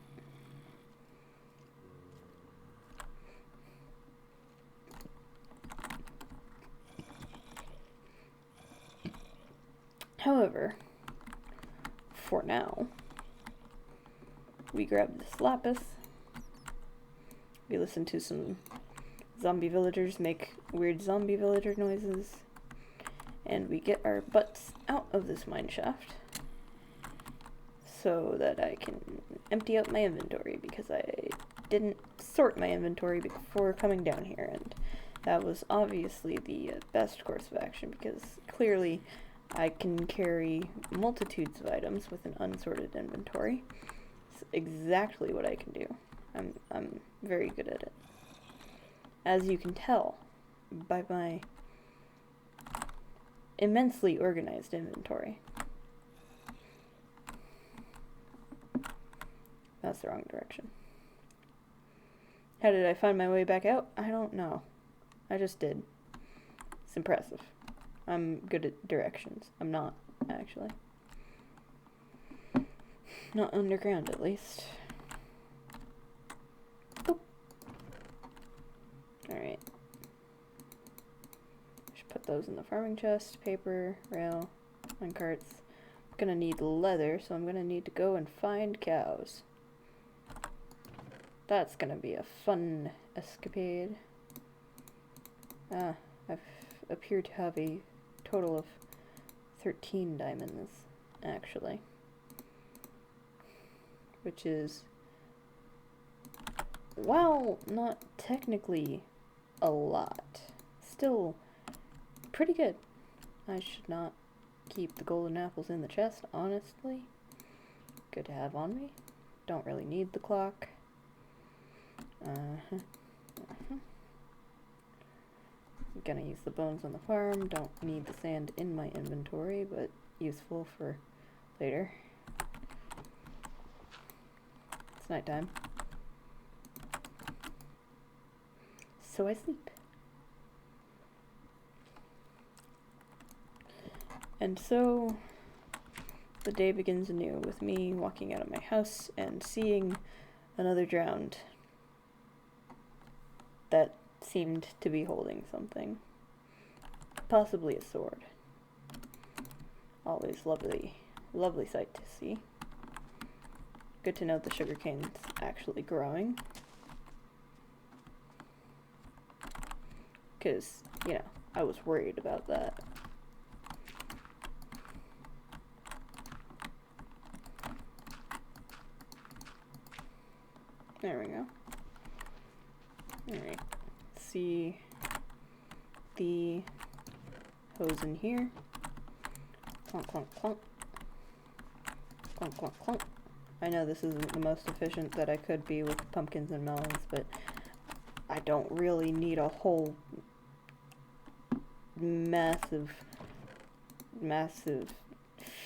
However, for now, we grab this lapis, we listen to some zombie villagers make weird zombie villager noises, and we get our butts out of this mine shaft so that I can empty out my inventory, because I didn't sort my inventory before coming down here, and that was obviously the best course of action, because clearly I can carry multitudes of items with an unsorted inventory. It's exactly what I can do. I'm very good at it. As you can tell by my immensely organized inventory. That's the wrong direction. How did I find my way back out? I don't know. I just did. It's impressive. I'm good at directions. I'm not, actually. Not underground, at least. Boop. Alright. Should put those in the farming chest. Paper, rail, mine carts. I'm gonna need leather, so I'm gonna need to go and find cows. That's gonna be a fun escapade. I've appeared to have a total of 13 diamonds, actually. Which is, while not technically a lot, still pretty good. I should not keep the golden apples in the chest, honestly. Good to have on me. Don't really need the clock. Gonna use the bones on the farm. Don't need the sand in my inventory, but useful for later. It's nighttime. So I sleep. And so the day begins anew with me walking out of my house and seeing another drowned that seemed to be holding something. Possibly a sword. Always lovely, lovely sight to see. Good to know the sugarcane's actually growing. Because, you know, I was worried about that. There we go. Alright. See the hose in here. Clunk, clunk, clunk. Clunk, clunk, clunk. I know this isn't the most efficient that I could be with pumpkins and melons, but I don't really need a whole massive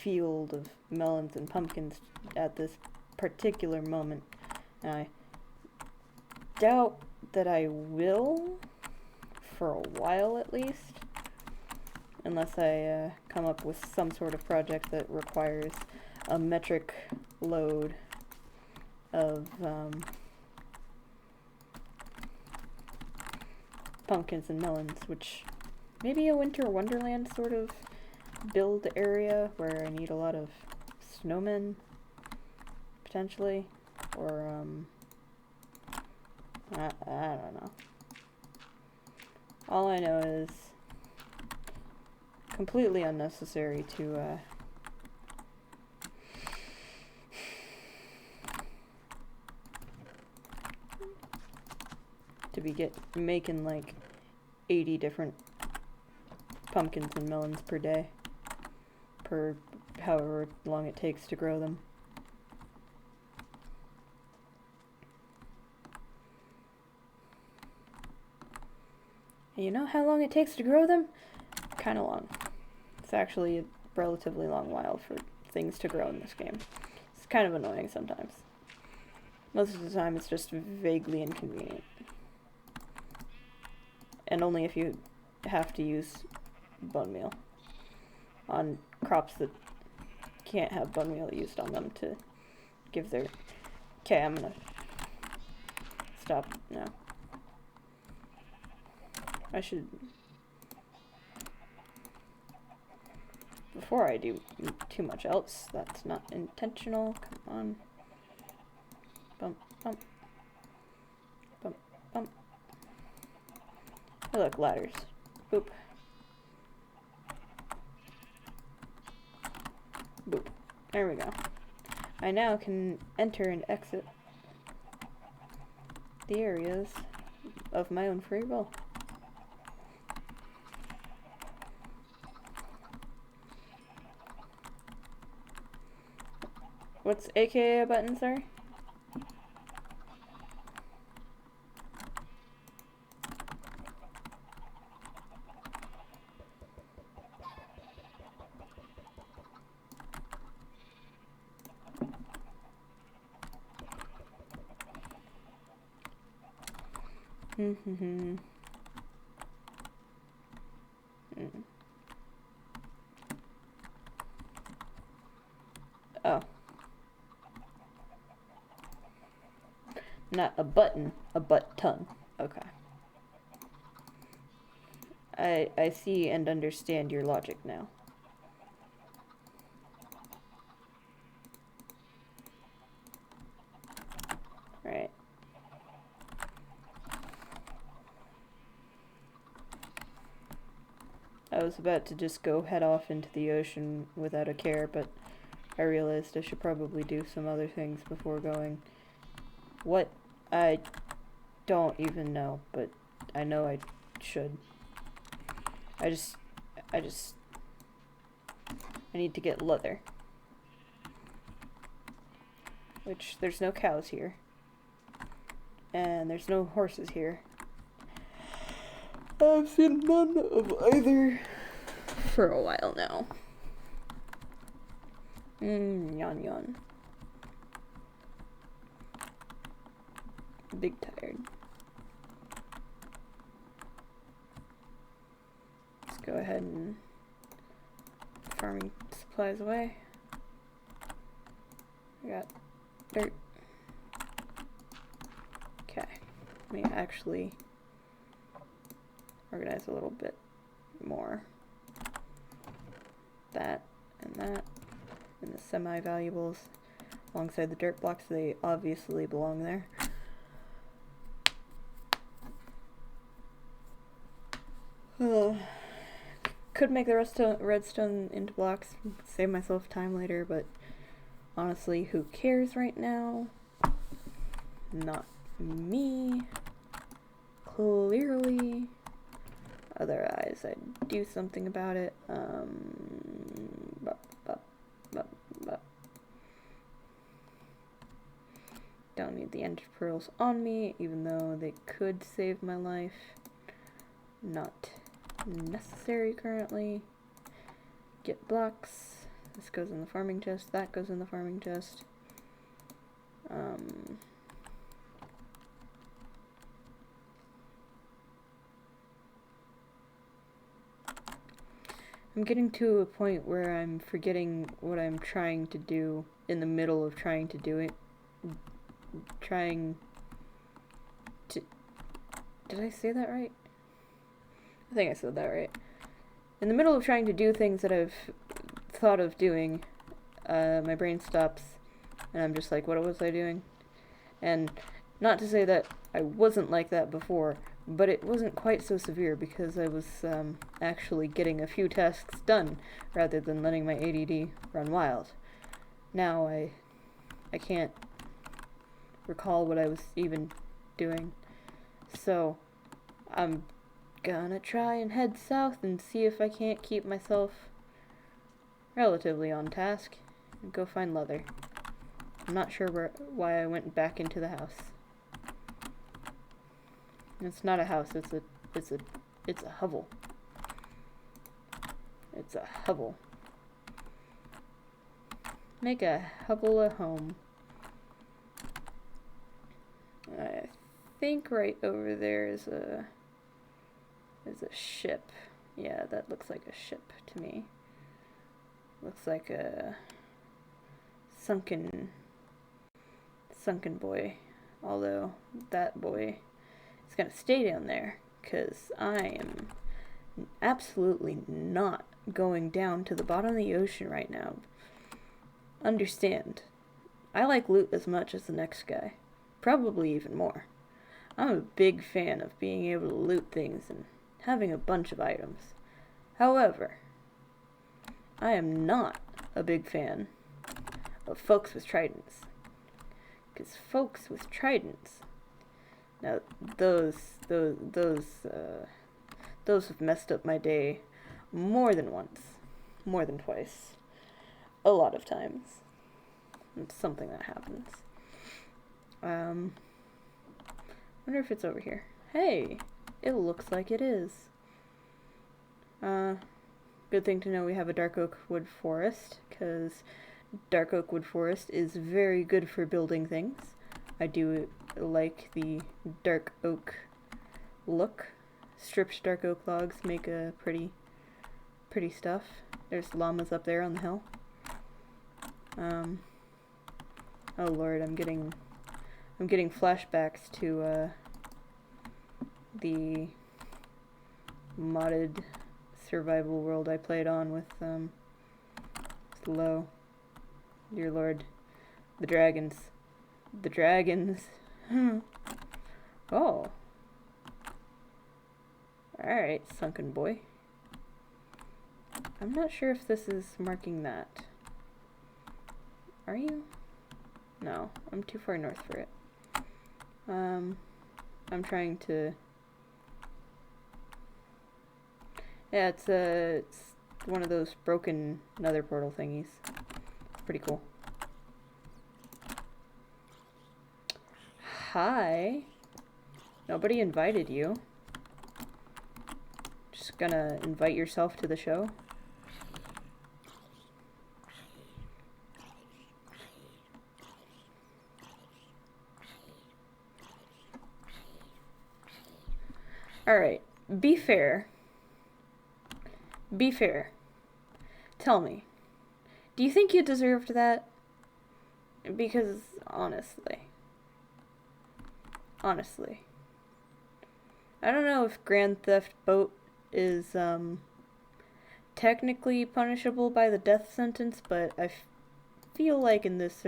field of melons and pumpkins at this particular moment. And I doubt that I will, for a while at least, unless I come up with some sort of project that requires a metric load of pumpkins and melons, which maybe a winter wonderland sort of build area where I need a lot of snowmen, potentially, or I don't know. All I know is completely unnecessary to be making like 80 different pumpkins and melons per day, per however long it takes to grow them. And you know how long it takes to grow them? Kinda long. It's actually a relatively long while for things to grow in this game. It's kind of annoying sometimes. Most of the time it's just vaguely inconvenient. And only if you have to use bone meal on crops that can't have bone meal used on them to give their... Okay, I'm gonna stop now. I should... Before I do too much else that's not intentional, come on. Bump, bump. Bump, bump. Oh look, ladders. Boop. Boop. There we go. I now can enter and exit the areas of my own free will. What's AKA a button, sorry? Oh. Not a button, a butt-ton. Okay. I see and understand your logic now. Right. I was about to just go head off into the ocean without a care, but I realized I should probably do some other things before going. What? I don't even know, but I know I should. I need to get leather. Which, there's no cows here. And there's no horses here. I've seen none of either for a while now. Yawn yawn. Big tired. Let's go ahead and farming supplies away. I got dirt. Okay. Let me actually organize a little bit more. That and that. And the semi-valuables alongside the dirt blocks, they obviously belong there. Could make the redstone into blocks, save myself time later, but honestly, who cares right now? Not me. Clearly. Otherwise, I'd do something about it. Don't need the ender pearls on me, even though they could save my life. Not necessary currently. Get blocks. This goes in the farming chest. That goes in the farming chest. I'm getting to a point where I'm forgetting what I'm trying to do in the middle of trying to do it. Did I say that right? I think I said that right. In the middle of trying to do things that I've thought of doing, my brain stops, and I'm just like, what was I doing? And not to say that I wasn't like that before, but it wasn't quite so severe because I was actually getting a few tasks done rather than letting my ADD run wild. Now I can't recall what I was even doing, so I'm gonna try and head south and see if I can't keep myself relatively on task and go find leather. I'm not sure why I went back into the house. It's not a house, it's a hovel. It's a hovel. Make a hovel a home. I think right over there is a ship. Yeah, that looks like a ship to me. Looks like a sunken boy. Although that boy is gonna stay down there, because I am absolutely not going down to the bottom of the ocean right now. Understand, I like loot as much as the next guy. Probably even more. I'm a big fan of being able to loot things and having a bunch of items. However, I am not a big fan of folks with tridents. Because folks with tridents, now those have messed up my day more than once, more than twice, a lot of times. It's something that happens. Wonder if it's over here. Hey, it looks like it is. Good thing to know we have a dark oak wood forest, because dark oak wood forest is very good for building things. I do like the dark oak look. Stripped dark oak logs make a pretty stuff. There's llamas up there on the hill. Oh lord, I'm getting flashbacks to the modded survival world I played on with Low. Dear lord, the dragons. Oh. Alright, sunken boy. I'm not sure if this is marking that. Are you? No, I'm too far north for it. I'm trying to... Yeah, it's one of those broken nether portal thingies. Pretty cool. Hi. Nobody invited you. Just gonna invite yourself to the show. Alright, be fair. Be fair. Tell me, do you think you deserved that? Because, honestly, I don't know if Grand Theft Boat is technically punishable by the death sentence, but I feel like in this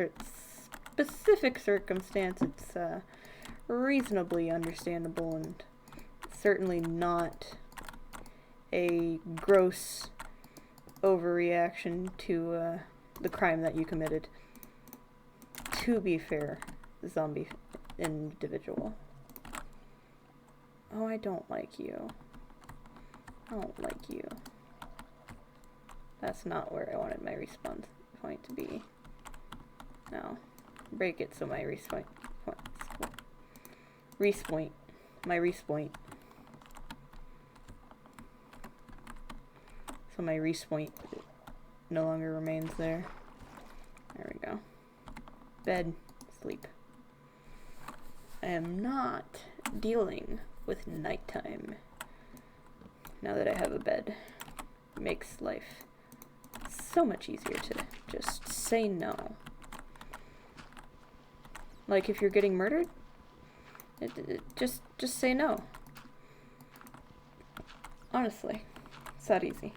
specific circumstance it's reasonably understandable and certainly not a gross overreaction to the crime that you committed. To be fair, zombie individual. Oh, I don't like you. I don't like you. That's not where I wanted my respawn point to be. No. Break it so my respawn so my respawn no longer remains there. There we go. Bed, sleep. I am not dealing with nighttime now that I have a bed. It makes life so much easier to just say no. Like if you're getting murdered, just say no. Honestly, it's that easy.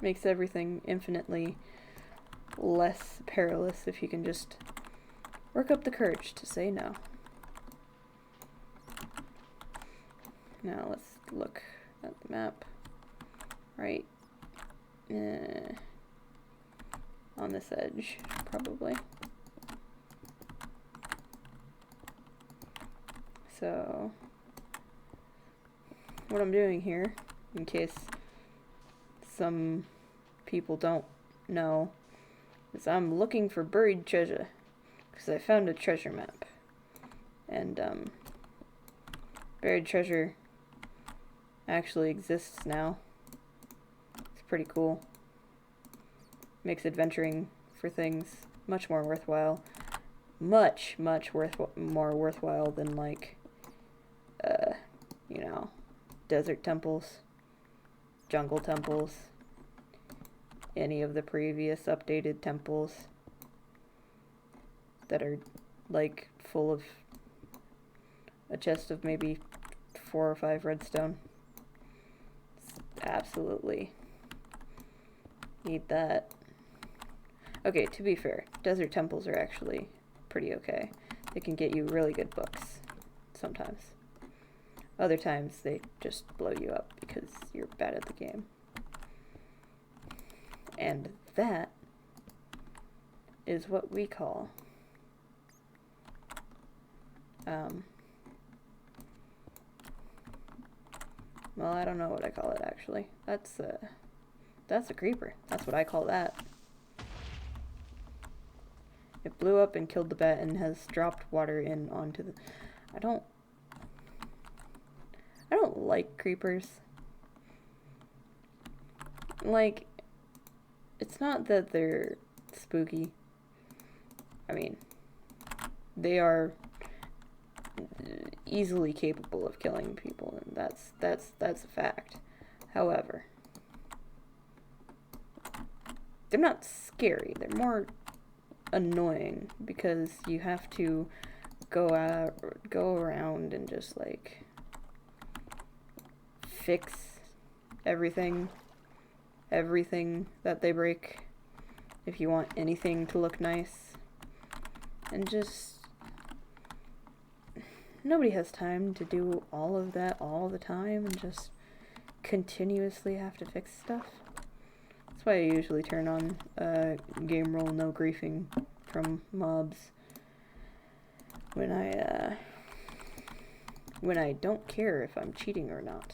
Makes everything infinitely less perilous if you can just work up the courage to say no. Now let's look at the map. Right. On this edge, probably. So, what I'm doing here, in case some people don't know, is I'm looking for buried treasure, because I found a treasure map, and buried treasure actually exists now. It's pretty cool. Makes adventuring for things much more worthwhile. Much more worthwhile than, like, you know, desert temples, jungle temples, any of the previous updated temples that are, like, full of a chest of maybe 4 or 5 redstone. Absolutely need that. Okay, to be fair, desert temples are actually pretty okay. They can get you really good books sometimes. Other times they just blow you up because you're bad at the game. And that is what we call well, I don't know what I call it actually. That's a creeper. That's what I call that. It blew up and killed the bat and has dropped water in onto the... I don't like creepers. Like, it's not that they're spooky. I mean, they are easily capable of killing people, and that's a fact. However, they're not scary. They're more annoying because you have to go around and just like fix everything that they break if you want anything to look nice, and just nobody has time to do all of that all the time and just continuously have to fix stuff. That's why I usually turn on game rule no griefing from mobs when I don't care if I'm cheating or not.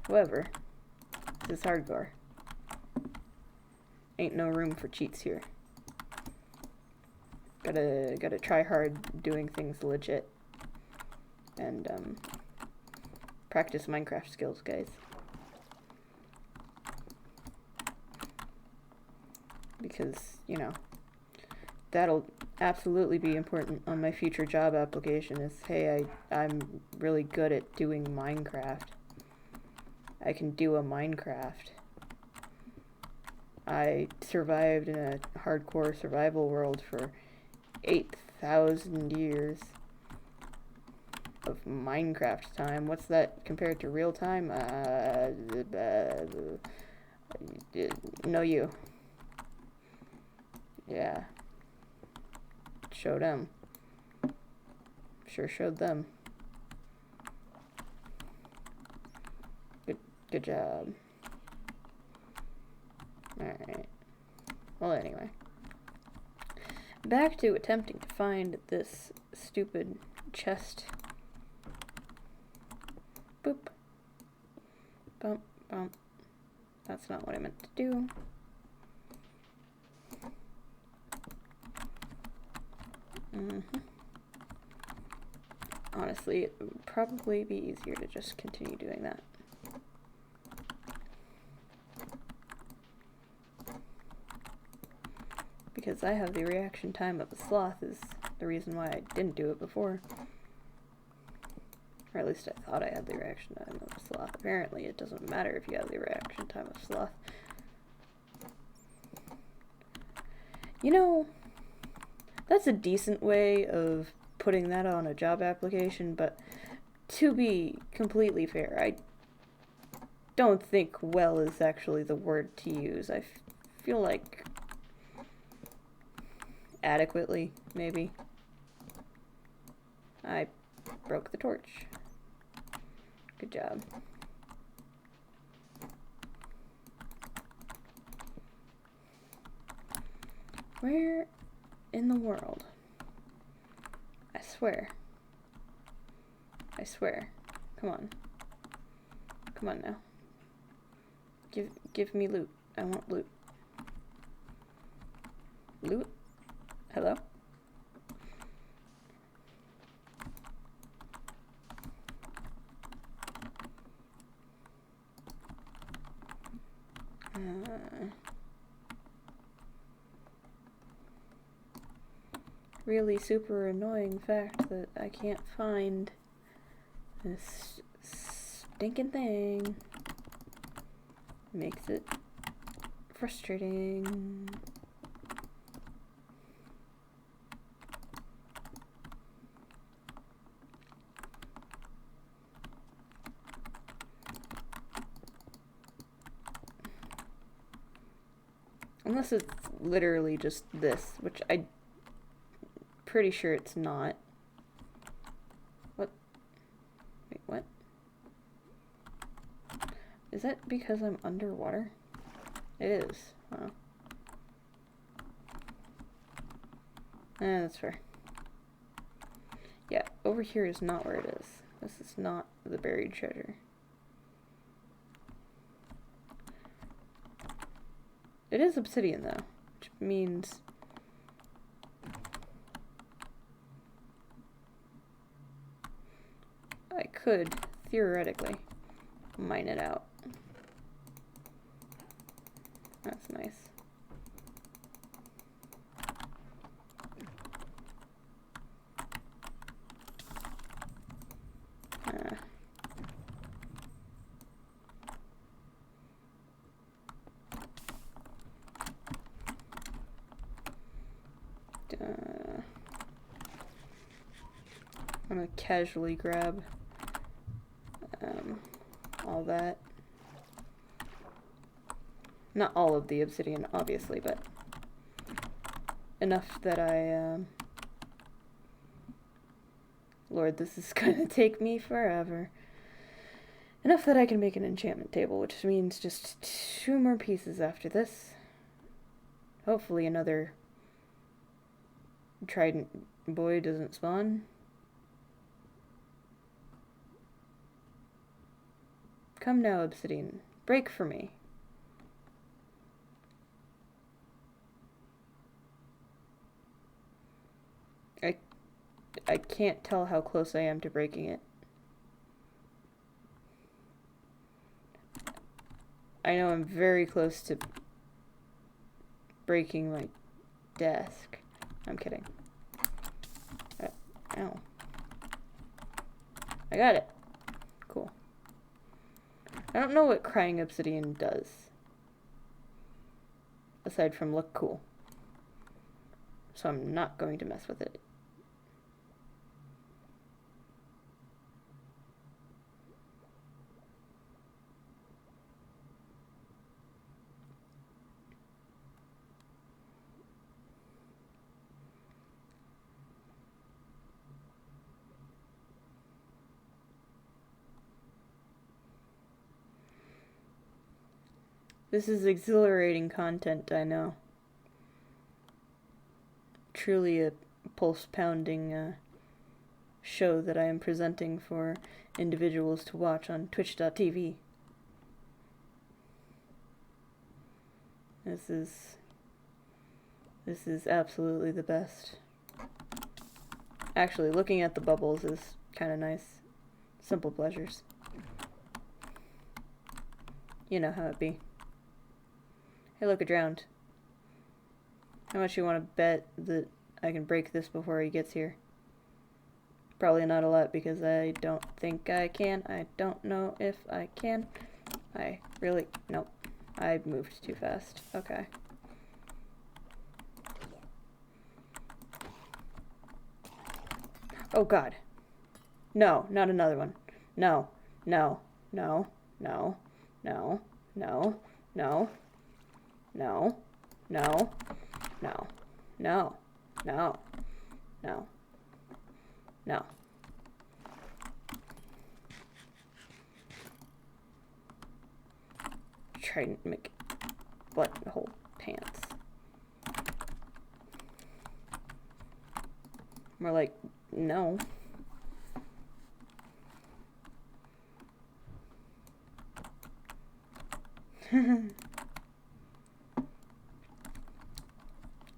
However, this is hardcore. Ain't no room for cheats here. Gotta try hard doing things legit and practice Minecraft skills, guys. Because, you know, that'll absolutely be important on my future job application is, hey, I'm really good at doing Minecraft. I can do a Minecraft. I survived in a hardcore survival world for 8,000 years of Minecraft time. What's that compared to real time? No, you. Yeah. Showed them. Sure showed them. Good job. Alright. Well, anyway. Back to attempting to find this stupid chest. Boop. Bump, bump. That's not what I meant to do. Honestly, it would probably be easier to just continue doing that. Because I have the reaction time of a sloth is the reason why I didn't do it before. Or at least I thought I had the reaction time of a sloth. Apparently it doesn't matter if you have the reaction time of a sloth. You know, that's a decent way of putting that on a job application, but to be completely fair, I don't think well is actually the word to use. I feel like adequately, maybe. I broke the torch. Good job. Where in the world? I swear. I swear. Come on. Come on now. Give me loot. I want loot. Loot? Hello? Really super annoying fact that I can't find this stinking thing. Makes it frustrating. Unless it's literally just this, which I'm pretty sure it's not. What? Wait, what? Is that because I'm underwater? It is. Wow. That's fair. Yeah, over here is not where it is. This is not the buried treasure. It is obsidian though, which means I could theoretically mine it out. That's nice. I'm gonna casually grab all that. Not all of the obsidian, obviously, but enough that I, Lord, this is gonna take me forever. Enough that I can make an enchantment table, which means just 2 more pieces after this. Hopefully another trident boy doesn't spawn. Come now, obsidian. Break for me. I can't tell how close I am to breaking it. I know I'm very close to breaking my desk. I'm kidding. Ow. I got it. Cool. I don't know what crying obsidian does. aside from look cool. So I'm not going to mess with it. This is exhilarating content, I know. Truly a pulse-pounding show that I am presenting for individuals to watch on twitch.tv. This is absolutely the best. Actually, looking at the bubbles is kind of nice. Simple pleasures. You know how it be. Hey, look, it drowned. How much you want to bet that I can break this before he gets here? Probably not a lot, because I don't think I can. I don't know if I can. Nope. I moved too fast. Okay. Oh, God. No, not another one. No, no, no, no, no, no, no, no, no, no, no, no, no, no. Try to make buttonhole pants. More like, no.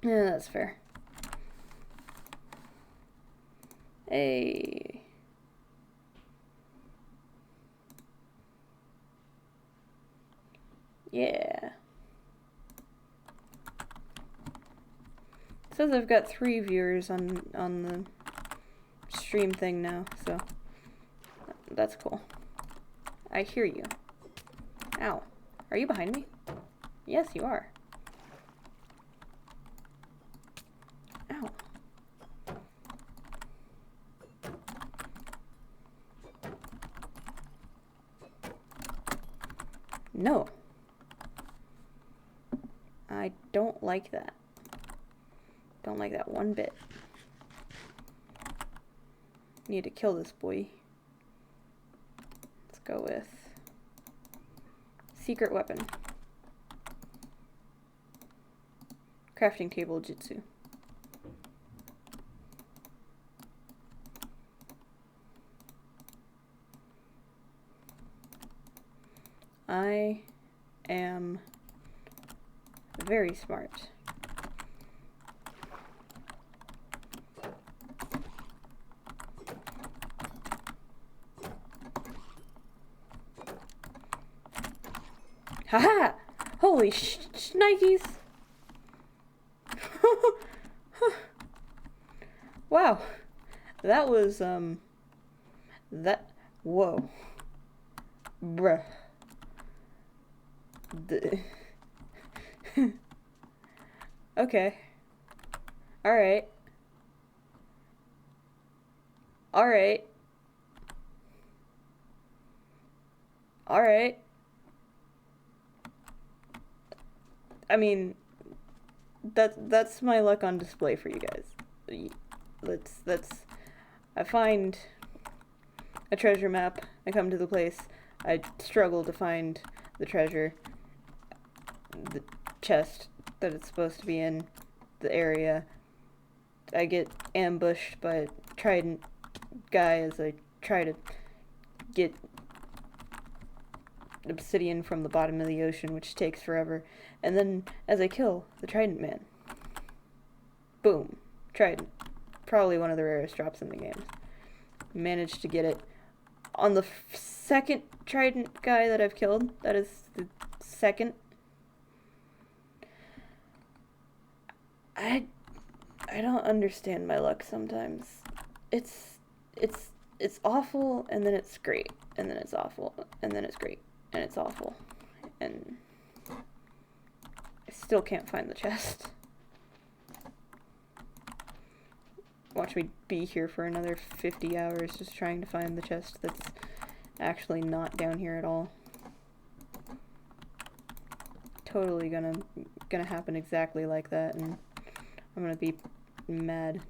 Yeah, that's fair. Hey. Yeah. It says I've got 3 viewers on the stream thing now, so that's cool. I hear you. Ow. Are you behind me? Yes, you are. Ow. No. I don't like that. Don't like that one bit. Need to kill this boy. Let's go with secret weapon. Crafting table jutsu. I am very smart. Haha! Holy shnikes! Wow. That was, whoa. Bruh. Okay. Alright. Alright. Alright. I mean, that's my luck on display for you guys. I find a treasure map, I come to the place, I struggle to find the treasure, the chest that it's supposed to be in, the area. I get ambushed by a trident guy as I try to get obsidian from the bottom of the ocean, which takes forever. And then, as I kill the trident man, boom, trident. Probably one of the rarest drops in the game. Managed to get it on the second trident guy that I've killed. That is the second. I don't understand my luck sometimes. It's awful, and then it's great, and then it's awful, and then it's great, and it's awful, and I Still can't find the chest. Watch me be here for another 50 hours just trying to find the chest that's actually not down here at all. Totally gonna happen exactly like that, and I'm gonna be mad.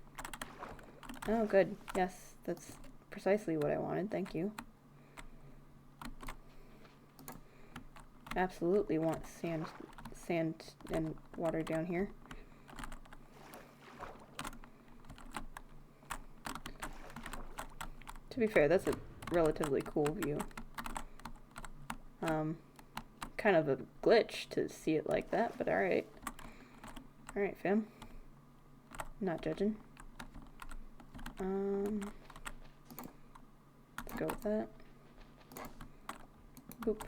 Oh, good. Yes, that's precisely what I wanted. Thank you. Absolutely want sand and water down here. To be fair, that's a relatively cool view. Kind of a glitch to see it like that, but alright. Alright, fam. Not judging. Let's go with that. Boop.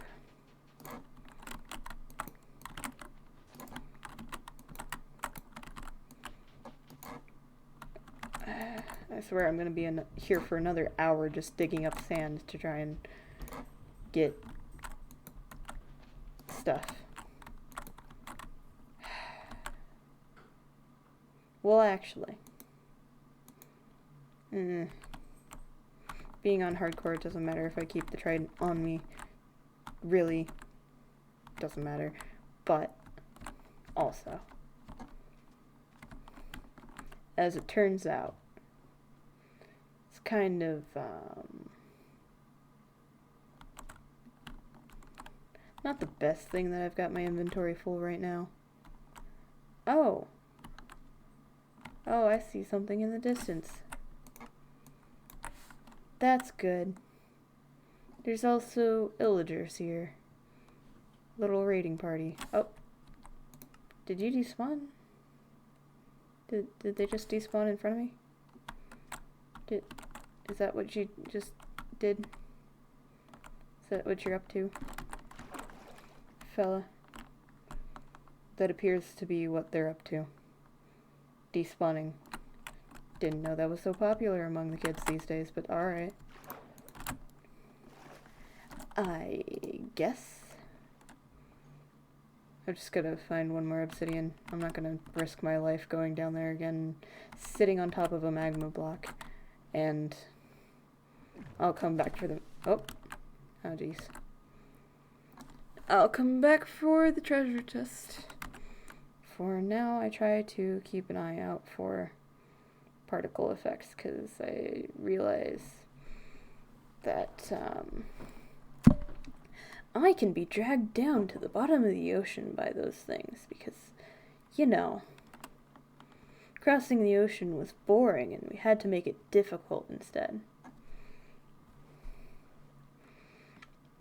I swear I'm gonna be here for another hour just digging up sand to try and get stuff. Well, actually, being on hardcore, it doesn't matter if I keep the trident on me. Really doesn't matter. But also, as it turns out, it's kind of not the best thing that I've got my inventory full right now. Oh, I see something in the distance. That's good. There's also illagers here. Little raiding party. Oh, did you despawn? Did they just despawn in front of me? Is that what you just did? Is that what you're up to, fella? That appears to be what they're up to. Despawning. Didn't know that was so popular among the kids these days, but alright. I guess I'm just gonna find one more obsidian. I'm not gonna risk my life going down there again, sitting on top of a magma block, and I'll come back for the... Oh jeez. I'll come back for the treasure chest. For now, I try to keep an eye out for particle effects, because I realize that I can be dragged down to the bottom of the ocean by those things, because, you know, crossing the ocean was boring and we had to make it difficult instead.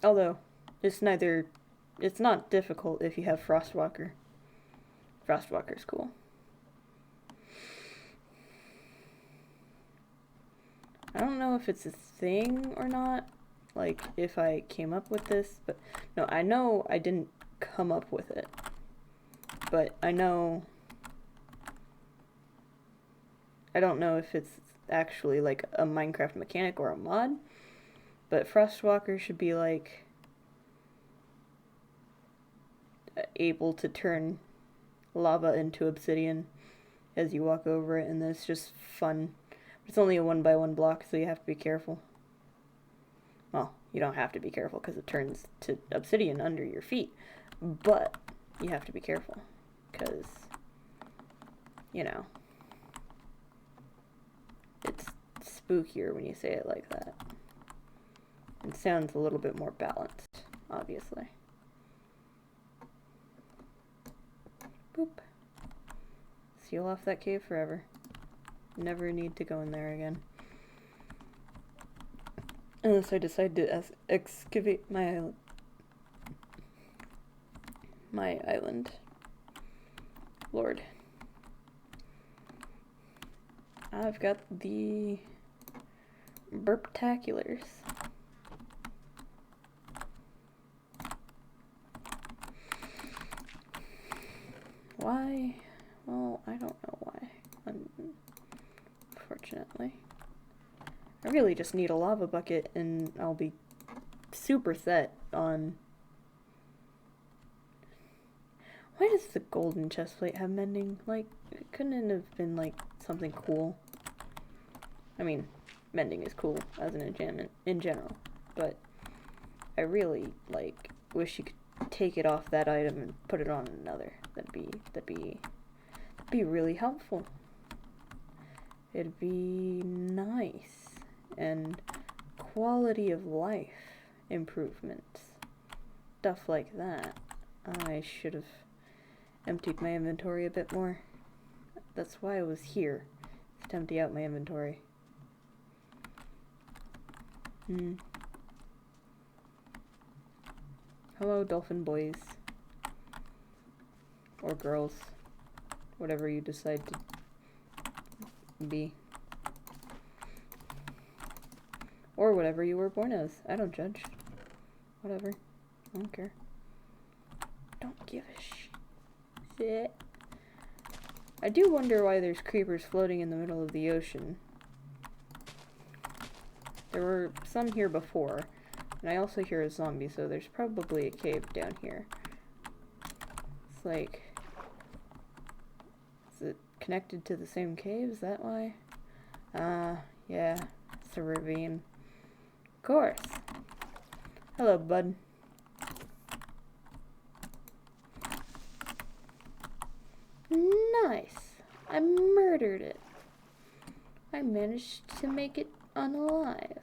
Although, it's not difficult if you have Frostwalker. Frostwalker's cool. I don't know if it's a thing or not, like if I came up with this, but no, I know I didn't come up with it, but I don't know if it's actually like a Minecraft mechanic or a mod, but Frostwalker should be like able to turn lava into obsidian as you walk over it, and it's just fun. It's only a 1x1 block, so you have to be careful. Well, you don't have to be careful because it turns to obsidian under your feet, but you have to be careful because, you know, it's spookier when you say it like that. It sounds a little bit more balanced, obviously. Boop. Seal off that cave forever. Never need to go in there again. Unless I decide to excavate my island. Lord. I've got the burptaculars. Why? Well, I don't know why. Unfortunately. I really just need a lava bucket and I'll be super set on... Why does the golden chestplate have mending? Like, couldn't it have been, like, something cool? I mean, mending is cool as an enchantment in general, but I really, like, wish you could take it off that item and put it on another. That'd be really helpful. It'd be nice. And quality of life improvements. Stuff like that. I should have emptied my inventory a bit more. That's why I was here, to empty out my inventory. Hello, dolphin boys. Or girls. Whatever you decide to be. Or whatever you were born as. I don't judge. Whatever. I don't care. Don't give a shit. I do wonder why there's creepers floating in the middle of the ocean. There were some here before, and I also hear a zombie, so there's probably a cave down here. It's like... Is it connected to the same cave? Is that why? Yeah. It's a ravine. Of course. Hello, bud. Nice. I murdered it. I managed to make it unalive.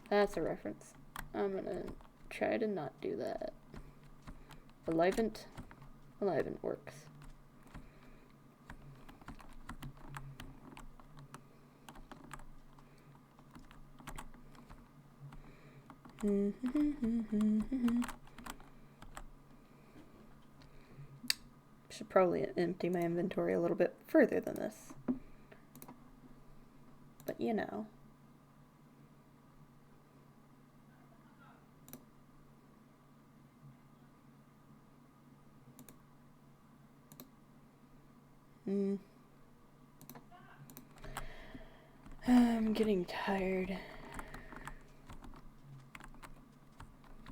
That's a reference. I'm gonna try to not do that. Alivent? Alivent works. Should probably empty my inventory a little bit further than this. But you know. I'm getting tired.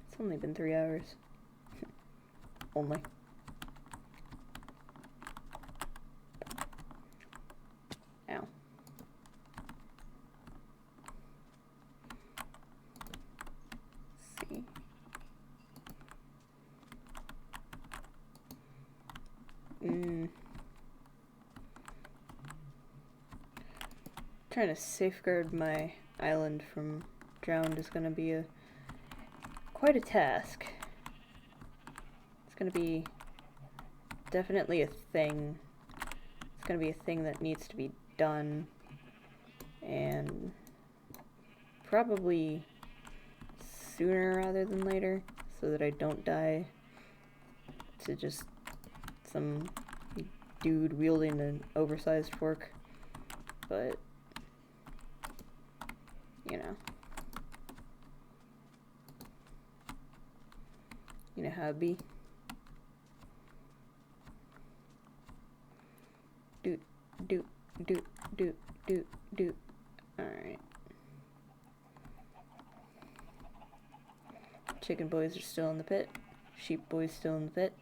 It's only been 3 hours. Only. Ow. Let's see. Trying to safeguard my island from drowned is gonna be quite a task. It's gonna be definitely a thing. It's gonna be a thing that needs to be done, and probably sooner rather than later, so that I don't die to just some dude wielding an oversized fork. But you know. You know how it be. Doot, doot, doot, doot, doot, doot. Alright. Chicken boys are still in the pit. Sheep boys still in the pit.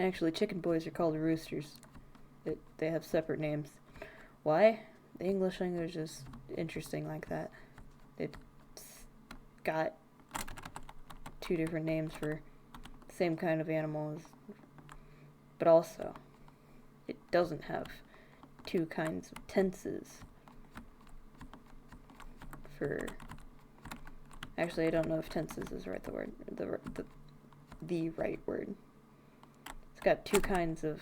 Actually, chicken boys are called roosters. They have separate names. Why? The English language is interesting like that. It's got 2 different names for the same kind of animals, but also it doesn't have 2 kinds of tenses for... Actually, I don't know if tenses is right the right word. It's got 2 kinds of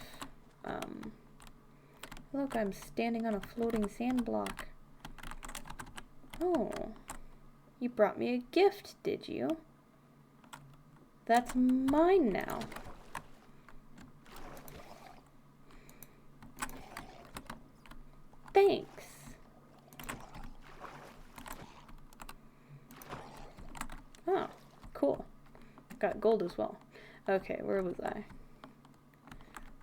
look, I'm standing on a floating sand block. Oh, you brought me a gift, did you? That's mine now. Thanks. Oh, cool. Got gold as well. Okay, where was I?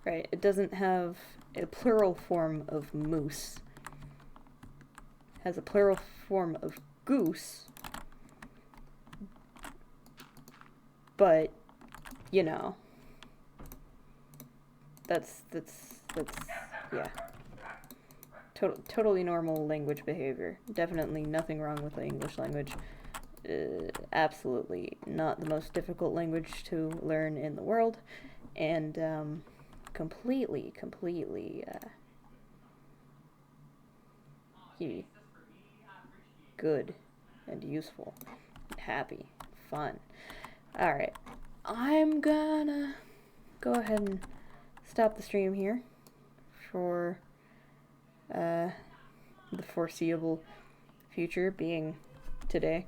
Right, it doesn't have a plural form of moose. It as a plural form of goose, but, you know, that's yeah. Totally normal language behavior. Definitely nothing wrong with the English language. Absolutely not the most difficult language to learn in the world, and completely good and useful, happy, fun. Alright, I'm gonna go ahead and stop the stream here for the foreseeable future, being today.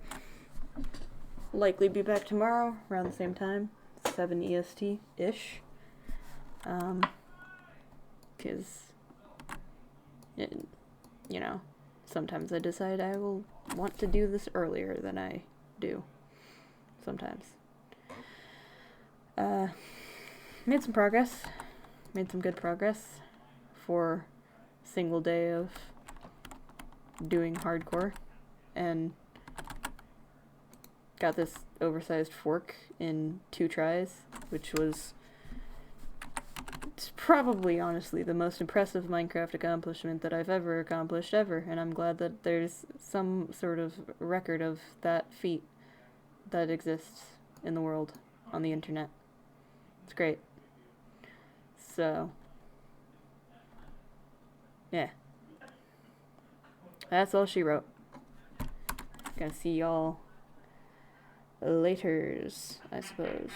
Likely be back tomorrow around the same time, 7 EST-ish. Because, you know, sometimes I decide I will want to do this earlier than I do. Sometimes. Made some progress. Made some good progress for a single day of doing hardcore. And got this oversized fork in 2 tries, which was... It's probably, honestly, the most impressive Minecraft accomplishment that I've ever accomplished, ever. And I'm glad that there's some sort of record of that feat that exists in the world, on the internet. It's great. So, yeah. That's all she wrote. Gonna see y'all laters, I suppose.